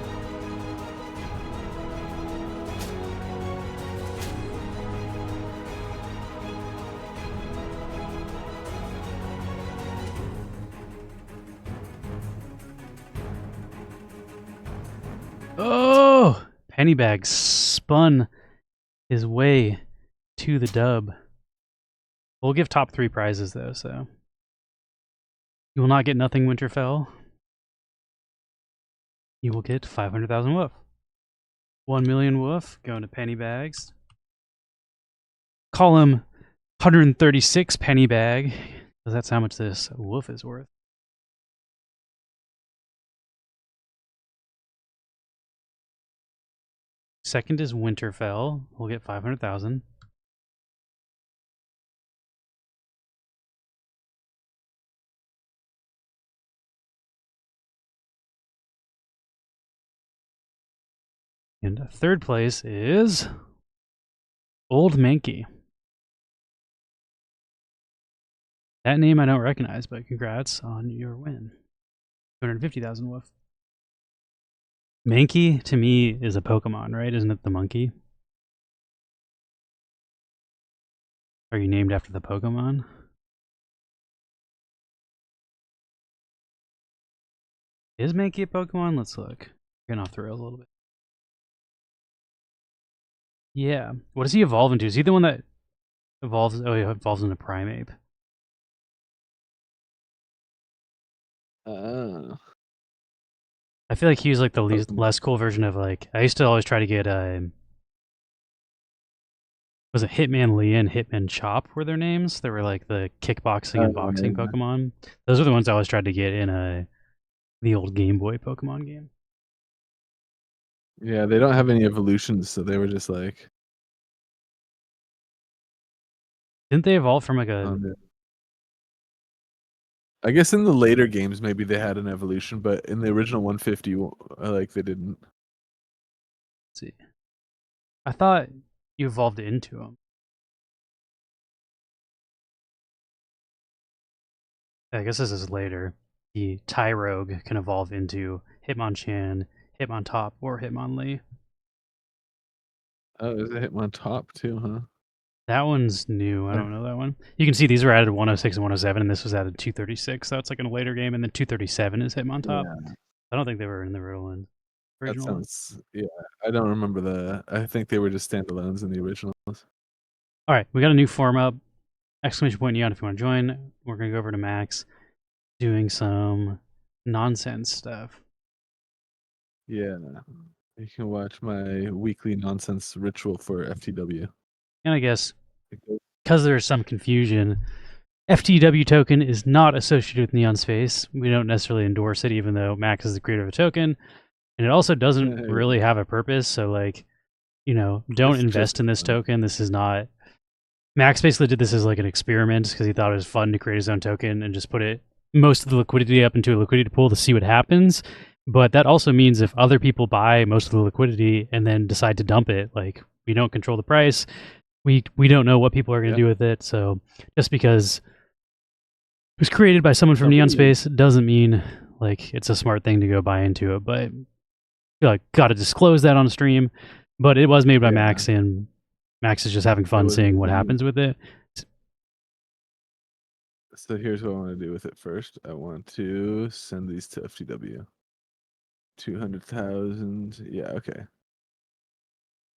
Oh! Pennybag spun his way to the dub. We'll give top 3 prizes though, so you will not get nothing Winterfell. You will get 500,000 woof. 1 million woof going to Pennybags. Call him 136 Pennybag, because that's how much this woof is worth. Second is Winterfell. We'll get 500,000. And third place is Old Mankey. That name I don't recognize, but congrats on your win. 250,000 woof. Mankey to me is a Pokemon, right? Isn't it the monkey? Are you named after the Pokemon? Is Mankey a Pokemon? Let's look. Getting off the rails a little bit. Yeah. What does he evolve into? Is he the one that evolves? Oh, he evolves into Primeape. I feel like he was like the less cool version of like. I used to always try to get was it Hitman Lee and Hitman Chop were their names? They were like the kickboxing and boxing Pokemon. Those are the ones I always tried to get in the old Game Boy Pokemon game. Yeah, they don't have any evolutions, so they were just like. Didn't they evolve from like a? I guess in the later games maybe they had an evolution, but in the original 150, like they didn't. Let's see. I thought you evolved into them. I guess this is later. The Tyrogue can evolve into Hitmonchan, Hitmontop, or Hitmonlee. Oh, is it Hitmontop too, huh? That one's new. I don't know that one. You can see these were added 106 and 107, and this was added 236. So it's like in a later game, and then 237 is Hitmontop. Yeah. I don't think they were in the original one. That sounds, yeah. I don't remember I think they were just standalones in the originals. All right, we got a new form up. Exclamation point Neon if you want to join. We're gonna go over to Max, doing some nonsense stuff. Yeah, you can watch my weekly nonsense ritual for FTW. And I guess because there's some confusion, FTW token is not associated with Neon Space. We don't necessarily endorse it, even though Max is the creator of a token. And it also doesn't really have a purpose. So, like, you know, don't invest in this token. This is not... Max basically did this as like an experiment because he thought it was fun to create his own token and just put most of the liquidity up into a liquidity pool to see what happens. But that also means if other people buy most of the liquidity and then decide to dump it, like, we don't control the price. We don't know what people are going to do with it. So just because it was created by someone from Neon Space doesn't mean like it's a smart thing to go buy into it. But I feel like got to disclose that on stream. But it was made by Max, and Max is just having fun seeing what happens with it. So here's what I want to do with it first. I want to send these to FTW. 200,000. Yeah, okay.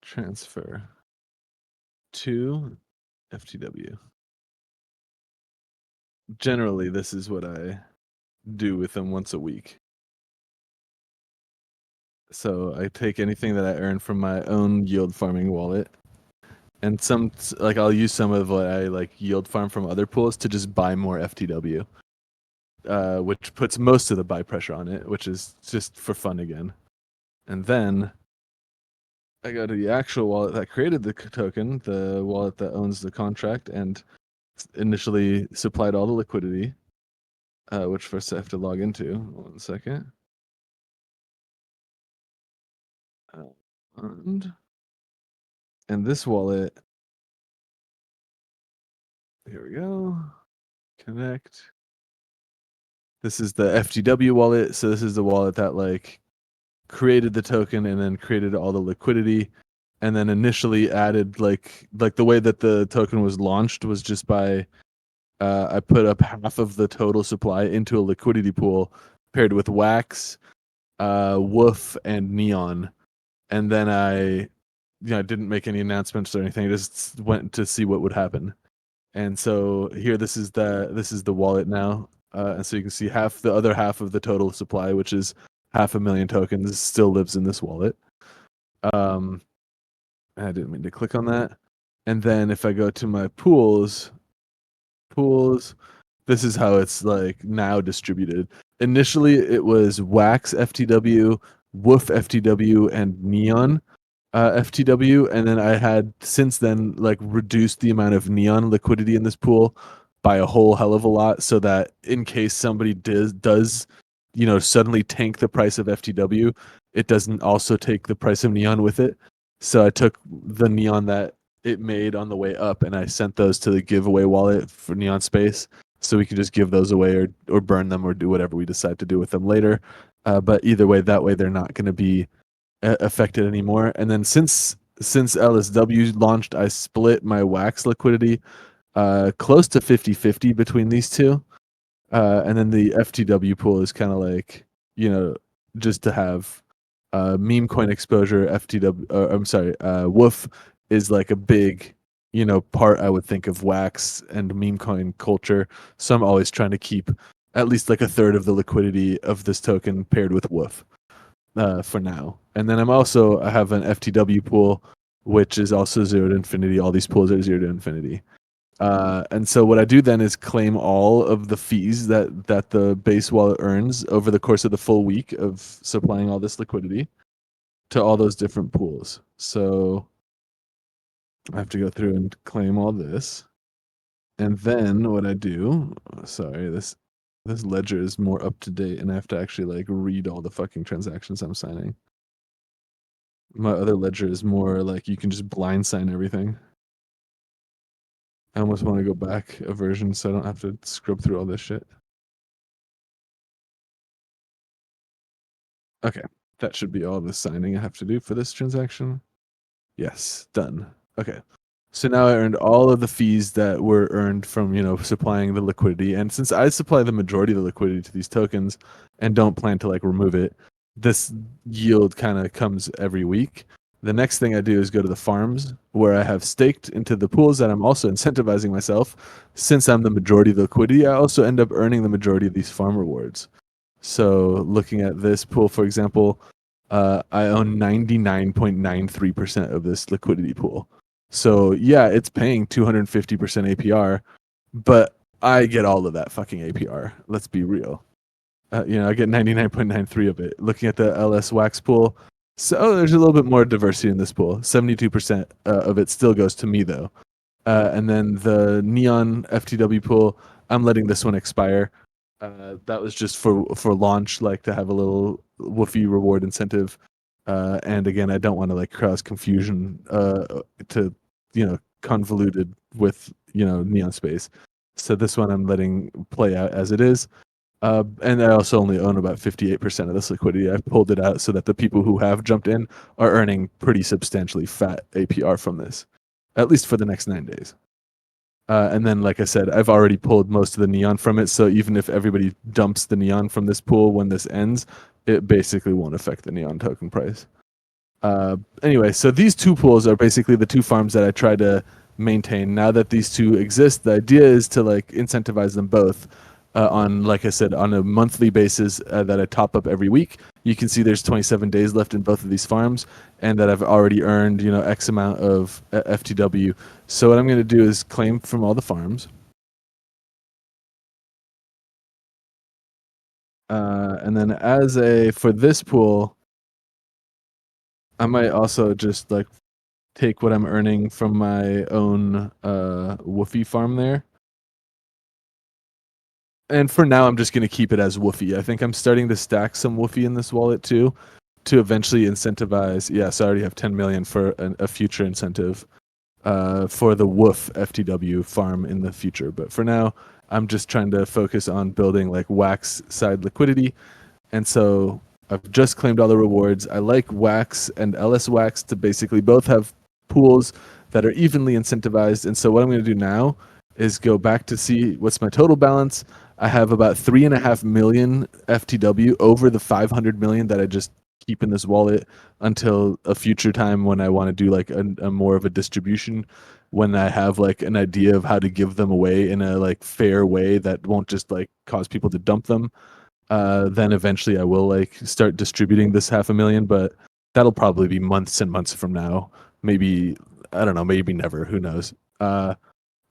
Transfer to FTW. Generally, this is what I do with them once a week. So I take anything that I earn from my own yield farming wallet, and I'll use some of what I like yield farm from other pools to just buy more FTW, which puts most of the buy pressure on it, which is just for fun again. And then I go to the actual wallet that created the token, the wallet that owns the contract, and initially supplied all the liquidity, which first I have to log into. 1 second. And this wallet, here we go. Connect. This is the FTW wallet. So this is the wallet that like created the token and then created all the liquidity, and then initially added like the way that the token was launched was just by I put up half of the total supply into a liquidity pool paired with Wax, Woof, and Neon, and then I didn't make any announcements or anything. I just went to see what would happen. And so here, this is the wallet now, and so you can see the other half of the total supply, which is 500,000 tokens, still lives in this wallet. I didn't mean to click on that. And then if I go to my pools, this is how it's like now distributed. Initially, it was Wax FTW, Woof FTW, and Neon FTW, and then I had since then like reduced the amount of Neon liquidity in this pool by a whole hell of a lot, so that in case somebody does suddenly tank the price of FTW, it doesn't also take the price of Neon with it. So I took the Neon that it made on the way up, and I sent those to the giveaway wallet for Neon Space, so we could just give those away or burn them or do whatever we decide to do with them later. But either way, that way they're not going to be affected anymore. And then since LSW launched, I split my Wax liquidity close to 50-50 between these two. And then the FTW pool is kind of like, just to have meme coin exposure. Woof is like a big, part I would think of Wax and meme coin culture. So I'm always trying to keep at least like a third of the liquidity of this token paired with Woof for now. And then I have an FTW pool, which is also 0 to infinity. All these pools are 0 to infinity. And so what I do then is claim all of the fees that the base wallet earns over the course of the full week of supplying all this liquidity to all those different pools. So I have to go through and claim all this. And then what I do, sorry, this ledger is more up to date, and I have to actually like read all the fucking transactions I'm signing. My other ledger is more like you can just blind sign everything. I almost want to go back a version so I don't have to scrub through all this shit. Okay, that should be all the signing I have to do for this transaction. Yes, done. Okay. So now I earned all of the fees that were earned from, supplying the liquidity. And since I supply the majority of the liquidity to these tokens and don't plan to like remove it, this yield kind of comes every week. The next thing I do is go to the farms where I have staked into the pools that I'm also incentivizing myself. Since I'm the majority of the liquidity, I also end up earning the majority of these farm rewards. So looking at this pool, for example, I own 99.93% of this liquidity pool. So yeah, it's paying 250% APR, but I get all of that fucking APR. Let's be real. I get 99.93 of it. Looking at the LS Wax pool, so there's a little bit more diversity in this pool. 72% of it still goes to me though. And then the Neon FTW pool, I'm letting this one expire. That was just for launch, like to have a little woofy reward incentive. And again, I don't want to like cause confusion to convoluted with Neon Space. So this one I'm letting play out as it is. And I also only own about 58% of this liquidity. I've pulled it out so that the people who have jumped in are earning pretty substantially fat APR from this, at least for the next 9 days. And then, like I said, I've already pulled most of the Neon from it. So even if everybody dumps the Neon from this pool when this ends, it basically won't affect the Neon token price. Anyway, so these two pools are basically the two farms that I try to maintain. Now that these two exist, the idea is to like incentivize them both on, like I said, on a monthly basis that I top up every week. You can see there's 27 days left in both of these farms, and that I've already earned, X amount of FTW. So what I'm going to do is claim from all the farms. And then for this pool, I might also just like take what I'm earning from my own Woofy farm there. And for now, I'm just going to keep it as Woofy. I think I'm starting to stack some Woofy in this wallet too, to eventually incentivize. Yes, I already have 10 million for a future incentive for the Woof FTW farm in the future. But for now, I'm just trying to focus on building like Wax side liquidity. And so I've just claimed all the rewards. I like Wax and LS Wax to basically both have pools that are evenly incentivized. And so what I'm going to do now is go back to see what's my total balance. I have about 3.5 million FTW over the 500 million that I just keep in this wallet until a future time when I want to do like a more of a distribution, when I have like an idea of how to give them away in a like fair way that won't just like cause people to dump them. Then eventually I will like start distributing this 500,000, but that'll probably be months and months from now. Maybe, I don't know, maybe never, who knows.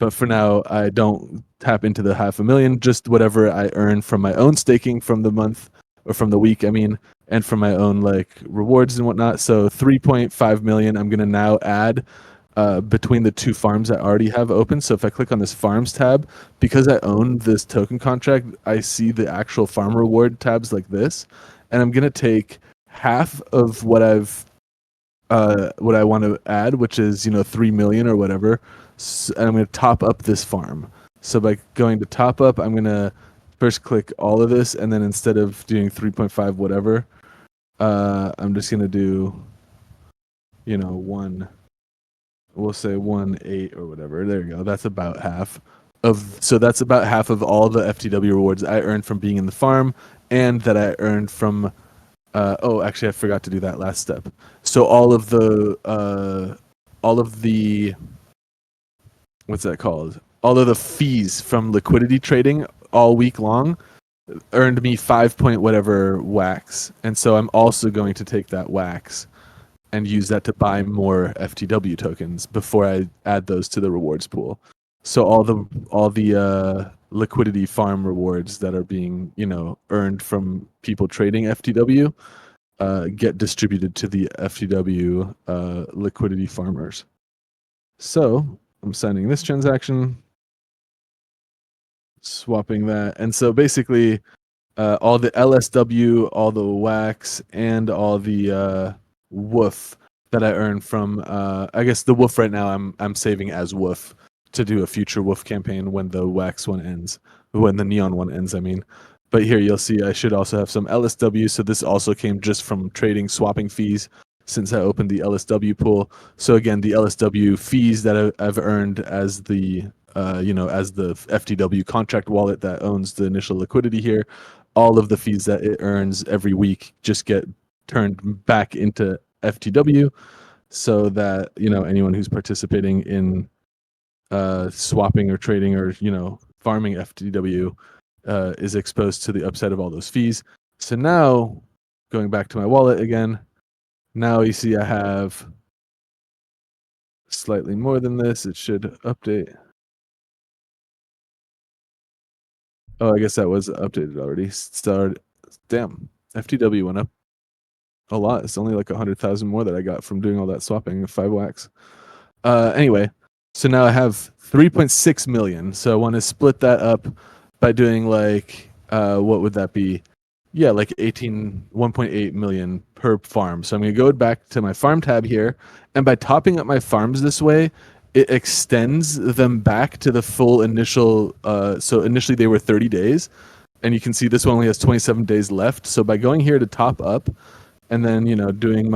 But for now, I don't tap into the 500,000, just whatever I earn from my own staking from the month, or from the week, I mean, and from my own like rewards and whatnot. So 3.5 million, I'm going to now add between the two farms I already have open. So if I click on this farms tab, because I own this token contract, I see the actual farm reward tabs like this. And I'm going to take half of what I want to add, which is 3 million or whatever. And I'm going to top up this farm. So by going to top up, I'm going to first click all of this, and then instead of doing 3.5 whatever, I'm just going to do one. We'll say 1.8 or whatever. There you go. That's about half so that's about half of all the FTW rewards I earned from being in the farm, and that I earned from. Actually, I forgot to do that last step. So all of the what's that called? All of the fees from liquidity trading all week long earned me 5 point whatever wax, and so I'm also going to take that wax and use that to buy more FTW tokens before I add those to the rewards pool. So all the liquidity farm rewards that are being earned from people trading FTW get distributed to the FTW liquidity farmers. So I'm signing this transaction, swapping that, and so basically all the LSW, all the wax, and all the woof that I earn from I guess the woof right now I'm saving as woof to do a future woof campaign when the wax one ends, when the neon one ends, I mean. But here you'll see I should also have some LSW, so this also came just from trading swapping fees since I opened the LSW pool. So again, the LSW fees that I've earned as the as the FTW contract wallet that owns the initial liquidity here, all of the fees that it earns every week just get turned back into FTW, so that anyone who's participating in swapping or trading or farming FTW is exposed to the upside of all those fees. So now, going back to my wallet again, now you see I have slightly more than this. It should update. Oh, I guess that was updated already. Damn, FTW went up a lot. It's only like 100,000 more that I got from doing all that swapping of 5 wax. Anyway, so now I have 3.6 million. So I want to split that up by doing like what would that be? Yeah, like 1.8 million per farm. So I'm going to go back to my farm tab here, and by topping up my farms this way, it extends them back to the full initial. So initially they were 30 days, and you can see this one only has 27 days left. So by going here to top up, and then doing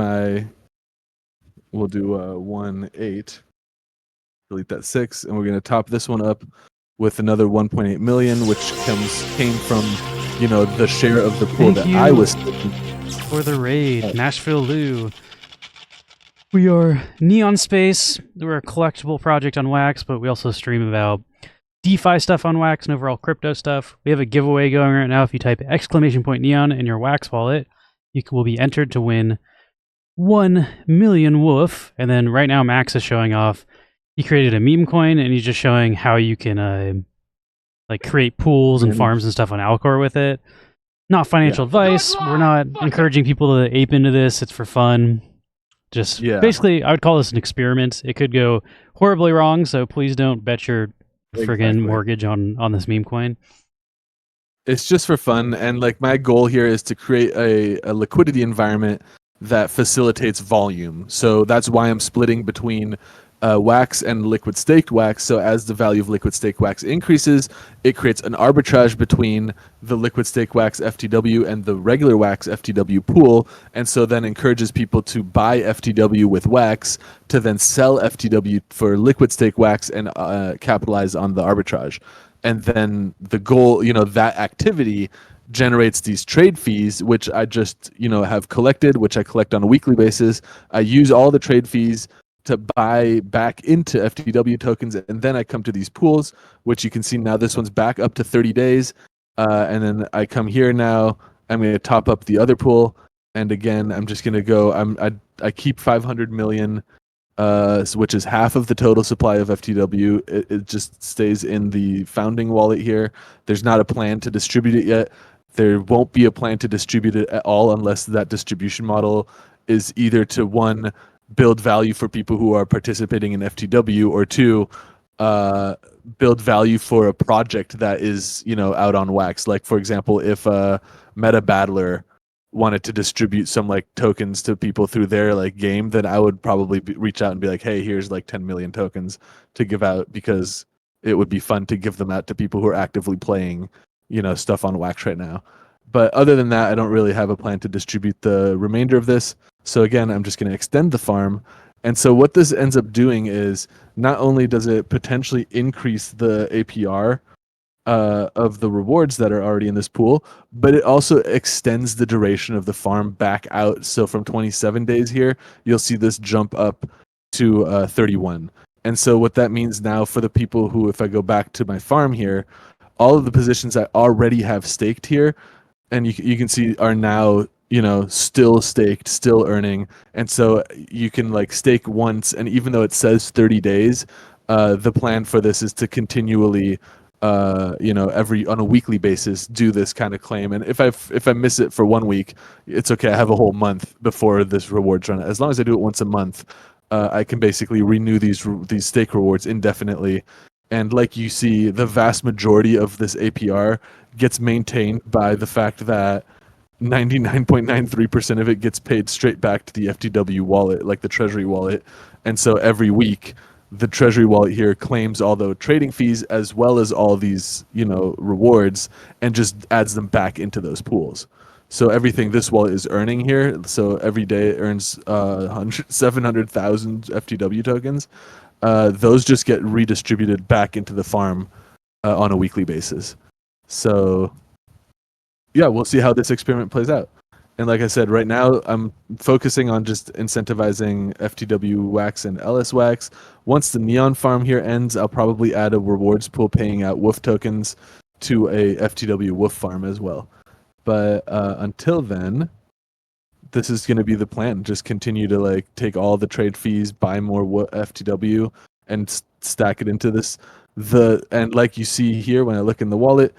we'll do 1.8. Delete that 6, and we're going to top this one up with another 1.8 million, which came from the share of the pool that I was for the raid. Nashville Lou. We are Neon Space. We're a collectible project on Wax, but we also stream about DeFi stuff on Wax and overall crypto stuff. We have a giveaway going right now. If you type !neon in your Wax wallet, you will be entered to win 1 million woof. And then right now Max is showing off. He created a meme coin, and he's just showing how you can like create pools and farms and stuff on Alcor with it. Not financial advice. We're not encouraging people to ape into this. It's for fun. Just basically, I would call this an experiment. It could go horribly wrong, so please don't bet your friggin' mortgage on this meme coin. It's just for fun, and like my goal here is to create a liquidity environment that facilitates volume. So that's why I'm splitting between wax and liquid staked wax. So as the value of liquid staked wax increases, it creates an arbitrage between the liquid staked wax FTW and the regular wax FTW pool, and so then encourages people to buy FTW with wax to then sell FTW for liquid staked wax and capitalize on the arbitrage. And then the goal, that activity generates these trade fees, which I just have collected, which I collect on a weekly basis. I use all the trade fees to buy back into FTW tokens, and then I come to these pools, which you can see now this one's back up to 30 days, and then I come here now, I'm going to top up the other pool, and again I'm just going to go, I keep 500 million, which is half of the total supply of FTW. It just stays in the founding wallet here. There's not a plan to distribute it yet. There won't be a plan to distribute it at all unless that distribution model is either to, one, build value for people who are participating in FTW, or two, build value for a project that is out on Wax. Like for example, if Meta Battler wanted to distribute some like tokens to people through their like game, then I would probably reach out and be like, hey, here's like 10 million tokens to give out, because it would be fun to give them out to people who are actively playing, stuff on Wax right now. But other than that, I don't really have a plan to distribute the remainder of this. So again, I'm just going to extend the farm. And so what this ends up doing is, not only does it potentially increase the APR of the rewards that are already in this pool, but it also extends the duration of the farm back out. So from 27 days here, you'll see this jump up to 31. And so what that means now for the people who, if I go back to my farm here, all of the positions I already have staked here, and you can see are now still staked, still earning. And so you can like stake once, and even though it says 30 days, the plan for this is to continually every on a weekly basis do this kind of claim. And if I miss it for 1 week, it's okay. I have a whole month before this rewards run. As long as I do it once a month, I can basically renew these stake rewards indefinitely. And like you see, the vast majority of this APR gets maintained by the fact that 99.93% of it gets paid straight back to the FTW wallet, like the Treasury wallet. And so every week, the Treasury wallet here claims all the trading fees as well as all these, rewards, and just adds them back into those pools. So everything this wallet is earning here, so every day it earns 700,000 FTW tokens. Those just get redistributed back into the farm on a weekly basis. So yeah, we'll see how this experiment plays out. And like I said, right now I'm focusing on just incentivizing FTW Wax and LS Wax. Once the Neon farm here ends, I'll probably add a rewards pool paying out Wolf tokens to a FTW Wolf farm as well. But until then, this is going to be the plan. Just continue to like take all the trade fees, buy more FTW, and stack it into this. And like you see here, when I look in the wallet,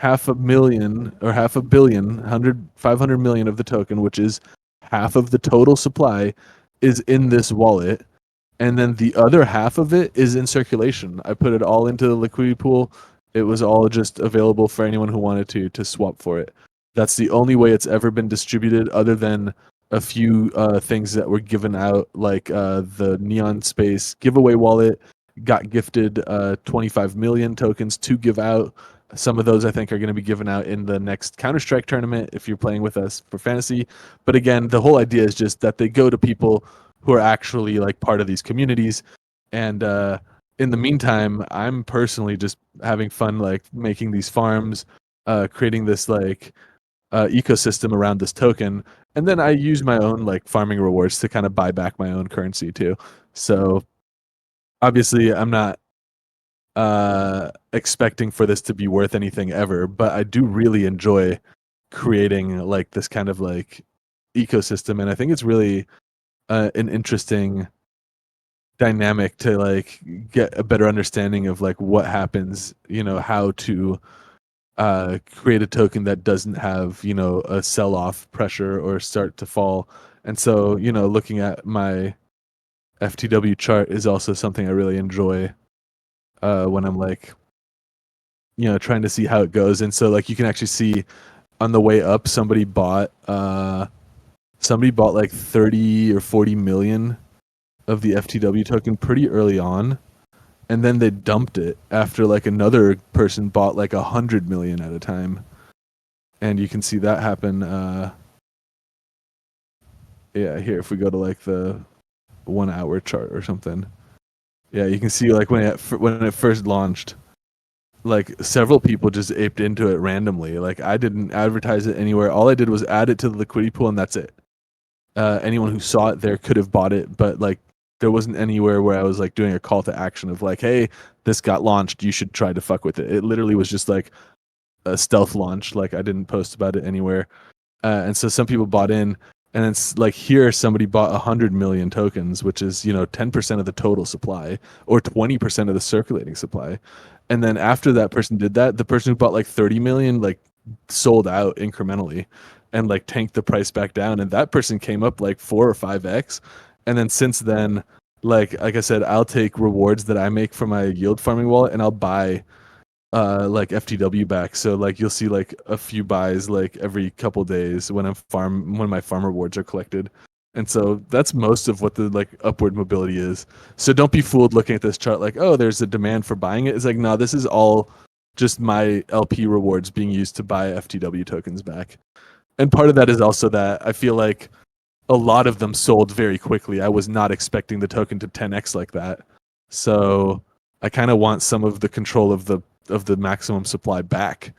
500 million, 500 million of the token, which is half of the total supply, is in this wallet. And then the other half of it is in circulation. I put it all into the liquidity pool. It was all just available for anyone who wanted to swap for it. That's the only way it's ever been distributed, other than a few things that were given out, like the Neon Space giveaway wallet got gifted 25 million tokens to give out. Some of those I think are going to be given out in the next Counter-Strike tournament if you're playing with us for fantasy. But again, the whole idea is just that they go to people who are actually like part of these communities. And in the meantime, I'm personally just having fun like making these farms, creating this like ecosystem around this token. And then I use my own like farming rewards to kind of buy back my own currency too. So obviously I'm not expecting for this to be worth anything ever, but I do really enjoy creating like this kind of like ecosystem, and I think it's really an interesting dynamic to like get a better understanding of like what happens, how to create a token that doesn't have a sell-off pressure or start to fall. And so looking at my FTW chart is also something I really enjoy when I'm like trying to see how it goes. And so like you can actually see on the way up, somebody bought like 30 or 40 million of the FTW token pretty early on, and then they dumped it after like another person bought like 100 million at a time. And you can see that happen here if we go to like the 1 hour chart or something. Yeah, you can see like when it first launched, like several people just aped into it randomly. Like I didn't advertise it anywhere. All I did was add it to the liquidity pool, and that's it. Anyone who saw it there could have bought it, but like there wasn't anywhere where I was like doing a call to action of like, hey, this got launched, you should try to fuck with it. It literally was just like a stealth launch. Like I didn't post about it anywhere. And so some people bought in, and it's like here somebody bought 100 million tokens, which is 10% of the total supply or 20% of the circulating supply. And then after that person did that, the person who bought like 30 million like sold out incrementally and like tanked the price back down, and that person came up like 4 or 5x. And then since then, like I said, I'll take rewards that I make from my yield farming wallet, and I'll buy like FTW back. So like you'll see like a few buys like every couple days when when my farm rewards are collected. And so that's most of what the like upward mobility is. So don't be fooled looking at this chart like, oh, there's a demand for buying it. It's like, no, this is all just my LP rewards being used to buy FTW tokens back. And part of that is also that I feel like a lot of them sold very quickly. I was not expecting the token to 10x like that. So I kind of want some of the control of the maximum supply back.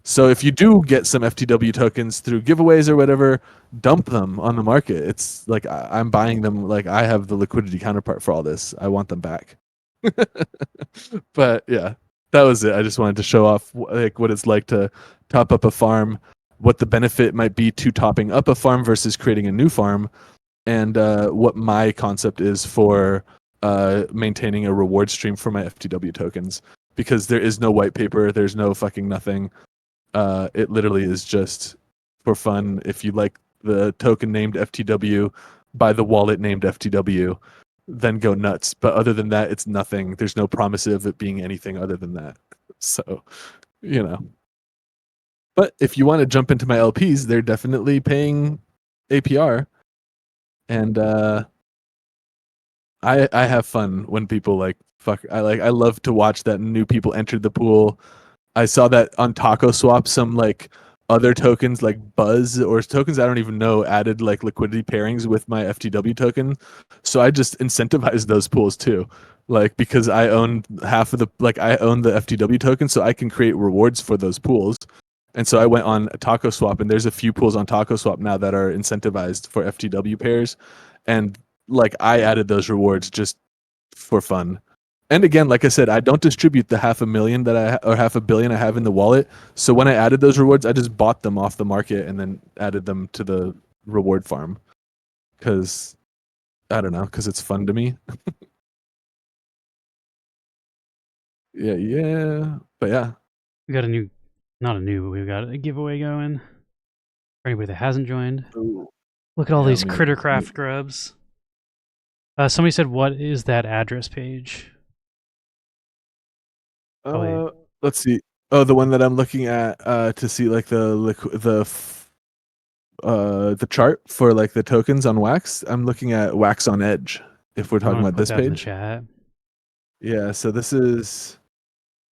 So if you do get some FTW tokens through giveaways or whatever, dump them on the market. It's like I'm buying them. Like I have the liquidity counterpart for all this. I want them back. But yeah, that was it. I just wanted to show off like what it's like to top up a farm, what the benefit might be to topping up a farm versus creating a new farm, and what my concept is for maintaining a reward stream for my FTW tokens. Because there is no white paper, there's no fucking nothing. It literally is just for fun. If you like the token named FTW, buy the wallet named FTW, then go nuts. But other than that, it's nothing. There's no promise of it being anything other than that. So, you know. But if you want to jump into my LPs, they're definitely paying APR. And I have fun when people like fuck. I love to watch that new people enter the pool. I saw that on Taco Swap, some like other tokens like Buzz or tokens I don't even know added like liquidity pairings with my FTW token. So I just incentivized those pools too. Like because I own half of the I own the FTW token, so I can create rewards for those pools. And so I went on Taco Swap, and there's a few pools on Taco Swap now that are incentivized for FTW pairs. And like I added those rewards just for fun. And again, like I said, I don't distribute the $500,000 or $500 million I have in the wallet. So when I added those rewards, I just bought them off the market and then added them to the reward farm. Because I don't know, because it's fun to me. yeah. But yeah. We got we've got a giveaway going. For anybody that hasn't joined. Ooh. Look at all Yeah, these Crittercraft grubs. Somebody said, what is that address page? Let's see. Oh, the one that I'm looking at to see like the chart for like the tokens on Wax. I'm looking at Wax on Edge. If we're talking about this page. In the page. chat. Yeah. So this is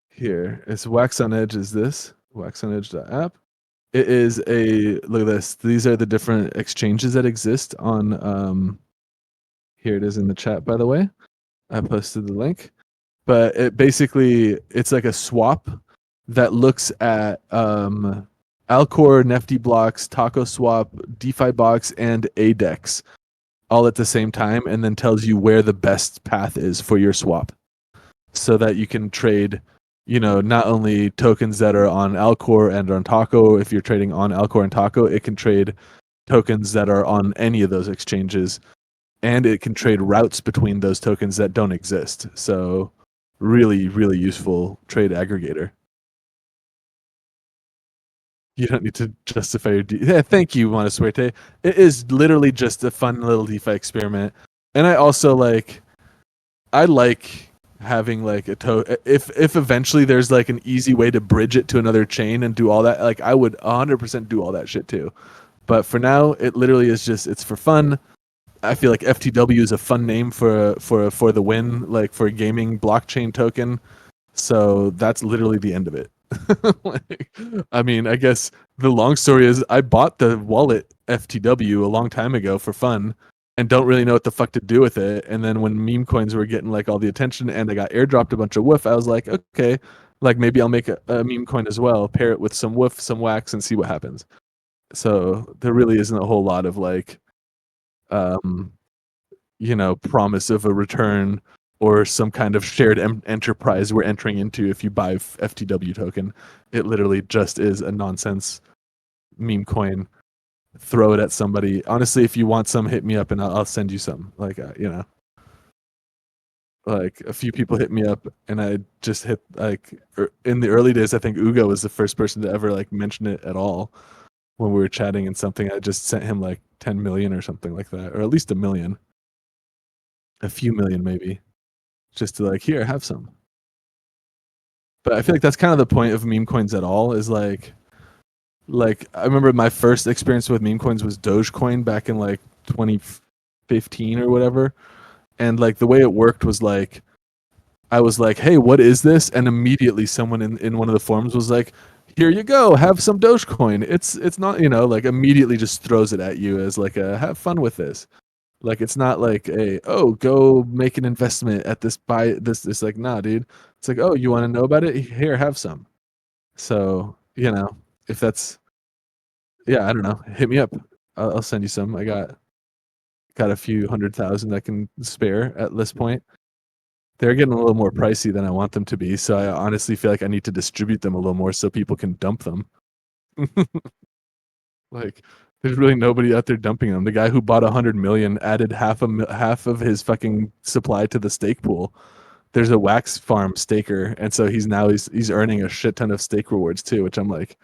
here. It's Wax on Edge. Is this waxonedge.app? It is a look at this. These are the different exchanges that exist on. Here it is in the chat. By the way, I posted the link. But it basically it's like a swap that looks at Alcor, Nefty Blocks, Taco Swap, DeFi Box, and ADEX all at the same time, and then tells you where the best path is for your swap, so that you can trade, not only tokens that are on Alcor and on Taco. If you're trading on Alcor and Taco, it can trade tokens that are on any of those exchanges, and it can trade routes between those tokens that don't exist. So really, really useful trade aggregator. You don't need to justify your yeah, thank you, Montasuerte. It is literally just a fun little DeFi experiment. And I also like having like if eventually there's like an easy way to bridge it to another chain and do all that, like I would 100% do all that shit too. But for now, it literally is just it's for fun. I feel like FTW is a fun name for the win, like for a gaming blockchain token. So that's literally the end of it. I mean, I guess the long story is I bought the wallet FTW a long time ago for fun and don't really know what the fuck to do with it. And then when meme coins were getting like all the attention and I got airdropped a bunch of woof, I was like, okay, like maybe I'll make a meme coin as well, pair it with some woof, some wax, and see what happens. So there really isn't a whole lot of like promise of a return or some kind of shared enterprise we're entering into if you buy FTW token. It literally just is a nonsense meme coin. Throw it at somebody. Honestly, if you want some, hit me up and I'll send you some. Like, like a few people hit me up and I just hit like in the early days, I think Ugo was the first person to ever like mention it at all when we were chatting and something. I just sent him like 10 million or something like that, or at least 1 million. A few million maybe, just to like, here, have some. But I feel like that's kind of the point of meme coins at all. Is like I remember my first experience with meme coins was Dogecoin back in like 2015 or whatever, and like the way it worked was like I was like, "Hey, what is this?" And immediately someone in one of the forums was like, "Here you go, have some Dogecoin." It's not, like immediately just throws it at you as like a have fun with this. Like it's not like a go make an investment at this buy this. It's like nah, dude. It's like you want to know about it? Here, have some. So if that's I don't know. Hit me up. I'll send you some. I got a few 100,000 I can spare at this point. They're getting a little more pricey than I want them to be, so I honestly feel like I need to distribute them a little more so people can dump them. Like, there's really nobody out there dumping them. The guy who bought 100 million added half of his fucking supply to the stake pool. There's a wax farm staker, and so he's earning a shit ton of stake rewards too. Which I'm like,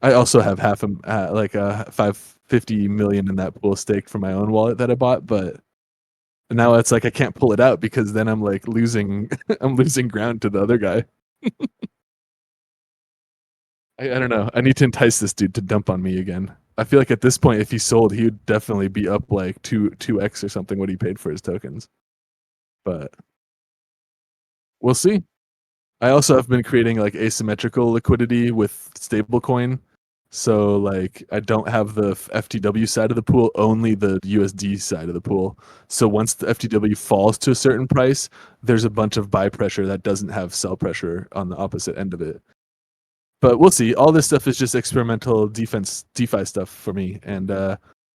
I also have half like 550 million in that pool staked for my own wallet that I bought, but now it's like I can't pull it out because then I'm like losing I'm losing ground to the other guy. I don't know. I need to entice this dude to dump on me again. I feel like at this point, if he sold, he would definitely be up like 2x or something what he paid for his tokens. But we'll see. I also have been creating like asymmetrical liquidity with stablecoin. So like I don't have the FTW side of the pool, only the USD side of the pool. So once the FTW falls to a certain price, there's a bunch of buy pressure that doesn't have sell pressure on the opposite end of it. But we'll see. All this stuff is just experimental DeFi stuff for me, and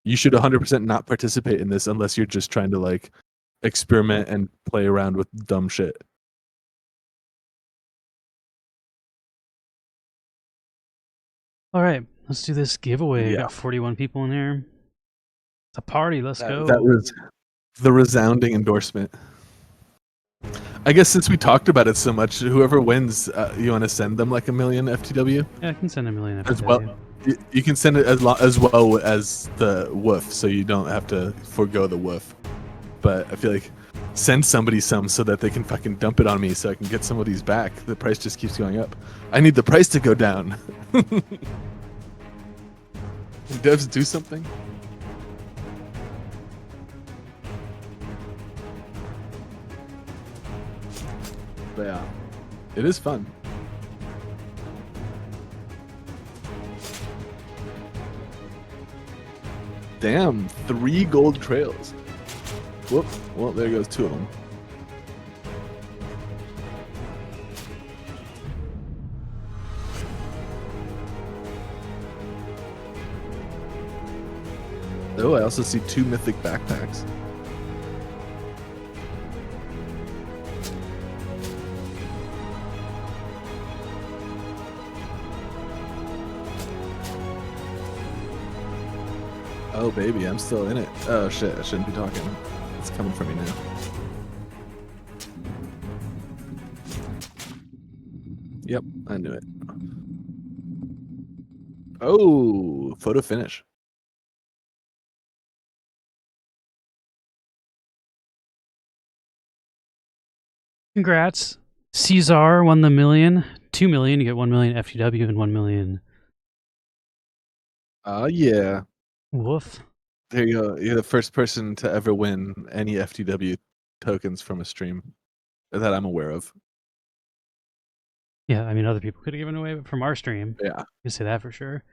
you should 100% not participate in this unless you're just trying to like experiment and play around with dumb shit. All right, let's do this giveaway. Yeah. Got 41 people in here. It's a party. Let's go. That was the resounding endorsement. I guess since we talked about it so much, whoever wins, you want to send them like 1 million FTW Yeah, I can send a million as FTW. well. You can send it as well as the woof, so you don't have to forego the woof. But I feel like send somebody some so that they can fucking dump it on me so I can get some of these back. The price just keeps going up. I need the price to go down. Devs, do something. But yeah, it is fun. Damn, 3 gold trails. Whoop. Well, there goes 2 of them. Oh, I also see 2 mythic backpacks. Oh, baby, I'm still in it. Oh, shit, I shouldn't be talking. It's coming from me now. Yep, I knew it. Oh, photo finish. Congrats. Caesar won the million. 2 million, you get 1 million FTW and 1 million. Yeah. Woof. There you go. You're the first person to ever win any FTW tokens from a stream that I'm aware of. Yeah, I mean, other people could have given away, but from our stream, Yeah. you can say that for sure.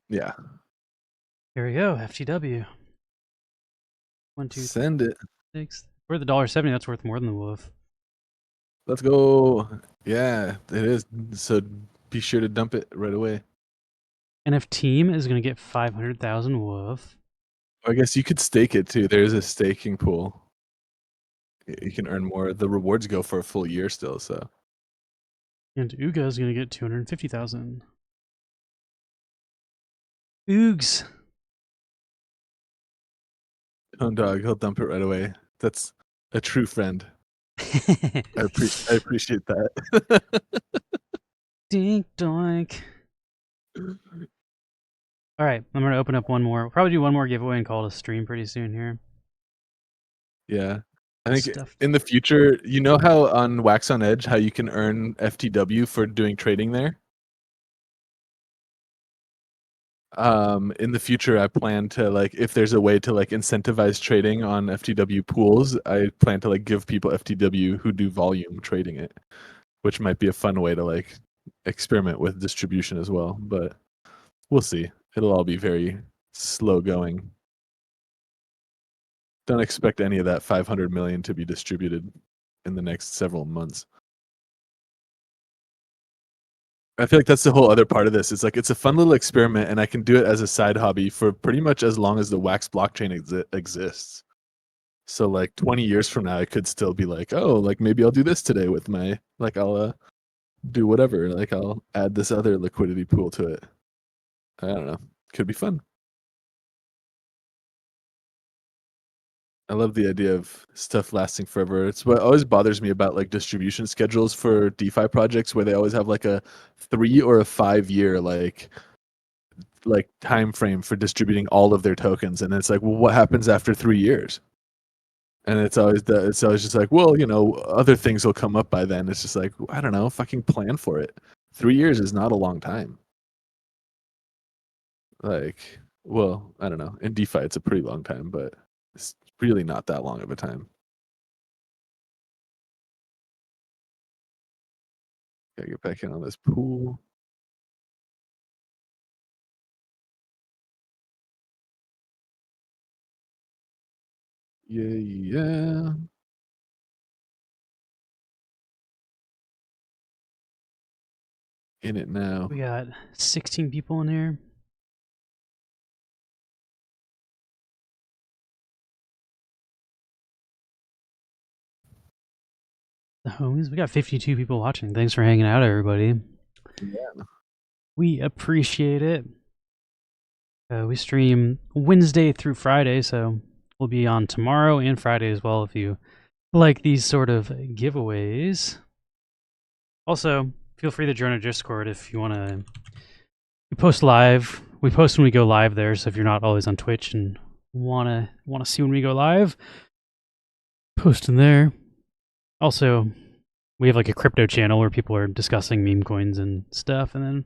Yeah. Here we go, FTW. 1, 2, Send it. 6. For the $1.70, that's worth more than the woof. Let's go. Yeah, it is. So be sure to dump it right away. NF Team is going to get 500,000 woof. I guess you could stake it too. There's a staking pool. You can earn more. The rewards go for a full year still, so. And Ooga is going to get 250,000. Oogs. Home dog, he'll dump it right away. That's a true friend. I appreciate that. Dink doink. All right, I'm going to open up one more. We'll probably do one more giveaway and call it a stream pretty soon here. Yeah. I think stuff. in the future, you know how on Wax on Edge, how you can earn FTW for doing trading there? In the future, I plan to like, if there's a way to like incentivize trading on FTW pools, I plan to like give people FTW who do volume trading it, which might be a fun way to like experiment with distribution as well. But we'll see. It'll all be very slow going. Don't expect any of that 500 million to be distributed in the next several months. I feel like that's the whole other part of this. It's like it's a fun little experiment, and I can do it as a side hobby for pretty much as long as the Wax blockchain exists. So like 20 years from now, I could still be like, oh, like maybe I'll do this today with my like I'll do whatever. Like I'll add this other liquidity pool to it. I don't know. Could be fun. I love the idea of stuff lasting forever. It's what always bothers me about like distribution schedules for DeFi projects where they always have like a 3 or a 5 year like time frame for distributing all of their tokens, and it's like, well, what happens after 3 years? And it's always just like, well, you know, other things will come up by then. It's just like, I don't know, fucking plan for it. 3 years is not a long time. Like, well, I don't know. In DeFi, it's a pretty long time, but it's really not that long of a time. Gotta get back in on this pool. Yeah. In it now. We got 16 people in here. The homies. We got 52 people watching. Thanks for hanging out, everybody. Yeah. We appreciate it. We stream Wednesday through Friday, so we'll be on tomorrow and Friday as well if you like these sort of giveaways. Also, feel free to join our Discord if you want to. We post live. We post when we go live there, so if you're not always on Twitch and wanna see when we go live, post in there. Also, we have like a crypto channel where people are discussing meme coins and stuff, and then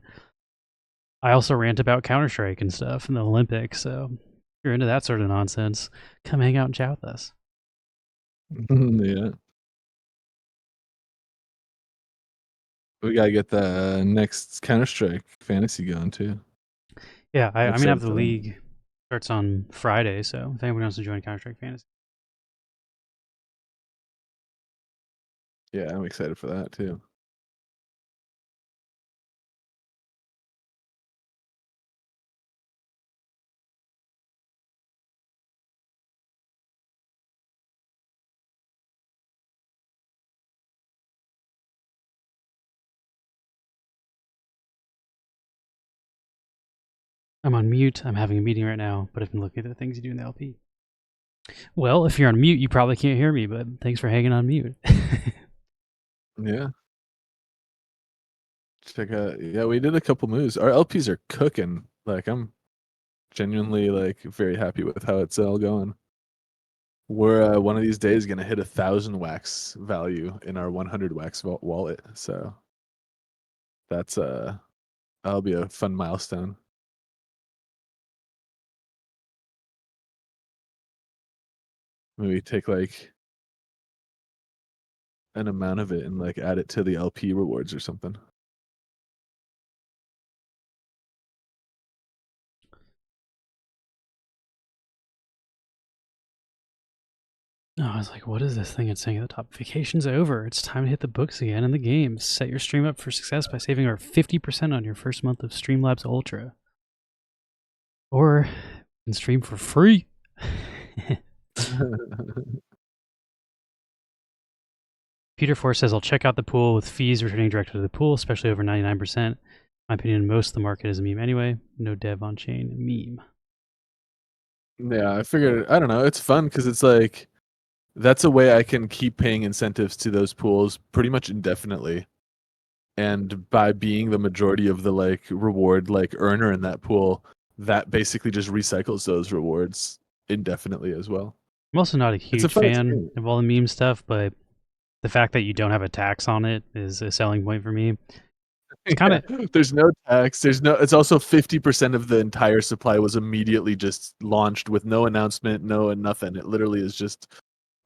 I also rant about Counter-Strike and stuff in the Olympics, so if you're into that sort of nonsense, come hang out and chat with us. Yeah. We gotta get the next Counter-Strike fantasy going too. Yeah, I mean, I have excited the for that. league starts on Friday, so if anyone wants to join Counter-Strike Fantasy. Yeah, I'm excited for that too. I'm on mute. I'm having a meeting right now, but I've been looking at the things you do in the LP. Well, if you're on mute, you probably can't hear me, but thanks for hanging on mute. Yeah. Check out. Yeah, we did a couple moves. Our LPs are cooking. Like I'm genuinely like very happy with how it's all going. We're one of these days gonna hit 1,000 wax value in our 100 wax wallet. So that's that'll be a fun milestone. Maybe take like an amount of it and like add it to the LP rewards or something. I was like, what is this thing it's saying at the top? Vacation's over. It's time to hit the books again in the games. Set your stream up for success by saving over 50% on your first month of Streamlabs Ultra. Or you can stream for free. Peter Force says, I'll check out the pool with fees returning directly to the pool, especially over 99%. My opinion, most of the market is a meme anyway. No dev on chain meme. Yeah, I figured, I don't know, it's fun because it's like, that's a way I can keep paying incentives to those pools pretty much indefinitely. And by being the majority of the like reward like earner in that pool, that basically just recycles those rewards indefinitely as well. I'm also not a It's a huge fun fan experience. of all the meme stuff, but the fact that you don't have a tax on it is a selling point for me. It's kind Yeah, of there's no tax. There's no. It's also 50% of the entire supply was immediately just launched with no announcement, no and nothing. It literally is just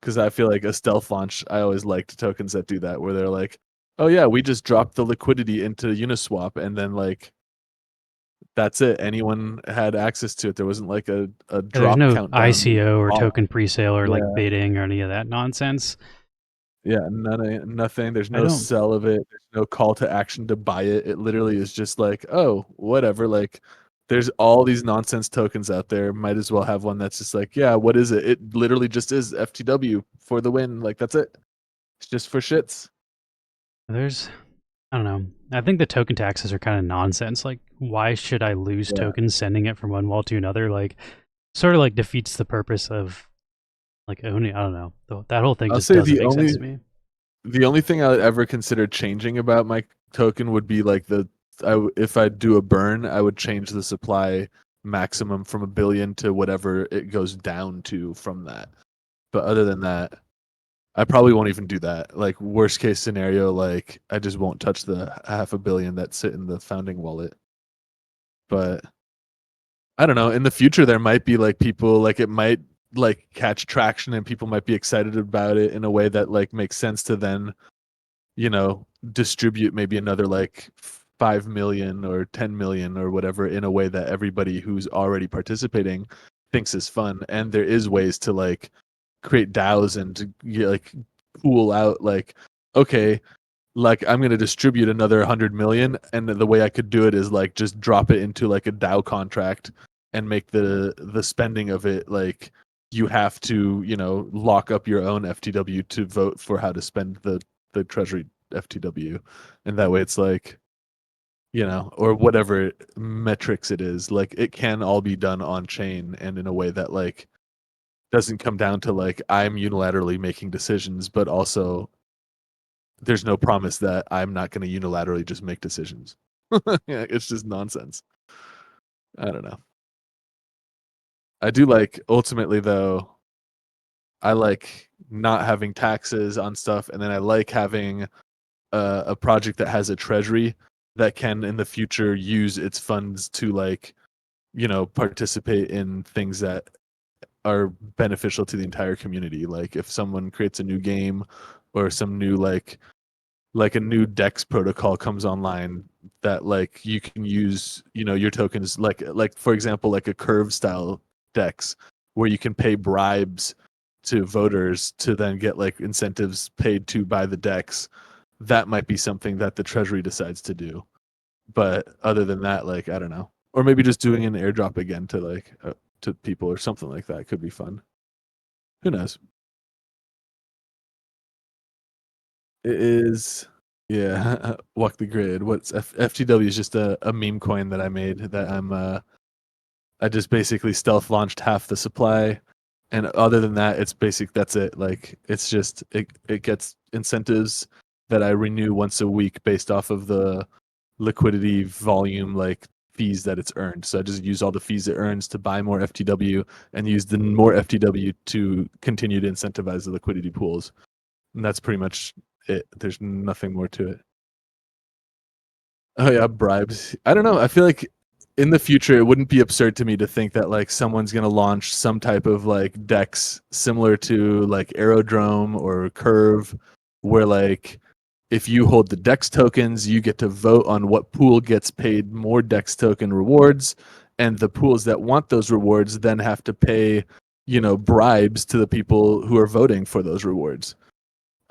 because I feel like a stealth launch. I always liked tokens that do that, where they're like, "Oh yeah, we just dropped the liquidity into Uniswap," and then like that's it. Anyone had access to it. There wasn't like a there's drop no countdown. ICO or Off. token presale or like Yeah, bidding or any of that nonsense. yeah, nothing. There's I no don't. sell of it. There's no call to action to buy it. It literally is just like, oh, whatever. Like, there's all these nonsense tokens out there. Might as well have one that's just like, yeah, what is it? It literally just is FTW for the win. Like, that's it. It's just for shits. There's. I don't know. I think the token taxes are kind of nonsense. Like, why should I lose Yeah. tokens sending it from one wall to another? Like, sort of like defeats the purpose of like owning. I don't know. That whole thing I'll just say doesn't make sense to me. the only thing I would ever consider changing about my token would be like if I do a burn, I would change the supply maximum from 1 billion to whatever it goes down to from that. But other than that, I probably won't even do that. Like worst case scenario, like I just won't touch the 500,000,000 that sit in the founding wallet. But I don't know. In the future, there might be like people like it might like catch traction and people might be excited about it in a way that like makes sense to then distribute maybe another like 5 million or 10 million or whatever in a way that everybody who's already participating thinks is fun. And there is ways to like create DAOs and to like pool out like, okay, like I'm going to distribute another 100 million. And the way I could do it is like just drop it into like a DAO contract and make the spending of it like you have to, lock up your own FTW to vote for how to spend the treasury FTW. And that way it's like, or whatever metrics it is, like it can all be done on chain and in a way that like doesn't come down to like I'm unilaterally making decisions, but also there's no promise that I'm not going to unilaterally just make decisions. Yeah, it's just nonsense. I don't know. I do like ultimately though, I like not having taxes on stuff, and then I like having a project that has a treasury that can in the future use its funds to like participate in things that are beneficial to the entire community. Like if someone creates a new game or some new like a new DEX protocol comes online that like you can use your tokens like for example like a curve style DEX where you can pay bribes to voters to then get like incentives paid to by the DEX. That might be something that the treasury decides to do, but other than that, like I don't know, or maybe just doing an airdrop again to like to people or something like that could be fun. Who knows? It is, yeah. Walk the grid. FTW is just a meme coin that I made that I just basically stealth launched half the supply, and other than that, it's basic. That's it. Like it's just it gets incentives that I renew once a week based off of the liquidity volume like fees that it's earned. So I just use all the fees it earns to buy more FTW and use the more FTW to continue to incentivize the liquidity pools. And that's pretty much it. There's nothing more to it. Oh yeah, bribes. I don't know. I feel like in the future it wouldn't be absurd to me to think that like someone's gonna launch some type of like DEX similar to like Aerodrome or Curve, where like if you hold the DEX tokens, you get to vote on what pool gets paid more DEX token rewards, and the pools that want those rewards then have to pay, bribes to the people who are voting for those rewards.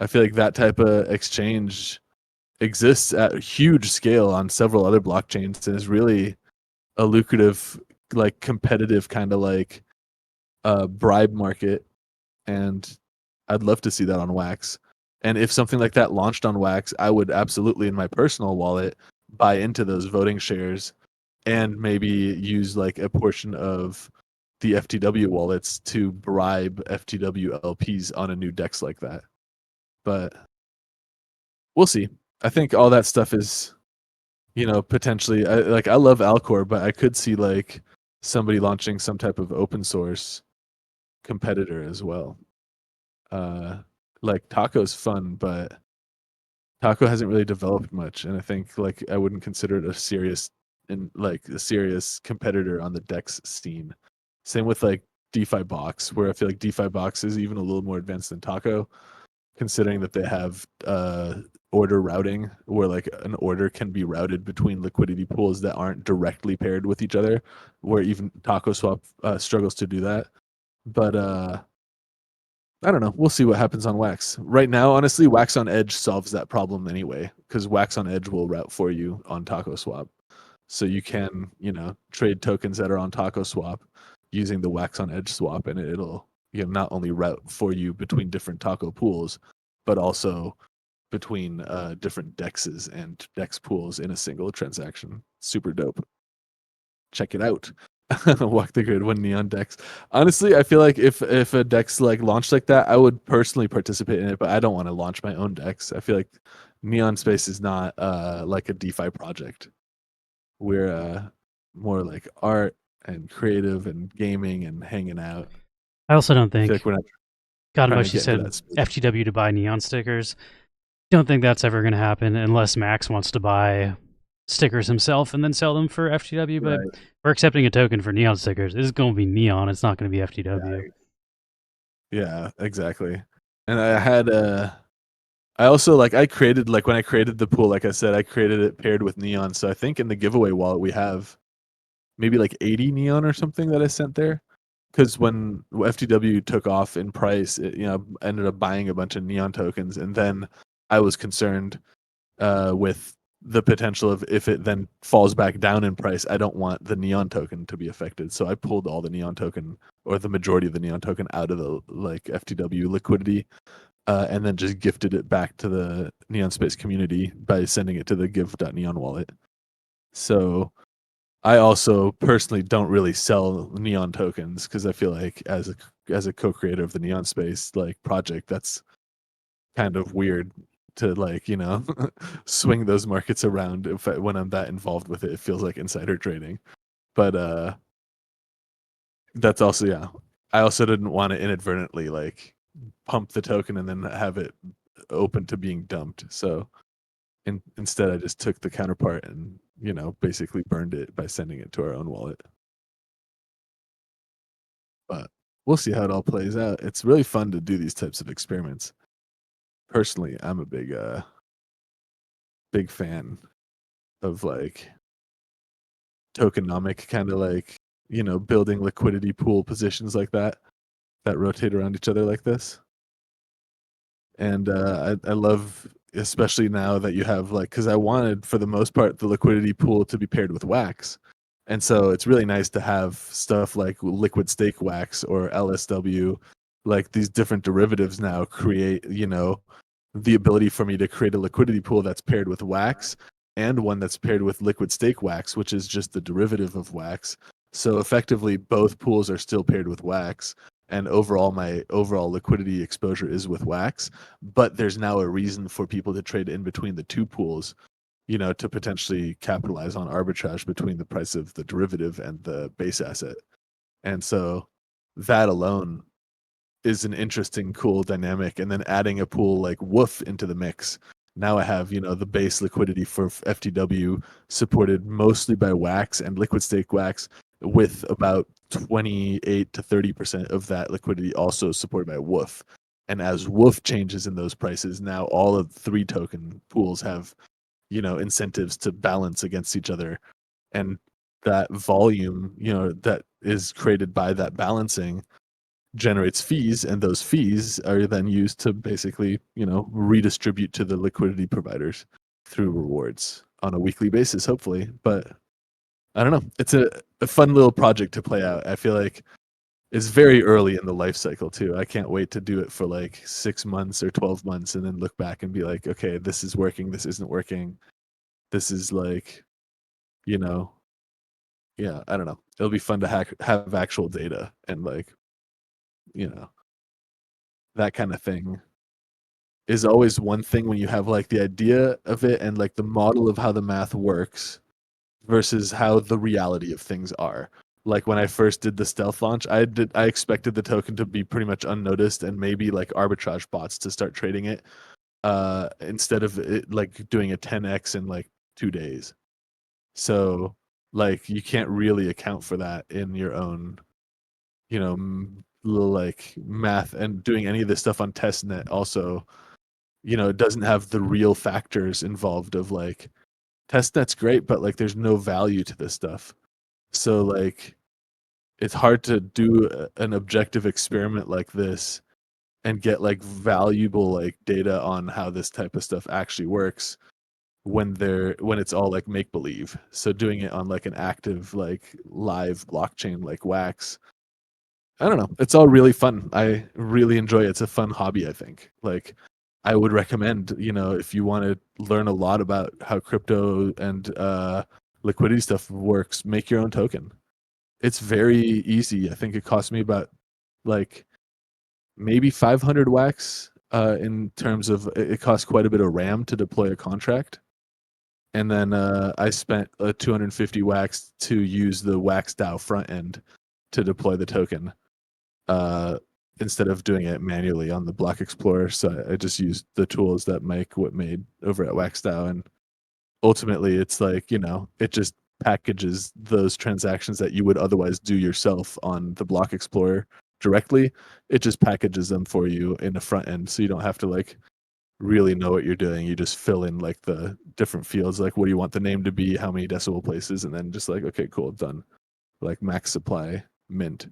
I feel like that type of exchange exists at a huge scale on several other blockchains and is really a lucrative, like competitive kind of like bribe market. And I'd love to see that on Wax. And if something like that launched on Wax, I would absolutely in my personal wallet buy into those voting shares and maybe use like a portion of the FTW wallets to bribe FTW LPs on a new DEX like that. But we'll see. I think all that stuff is, potentially. I love Alcor, but I could see like somebody launching some type of open source competitor as well. Like Taco's fun, but Taco hasn't really developed much, and I think like I wouldn't consider it a serious competitor on the DEX scene. Same with like DeFi Box, where I feel like DeFi Box is even a little more advanced than Taco, considering that they have order routing, where like an order can be routed between liquidity pools that aren't directly paired with each other, where even Taco Swap struggles to do that. But I don't know. We'll see what happens on Wax. Right now, honestly, Wax on Edge solves that problem anyway, because Wax on Edge will route for you on Taco Swap. So you can, trade tokens that are on Taco Swap using the Wax on Edge swap, and it'll not only route for you between different Taco pools, but also between different dexes and dex pools in a single transaction. Super dope. Check it out. Walk the grid, one neon dex. Honestly, I feel like if a dex like launched like that, I would personally participate in it, but I don't want to launch my own dex. I feel like Neon Space is not like a DeFi project. We're more like art and creative and gaming and hanging out. I also don't I think, feel like we're not God, trying much to you get into said that space. FTW to buy neon stickers. Don't think that's ever going to happen unless Max wants to buy stickers himself and then sell them for FTW. But Right. we're accepting a token for neon stickers. It's going to be neon. It's not going to be FTW. Yeah, exactly. And I had I also I created when I created the pool, like I said, I created it paired with neon. So I think in the giveaway wallet we have maybe like 80 neon or something that I sent there. Because when FTW took off in price, it ended up buying a bunch of neon tokens, and then I was concerned with the potential of if it then falls back down in price, I don't want the neon token to be affected. So I pulled all the neon token or the majority of the neon token out of the FTW liquidity, and then just gifted it back to the Neon Space community by sending it to the give.neon wallet. So I also personally don't really sell neon tokens because I feel like as a co-creator of the Neon Space project, that's kind of weird to swing those markets around when I'm that involved with it. It feels like insider trading. But that's also I also didn't want to inadvertently pump the token and then have it open to being dumped. So instead I just took the counterpart and basically burned it by sending it to our own wallet. But we'll see how it all plays out. It's really fun to do these types of experiments. Personally, I'm a big fan of tokenomic kind of building liquidity pool positions like that rotate around each other like this. And I love, especially now that you have because I wanted for the most part the liquidity pool to be paired with Wax, and so it's really nice to have stuff like liquid stake Wax or LSW, these different derivatives now create the ability for me to create a liquidity pool that's paired with Wax and one that's paired with liquid stake Wax, which is just the derivative of Wax. So effectively both pools are still paired with Wax, and my overall liquidity exposure is with Wax, but there's now a reason for people to trade in between the two pools, to potentially capitalize on arbitrage between the price of the derivative and the base asset. And so that alone is an interesting, cool dynamic. And then adding a pool like Woof into the mix, now I have the base liquidity for FTW supported mostly by Wax and liquid stake Wax, with about 28 to 30% of that liquidity also supported by Woof. And as Woof changes in those prices, now all of the 3 token pools have incentives to balance against each other, and that volume that is created by that balancing generates fees, and those fees are then used to basically redistribute to the liquidity providers through rewards on a weekly basis, hopefully. But I don't know, it's a fun little project to play out. I feel like it's very early in the life cycle too. I can't wait to do it for 6 months or 12 months and then look back and be like, okay, this is working, this isn't working, this is yeah, I don't know, it'll be fun to have actual data and that kind of thing is always one thing when you have the idea of it and the model of how the math works versus how the reality of things are. Like when I first did the stealth launch, I expected the token to be pretty much unnoticed and maybe like arbitrage bots to start trading it instead of it like doing a 10x in like 2 days. So like you can't really account for that in your own, you know, little like math, and doing any of this stuff on testnet also, you know, it doesn't have the real factors involved of like testnet's great, but like there's no value to this stuff. So like it's hard to do an objective experiment like this and get like valuable like data on how this type of stuff actually works when it's all like make believe. So doing it on like an active like live blockchain like Wax, I don't know, it's all really fun. I really enjoy it. It's a fun hobby, I think. Like I would recommend, you know, if you want to learn a lot about how crypto and liquidity stuff works, make your own token. It's very easy. I think it cost me about like maybe 500 Wax in terms of it costs quite a bit of RAM to deploy a contract. And then I spent 250 Wax to use the Wax DAO front end to deploy the token instead of doing it manually on the Block Explorer. So I just used the tools that Mike made over at Wax DAO, and ultimately it's like, you know, it just packages those transactions that you would otherwise do yourself on the Block Explorer directly. It just packages them for you in the front end, so you don't have to like really know what you're doing. You just fill in like the different fields, like what do you want the name to be, how many decimal places, and then just like, okay, cool, done. Like max supply mint.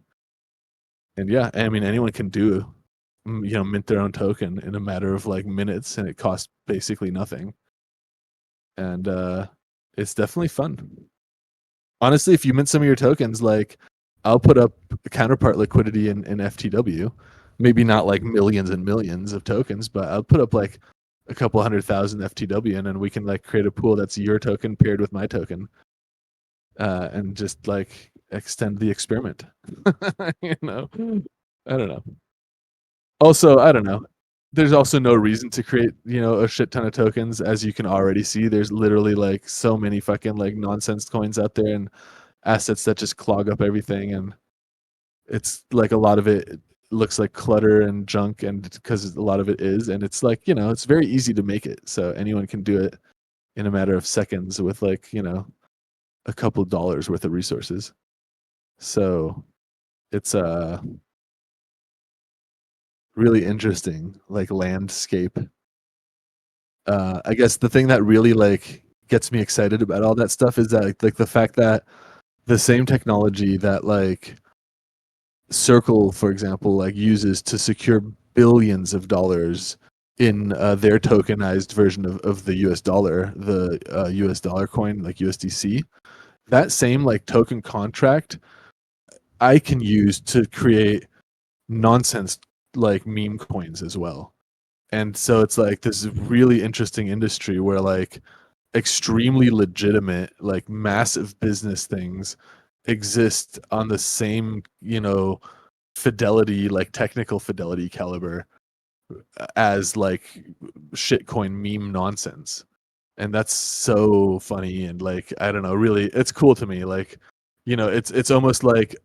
And yeah, I mean anyone can do, you know, mint their own token in a matter of like minutes, and it costs basically nothing. And it's definitely fun. Honestly, if you mint some of your tokens, like I'll put up counterpart liquidity in FTW, maybe not like millions and millions of tokens, but I'll put up like a couple 100,000 FTW, and then we can like create a pool that's your token paired with my token, and just like extend the experiment. You know, I don't know. Also, I don't know. There's also no reason to create, you know, a shit ton of tokens. As you can already see, there's literally like so many fucking like nonsense coins out there and assets that just clog up everything, and it's like a lot of it looks like clutter and junk, and because a lot of it is, and it's like, you know, it's very easy to make it, so anyone can do it in a matter of seconds with like, you know, a couple dollars worth of resources. So it's really interesting like landscape. I guess the thing that really like gets me excited about all that stuff is that like the fact that the same technology that like Circle, for example, like uses to secure billions of dollars in their tokenized version of the US dollar, the US dollar coin, like USDC, that same like token contract I can use to create nonsense like meme coins as well. And so it's like this really interesting industry where like extremely legitimate, like massive business things exist on the same, you know, fidelity, like technical fidelity caliber as like shitcoin meme nonsense. And that's so funny, and like I don't know, really it's cool to me. Like, you know, it's almost like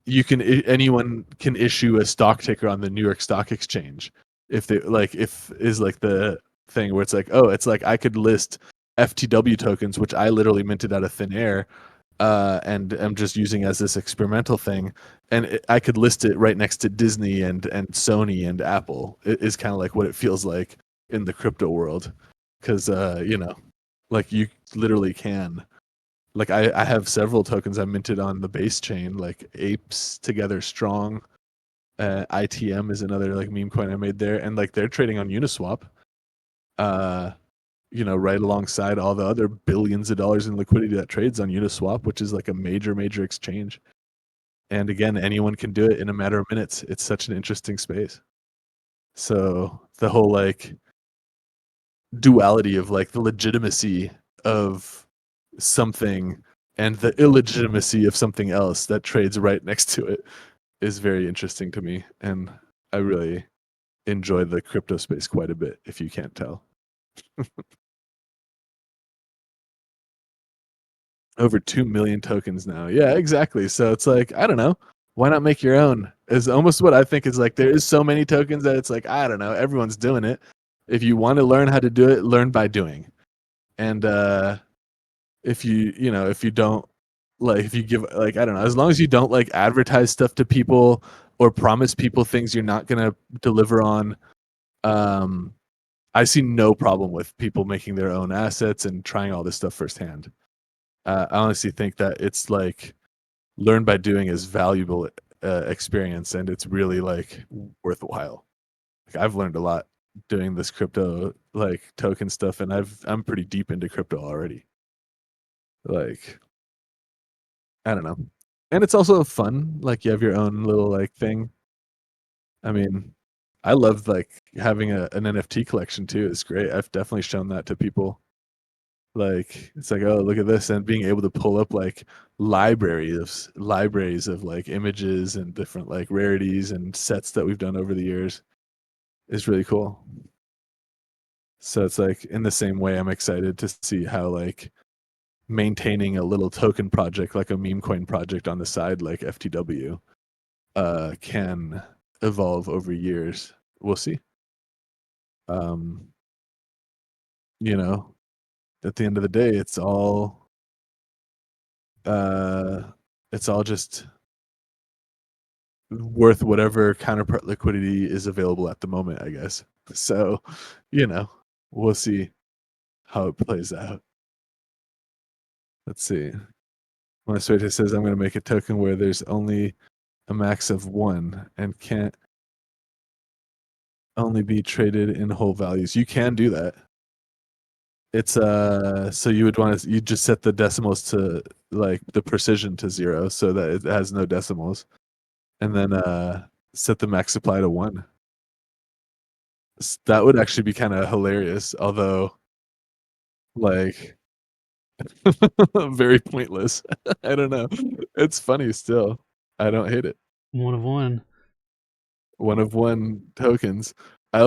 you can anyone can issue a stock ticker on the New York Stock Exchange if they like, if is like the thing where it's like, oh, it's like I could list FTW tokens, which I literally minted out of thin air, and I'm just using as this experimental thing, and I could list it right next to Disney and Sony and Apple. It is kind of like what it feels like in the crypto world, because you know, like you literally can. Like I have several tokens I minted on the base chain, like Apes Together Strong. ITM is another like meme coin I made there, and like they're trading on Uniswap. Uh, you know, right alongside all the other billions of dollars in liquidity that trades on Uniswap, which is like a major exchange. And again, anyone can do it in a matter of minutes. It's such an interesting space. So the whole like duality of like the legitimacy of something and the illegitimacy of something else that trades right next to it is very interesting to me, and I really enjoy the crypto space quite a bit, if you can't tell. Over 2 million tokens now. Yeah, exactly. So it's like, I don't know. Why not make your own? Is almost what I think is like there is so many tokens that it's like, I don't know, everyone's doing it. If you want to learn how to do it, learn by doing. And if you don't like if you give like I don't know, as long as you don't like advertise stuff to people or promise people things you're not going to deliver on, I see no problem with people making their own assets and trying all this stuff firsthand. I honestly think that it's like learn by doing is valuable experience, and it's really like worthwhile. Like I've learned a lot doing this crypto like token stuff, and I'm pretty deep into crypto already. Like I don't know, and it's also fun. Like you have your own little like thing. I mean, I love like having an NFT collection too. It's great. I've definitely shown that to people. Like it's like, oh, look at this, and being able to pull up like libraries of like images and different like rarities and sets that we've done over the years is really cool. So it's like in the same way, I'm excited to see how like maintaining a little token project like a meme coin project on the side like FTW can evolve over years. We'll see. Um, you know, at the end of the day, it's all just worth whatever counterpart liquidity is available at the moment, I guess. So, we'll see how it plays out. Let's see. Monastery says I'm going to make a token where there's only a max of 1 and can't only be traded in whole values. You can do that. It's so you just set the decimals to like the precision to 0 so that it has no decimals. And then set the max supply to 1. That would actually be kind of hilarious, although like very pointless. I don't know. It's funny still. I don't hate it. 1 of 1. 1 of 1 tokens. I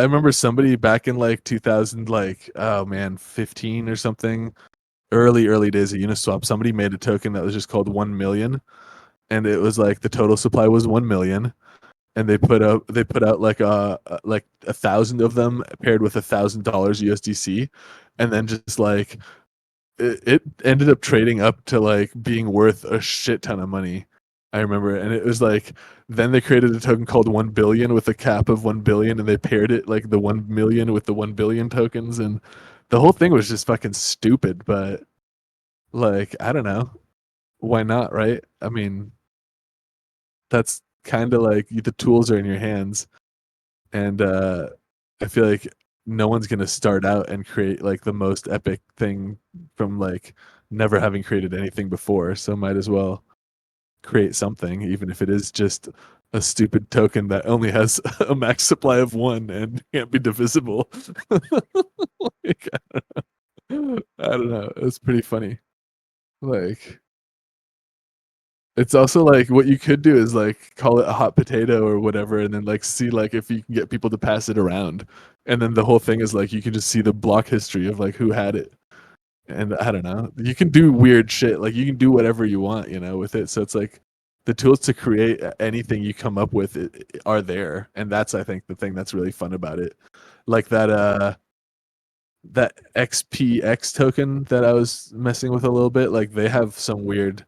remember somebody back in like 2000, like oh man, 15 or something, early days of Uniswap. Somebody made a token that was just called 1 million, and it was like the total supply was 1 million, and they put out like 1,000 of them paired with $1,000 USDC, and then just like it ended up trading up to like being worth a shit ton of money. I remember, and it was like then they created a token called 1 billion with a cap of 1 billion, and they paired it like the 1 million with the 1 billion tokens, and the whole thing was just fucking stupid. But like I don't know, why not, right? I mean, that's kind of like the tools are in your hands, and I feel like no one's gonna start out and create like the most epic thing from like never having created anything before, so might as well create something, even if it is just a stupid token that only has a max supply of 1 and can't be divisible. Like, I don't know. It's pretty funny. Like it's also like what you could do is like call it a hot potato or whatever, and then like see like if you can get people to pass it around, and then the whole thing is like you can just see the block history of like who had it, and I don't know. You can do weird shit, like you can do whatever you want, with it. So it's like the tools to create anything you come up with are there, and that's I think the thing that's really fun about it. Like that XPX token that I was messing with a little bit, like they have some weird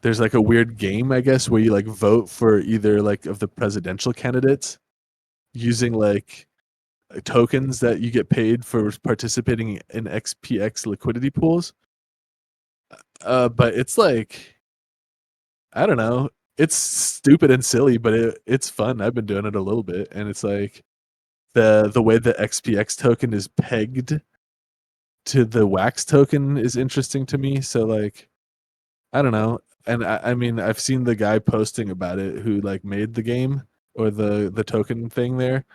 there's like a weird game, I guess, where you like vote for either like of the presidential candidates using like tokens that you get paid for participating in XPX liquidity pools. But it's like I don't know. It's stupid and silly, but it's fun. I've been doing it a little bit, and it's like the way the XPX token is pegged to the Wax token is interesting to me. So like I don't know. And I mean, I've seen the guy posting about it who like made the game or the token thing there.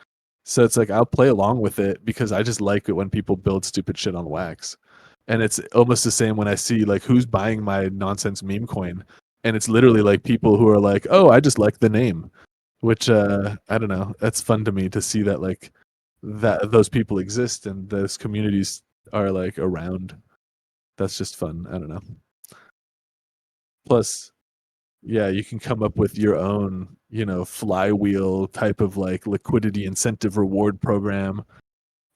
So it's like I'll play along with it because I just like it when people build stupid shit on Wax. And it's almost the same when I see like who's buying my nonsense meme coin. And it's literally like people who are like, "Oh, I just like the name." Which I don't know. That's fun to me to see that like that those people exist and those communities are like around. That's just fun. I don't know. Plus, yeah, you can come up with your own, flywheel type of like liquidity incentive reward program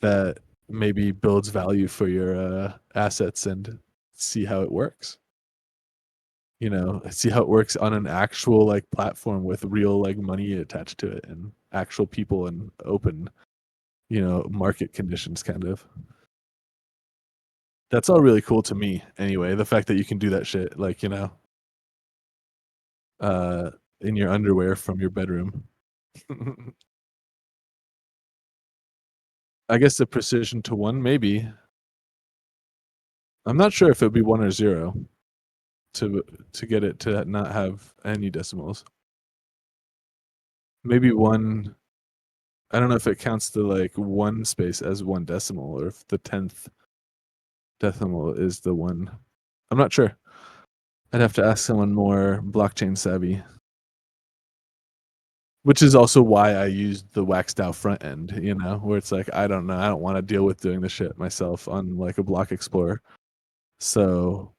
that maybe builds value for your assets and see how it works. See how it works on an actual like platform with real like money attached to it and actual people and open, market conditions kind of. That's all really cool to me anyway. The fact that you can do that shit, like, in your underwear from your bedroom. I guess the precision to 1, maybe. I'm not sure if it would be 1 or 0 to get it to not have any decimals. Maybe 1. I don't know if it counts the like 1 space as 1 decimal or if the 10th decimal is the 1. I'm not sure. I'd have to ask someone more blockchain savvy. Which is also why I used the waxed out front end, where it's like, I don't know, I don't want to deal with doing the shit myself on like a block explorer. So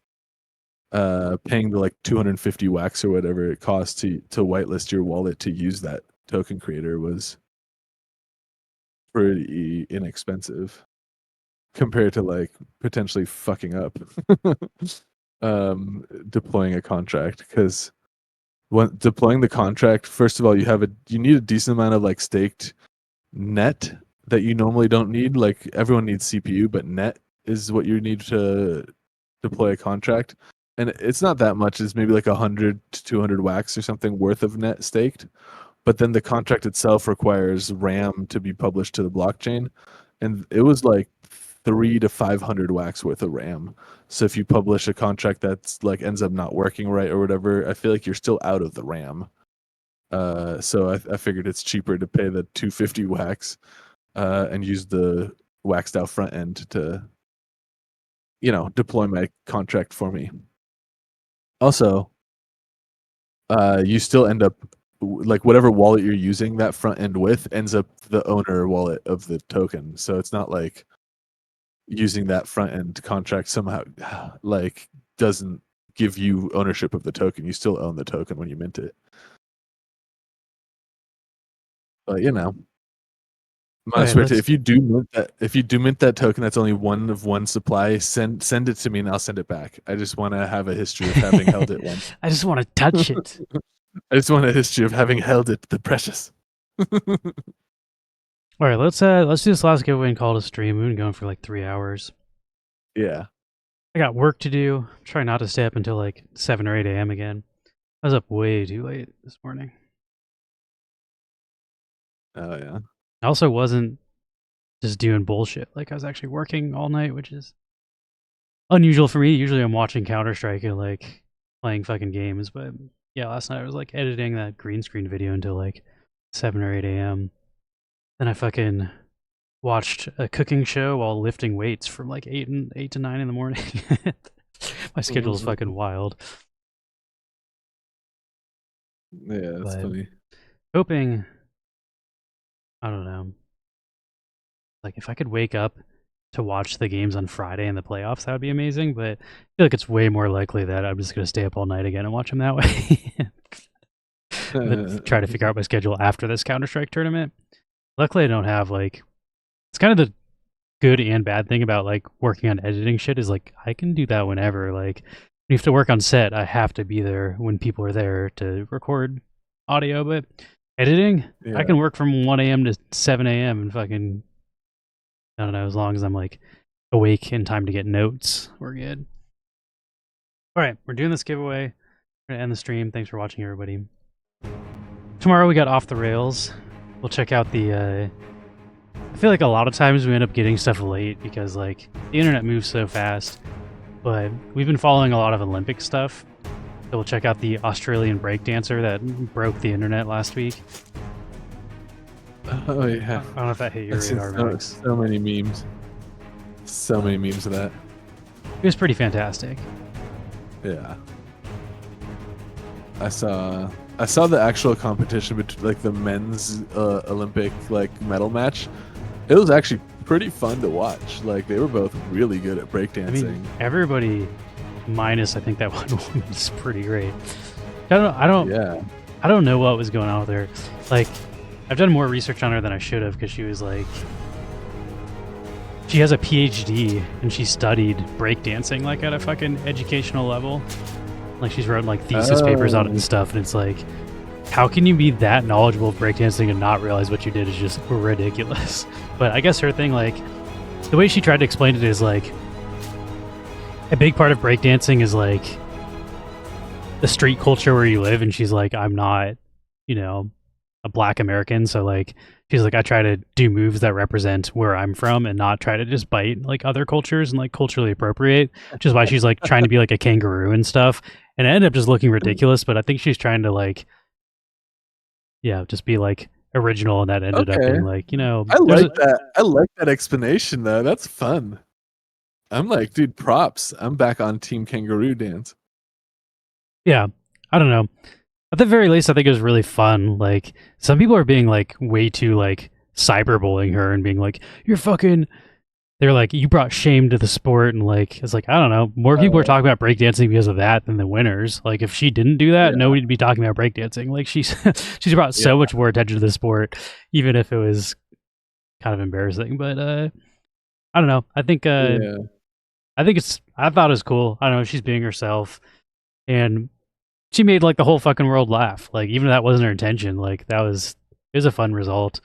paying the like 250 wax or whatever it costs to whitelist your wallet to use that token creator was pretty inexpensive compared to like potentially fucking up deploying a contract, because when deploying the contract, first of all, you need a decent amount of like staked net that you normally don't need. Like everyone needs CPU, but net is what you need to deploy a contract, and it's not that much. It's maybe like 100 to 200 wax or something worth of net staked, but then the contract itself requires RAM to be published to the blockchain, and it was like 300 to 500 wax worth of RAM. So if you publish a contract that's like ends up not working right or whatever, I feel like you're still out of the RAM. So I figured it's cheaper to pay the 250 wax and use the waxed out front end to, deploy my contract for me. Also, you still end up like whatever wallet you're using that front end with ends up the owner wallet of the token. So it's not like using that front end contract somehow like doesn't give you ownership of the token. You still own the token when you mint it. But if you do mint that token that's only 1 of 1 supply, send it to me and I'll send it back. I just want to have a history of having held it once. I just want to touch it. I just want a history of having held it, the precious. All right, let's do this last giveaway and call it a stream. We've been going for like 3 hours. Yeah. I got work to do. Try not to stay up until like 7 or 8 a.m. again. I was up way too late this morning. Oh yeah. I also wasn't just doing bullshit. Like I was actually working all night, which is unusual for me. Usually I'm watching Counter-Strike and like playing fucking games. But yeah, last night I was like editing that green screen video until like 7 or 8 a.m. Then I fucking watched a cooking show while lifting weights from like 8 to 9 in the morning. My schedule is fucking wild. Yeah, that's funny. Hoping, I don't know, like if I could wake up to watch the games on Friday in the playoffs, that would be amazing. But I feel like it's way more likely that I'm just going to stay up all night again and watch them that way. Try to figure out my schedule after this Counter-Strike tournament. Luckily, I don't have like, it's kind of the good and bad thing about like working on editing shit is like I can do that whenever. Like when you have to work on set, I have to be there when people are there to record audio. But editing, I can work from 1 a.m. to 7 a.m. and fucking, I don't know, as long as I'm like awake in time to get notes, we're good. All right, we're doing this giveaway. We're gonna end the stream. Thanks for watching, everybody. Tomorrow we got Off the Rails. We'll check out the, I feel like a lot of times we end up getting stuff late because like the internet moves so fast, but we've been following a lot of Olympic stuff. So we'll check out the Australian breakdancer that broke the internet last week. Oh yeah. I don't know if that hit your radar. So many memes. So many memes of that. It was pretty fantastic. Yeah. I saw the actual competition between like the men's Olympic like medal match. It was actually pretty fun to watch. Like they were both really good at breakdancing. I mean, everybody minus I think that one was pretty great. I don't know what was going on with her. Like, I've done more research on her than I should have because she was like, she has a PhD and she studied breakdancing like at a fucking educational level. Like she's wrote like thesis papers on it and stuff, and it's like, how can you be that knowledgeable of breakdancing and not realize what you did is just ridiculous? But I guess her thing, like, the way she tried to explain it is like, a big part of breakdancing is like the street culture where you live, and she's like, I'm not, you know, a black American, so like she's like, I try to do moves that represent where I'm from and not try to just bite like other cultures and like culturally appropriate, which is why she's like trying to be like a kangaroo and stuff, and it ended up just looking ridiculous. But I think she's trying to like, yeah, just be like original, and that ended up being like, you know, I like that. I like that explanation though. That's fun. I'm like, dude, props. I'm back on Team Kangaroo Dance. Yeah, I don't know. At the very least, I think it was really fun. Like, some people are being like way too like cyberbullying her and being like, "You're fucking." They're like, "You brought shame to the sport," and like, it's like, I don't know. More people are talking about breakdancing because of that than the winners. Like, if she didn't do that, nobody'd be talking about breakdancing. Like, she's brought so much more attention to the sport, even if it was kind of embarrassing. But I don't know. I think I thought it was cool. I don't know. She's being herself, and she made like the whole fucking world laugh. Like, even if that wasn't her intention, like it was a fun result.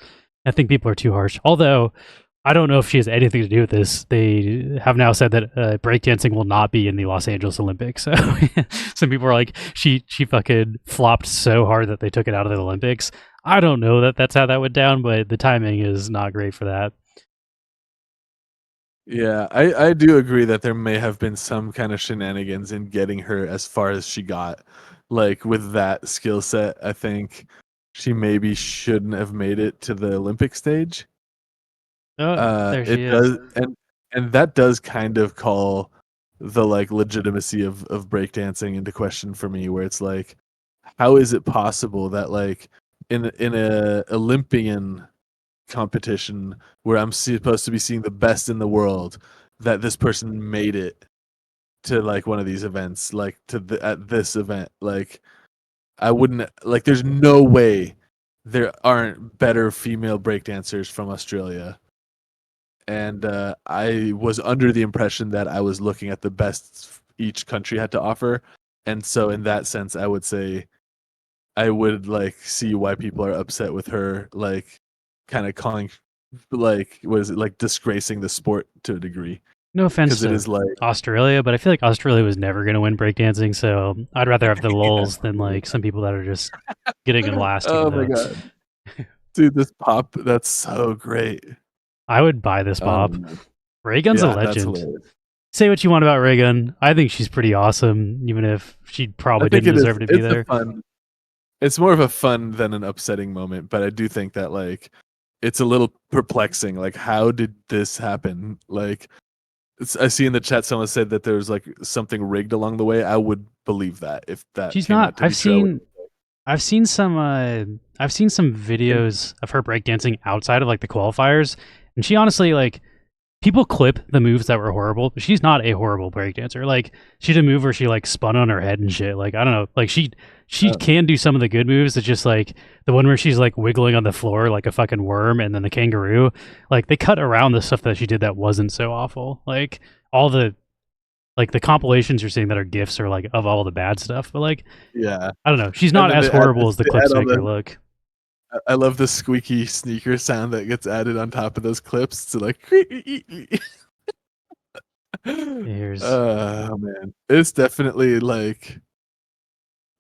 I think people are too harsh. Although I don't know if she has anything to do with this. They have now said that breakdancing will not be in the Los Angeles Olympics. So some people are like, she fucking flopped so hard that they took it out of the Olympics. I don't know that that's how that went down, but the timing is not great for that. Yeah, I do agree that there may have been some kind of shenanigans in getting her as far as she got. Like, with that skill set, I think she maybe shouldn't have made it to the Olympic stage. There she is. And that does kind of call the like legitimacy of breakdancing into question for me, where it's like, how is it possible that like in a Olympian competition where I'm supposed to be seeing the best in the world, that this person made it to like one of these events, like at this event? Like, I wouldn't, like, there's no way there aren't better female breakdancers from Australia. And I was under the impression that I was looking at the best each country had to offer. And so in that sense, I would say I would like see why people are upset with her, like kind of calling, like, what is it, like disgracing the sport to a degree. No offense to it is like Australia, but I feel like Australia was never going to win breakdancing, so I'd rather have the lulz than like some people that are just getting in last. Oh my god, dude, this pop, that's so great. I would buy this pop. Reagan's a legend. Say what you want about Reagan. I think she's pretty awesome, even if she probably didn't deserve to be there. It's more of a fun than an upsetting moment, but I do think that like it's a little perplexing. Like, how did this happen? Like, I see in the chat someone said that there was like something rigged along the way. I would believe that if that she's not. I've seen some videos of her breakdancing outside of like the qualifiers, and she honestly, like, people clip the moves that were horrible, but she's not a horrible breakdancer. Like, she did a move where she like spun on her head and shit. Like, I don't know. Like, she can do some of the good moves. It's just like the one where she's like wiggling on the floor like a fucking worm, and then the kangaroo. Like, they cut around the stuff that she did that wasn't so awful. Like, all the like the compilations you're seeing that are GIFs are like of all the bad stuff. But like, yeah, I don't know. She's not as horrible as the clips make her look. I love the squeaky sneaker sound that gets added on top of those clips to like. Oh man, it's definitely like,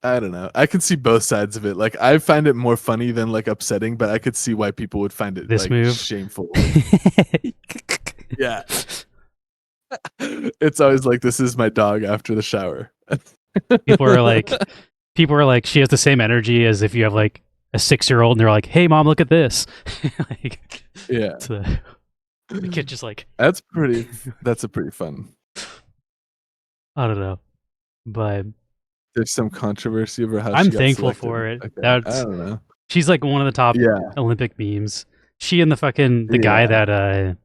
I don't know. I can see both sides of it. Like, I find it more funny than like upsetting, but I could see why people would find it this like move shameful. Yeah, it's always like, this is my dog after the shower. People are like, she has the same energy as if you have like a 6-year-old and they're like, hey mom, look at this. Like, yeah, the kid just like, that's a pretty fun. I don't know, but there's some controversy over how I'm she got thankful selected. for it. Okay. I don't know. She's like one of the top Olympic memes. She and the guy that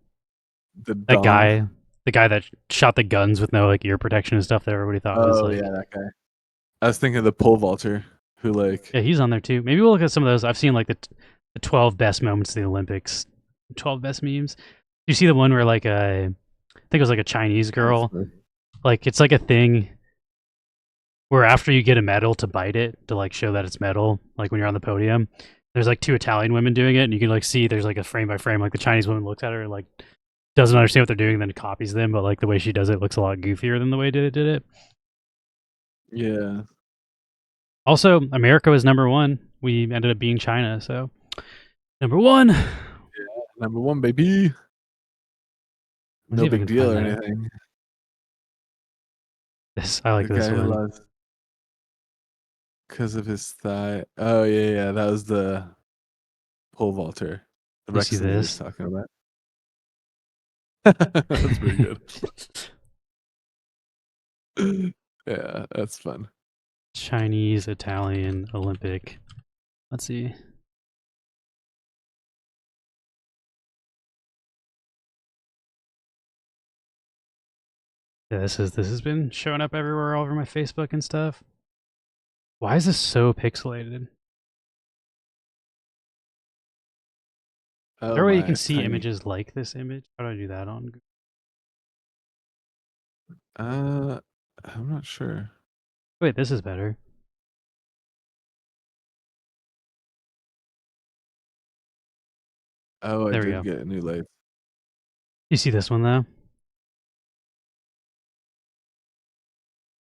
the guy the guy that shot the guns with no like ear protection and stuff that everybody thought was Oh like. yeah, that guy. I was thinking of the pole vaulter who like Yeah, he's on there too. Maybe we'll look at some of those. I've seen like the 12 best moments of the Olympics, 12 best memes. You see the one where like I think it was like a Chinese girl, like it's like a thing where after you get a medal to bite it to like show that it's metal, like when you're on the podium, there's like two Italian women doing it, and you can like see there's like a frame by frame, like the Chinese woman looks at her and like doesn't understand what they're doing, and then copies them, but like the way she does it looks a lot goofier than the way did it. Yeah. Also, America was number one. We ended up being China, so number one. Number one, baby. Let's see No if I big can deal or find that. anything. This I like The this guy who one. lost because of his thigh. Oh yeah, that was the pole vaulter. The You see Rex he was this? talking about. That's pretty good. Yeah, that's fun. Chinese, Italian, Olympic. Let's see. Yeah, this has been showing up everywhere all over my Facebook and stuff. Why is this so pixelated? Oh, Is there a way you my, can it's see tiny. images like this image? How do I do that on Google? I'm not sure. Wait, this is better. Oh, I There we did go. get a new light. You see this one though?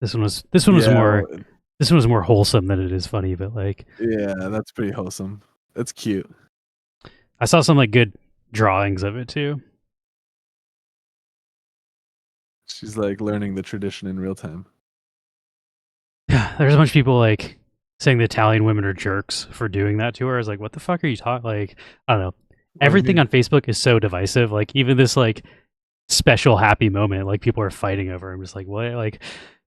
This one was more well, this one was more wholesome than it is funny, but like Yeah, that's pretty wholesome. That's cute. I saw some like good drawings of it too. She's like learning the tradition in real time. Yeah, there's a bunch of people like saying the Italian women are jerks for doing that to her. I was like, what the fuck are you talking? Like, I don't know. What do you Everything mean? on Facebook is so divisive. Like, even this like special happy moment, like people are fighting over. I'm just like, what? Like,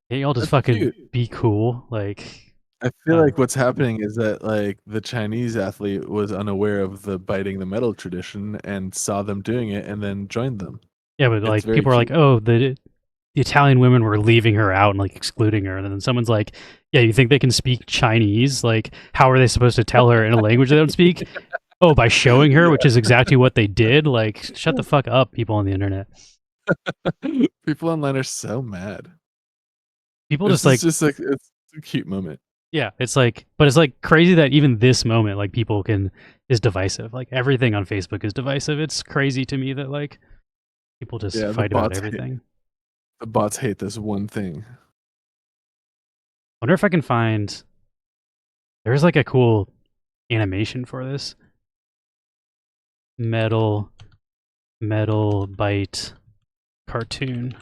can't y'all just That's fucking cute. be cool? Like, I feel like what's happening is that like the Chinese athlete was unaware of the biting the metal tradition and saw them doing it and then joined them. yeah, but It's like very people are like, cute. oh, the Italian women were leaving her out and like excluding her, and then someone's like, yeah, you think they can speak Chinese? Like, how are they supposed to tell her in a language they don't speak? Oh, by showing her, which is exactly what they did. Like, shut the fuck up, people on the internet. People online are so mad. People This just like, is just like it's a cute moment. yeah, it's like, but it's like crazy that even this moment, like, people is divisive. Like, everything on Facebook is divisive. It's crazy to me that like people just Yeah, fight about everything. The bots hate this one thing. I wonder if I can find. There's like a cool animation for this. Metal bite cartoon.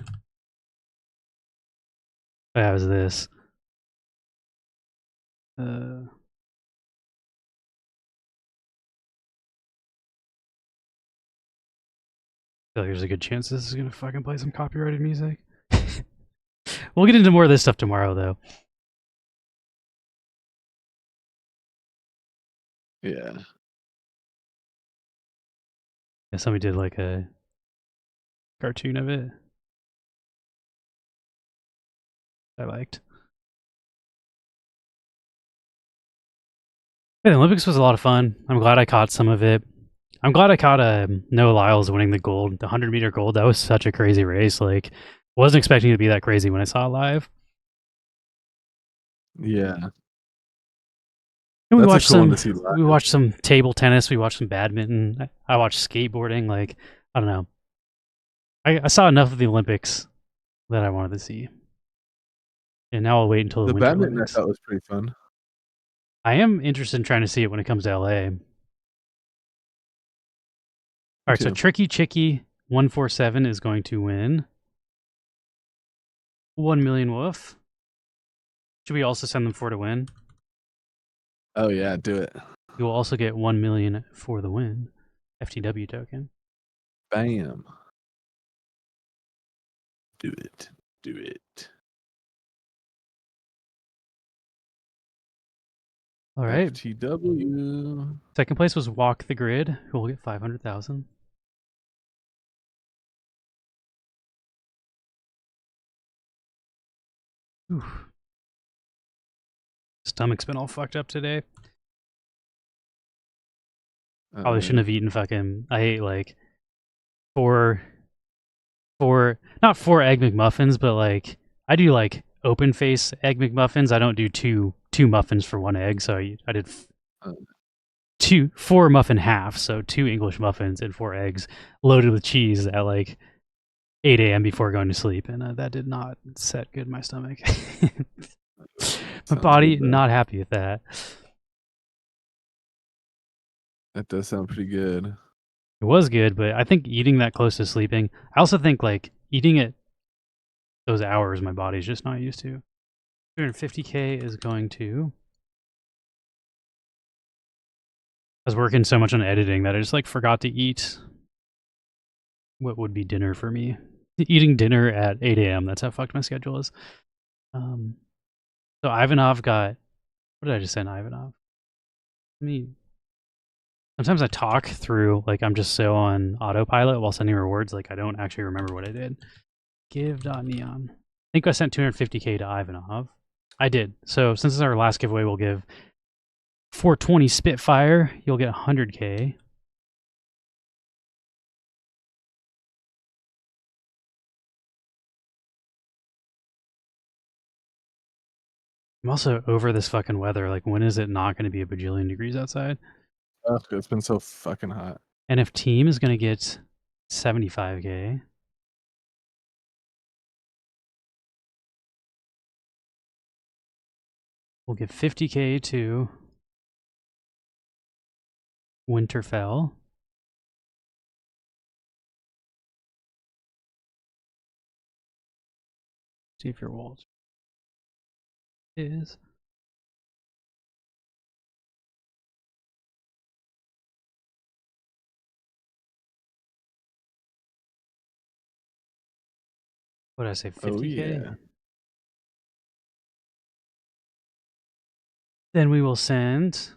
That was this. I feel like there's a good chance this is gonna fucking play some copyrighted music. We'll get into more of this stuff tomorrow, though. Yeah. Yeah, somebody did like a cartoon of it. I liked. Yeah, the Olympics was a lot of fun. I'm glad I caught some of it. I'm glad I caught Noah Lyles winning the gold, the 100-meter gold. That was such a crazy race. Like, wasn't expecting it to be that crazy when I saw it live. Yeah. And we That's a watched cool one some. to see live. We watched some table tennis. We watched some badminton. I watched skateboarding. Like, I don't know. I saw enough of the Olympics that I wanted to see. And now I'll wait until the The Winter badminton Olympics. I thought was pretty fun. I am interested in trying to see it when it comes to LA. All right, so too. Tricky Chicky 147 is going to win 1 million woof. Should we also send them 4 to win? Oh yeah, do it. You will also get 1 million for the win. FTW token. Bam. Do it. Do it. All right. FTW. Second place was Walk the Grid, who will get 500,000. Oof. Stomach's been all fucked up today. Probably shouldn't have eaten fucking. I ate like four, not 4 Egg McMuffins, but like I do like open face Egg McMuffins. I don't do two muffins for 1 egg. So I did 4 muffin halves, so 2 English muffins and 4 eggs loaded with cheese at like 8 a.m. before going to sleep, and that did not set good in my stomach. My body good, not happy with that. That does sound pretty good. It was good, but I think eating that close to sleeping, I also think like eating it those hours my body's just not used to. 250K is going to... I was working so much on editing that I just like forgot to eat what would be dinner for me. Eating dinner at 8 a.m. That's how fucked my schedule is. So Ivanov got... What did I just send Ivanov? Sometimes I talk through, like I'm just so on autopilot while sending rewards, like I don't actually remember what I did. Give.neon. I think I sent 250K to Ivanov. I did. So since it's our last giveaway, we'll give 420 Spitfire. You'll get 100K. I'm also over this fucking weather. Like, when is it not going to be a bajillion degrees outside? Oh, it's been so fucking hot. And if team is going to get 75K. We'll give 50K to Winterfell. See if your walls is. What did I say? 50K? Oh, yeah. Then we will send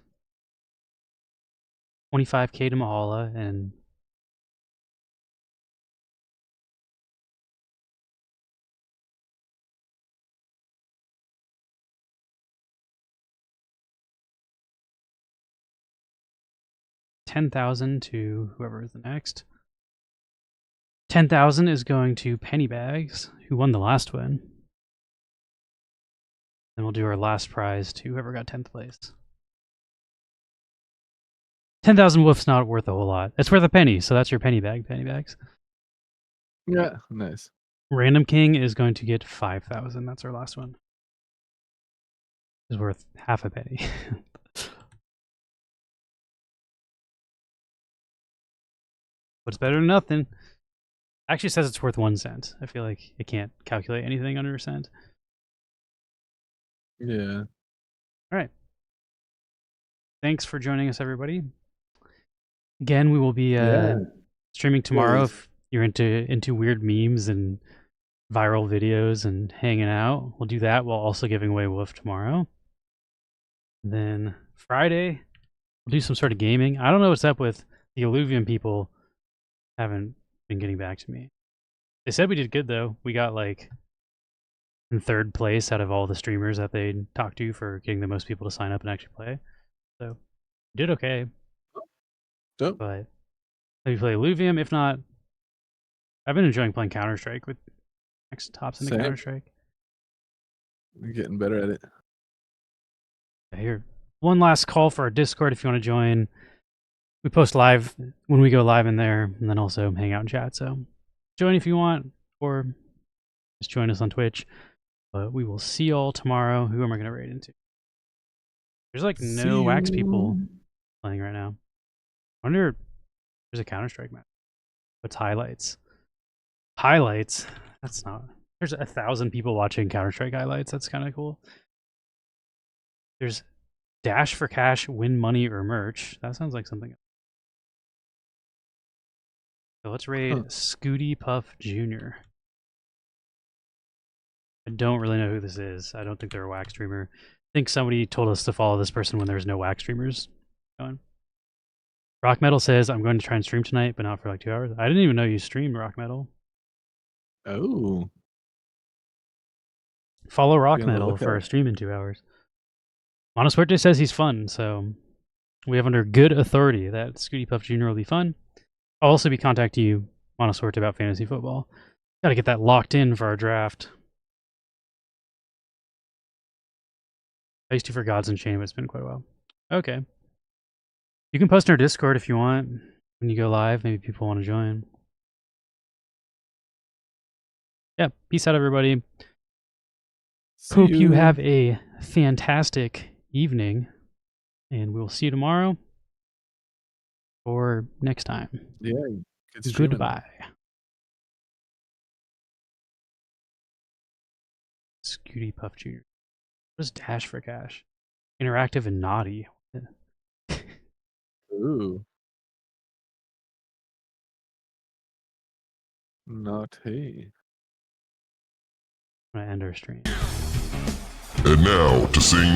25K to Mahala and $10,000 to whoever is the next. 10,000 is going to Pennybags, who won the last one. Then we'll do our last prize to whoever got 10th place. 10,000 woof's not worth a whole lot. It's worth a penny, so that's your Pennybags. Yeah, nice. Random King is going to get 5,000. That's our last one. Is worth half a penny. But it's better than nothing. Actually says it's worth 1 cent. I feel like it can't calculate anything under a cent. Yeah. All right. Thanks for joining us, everybody. Again, we will be streaming tomorrow. Yeah. If you're into weird memes and viral videos and hanging out, we'll do that while also giving away Woof tomorrow. And then Friday, we'll do some sort of gaming. I don't know what's up with the Illuvium people. Haven't been getting back to me. They said we did good though. We got like in 3rd place out of all the streamers that they talked to for getting the most people to sign up and actually play. So we did okay. Dope. But maybe play Illuvium. If not, I've been enjoying playing Counter-Strike with next tops into Same. Counter-Strike. We're getting better at it. Here, one last call for our Discord if you want to join. We post live when we go live in there, and then also hang out in chat. So join if you want, or just join us on Twitch. But we will see y'all tomorrow. Who am I going to raid into? There's like no Wax people playing right now. I wonder if there's a Counter-Strike map. What's highlights? Highlights? That's not... There's 1,000 people watching Counter-Strike highlights. That's kind of cool. There's Dash for cash, win money, or merch. That sounds like something. So let's raid Scooty Puff Jr. I don't really know who this is. I don't think they're a Wax streamer. I think somebody told us to follow this person when there's no Wax streamers going. Rock Metal says, I'm going to try and stream tonight, but not for like 2 hours. I didn't even know you streamed Rock Metal. Oh. Follow Rock Be on the Metal for a lookout. stream in 2 hours. Monosuerte says he's fun, so we have under good authority that Scooty Puff Jr. will be fun. I'll also be contacting you, Monosuerte, about fantasy football. Gotta get that locked in for our draft. I used to for Gods Unchained, but it's been quite a while. Okay. You can post in our Discord if you want. When you go live, maybe people want to join. Yeah, peace out, everybody. See Hope you have a fantastic evening, and we'll see you tomorrow or next time. Yeah. Good streaming. Goodbye. Scooty Puff Jr. What is Dash for Cash? Interactive and naughty. Ooh. Not hey. I'm gonna end our stream. And now to sing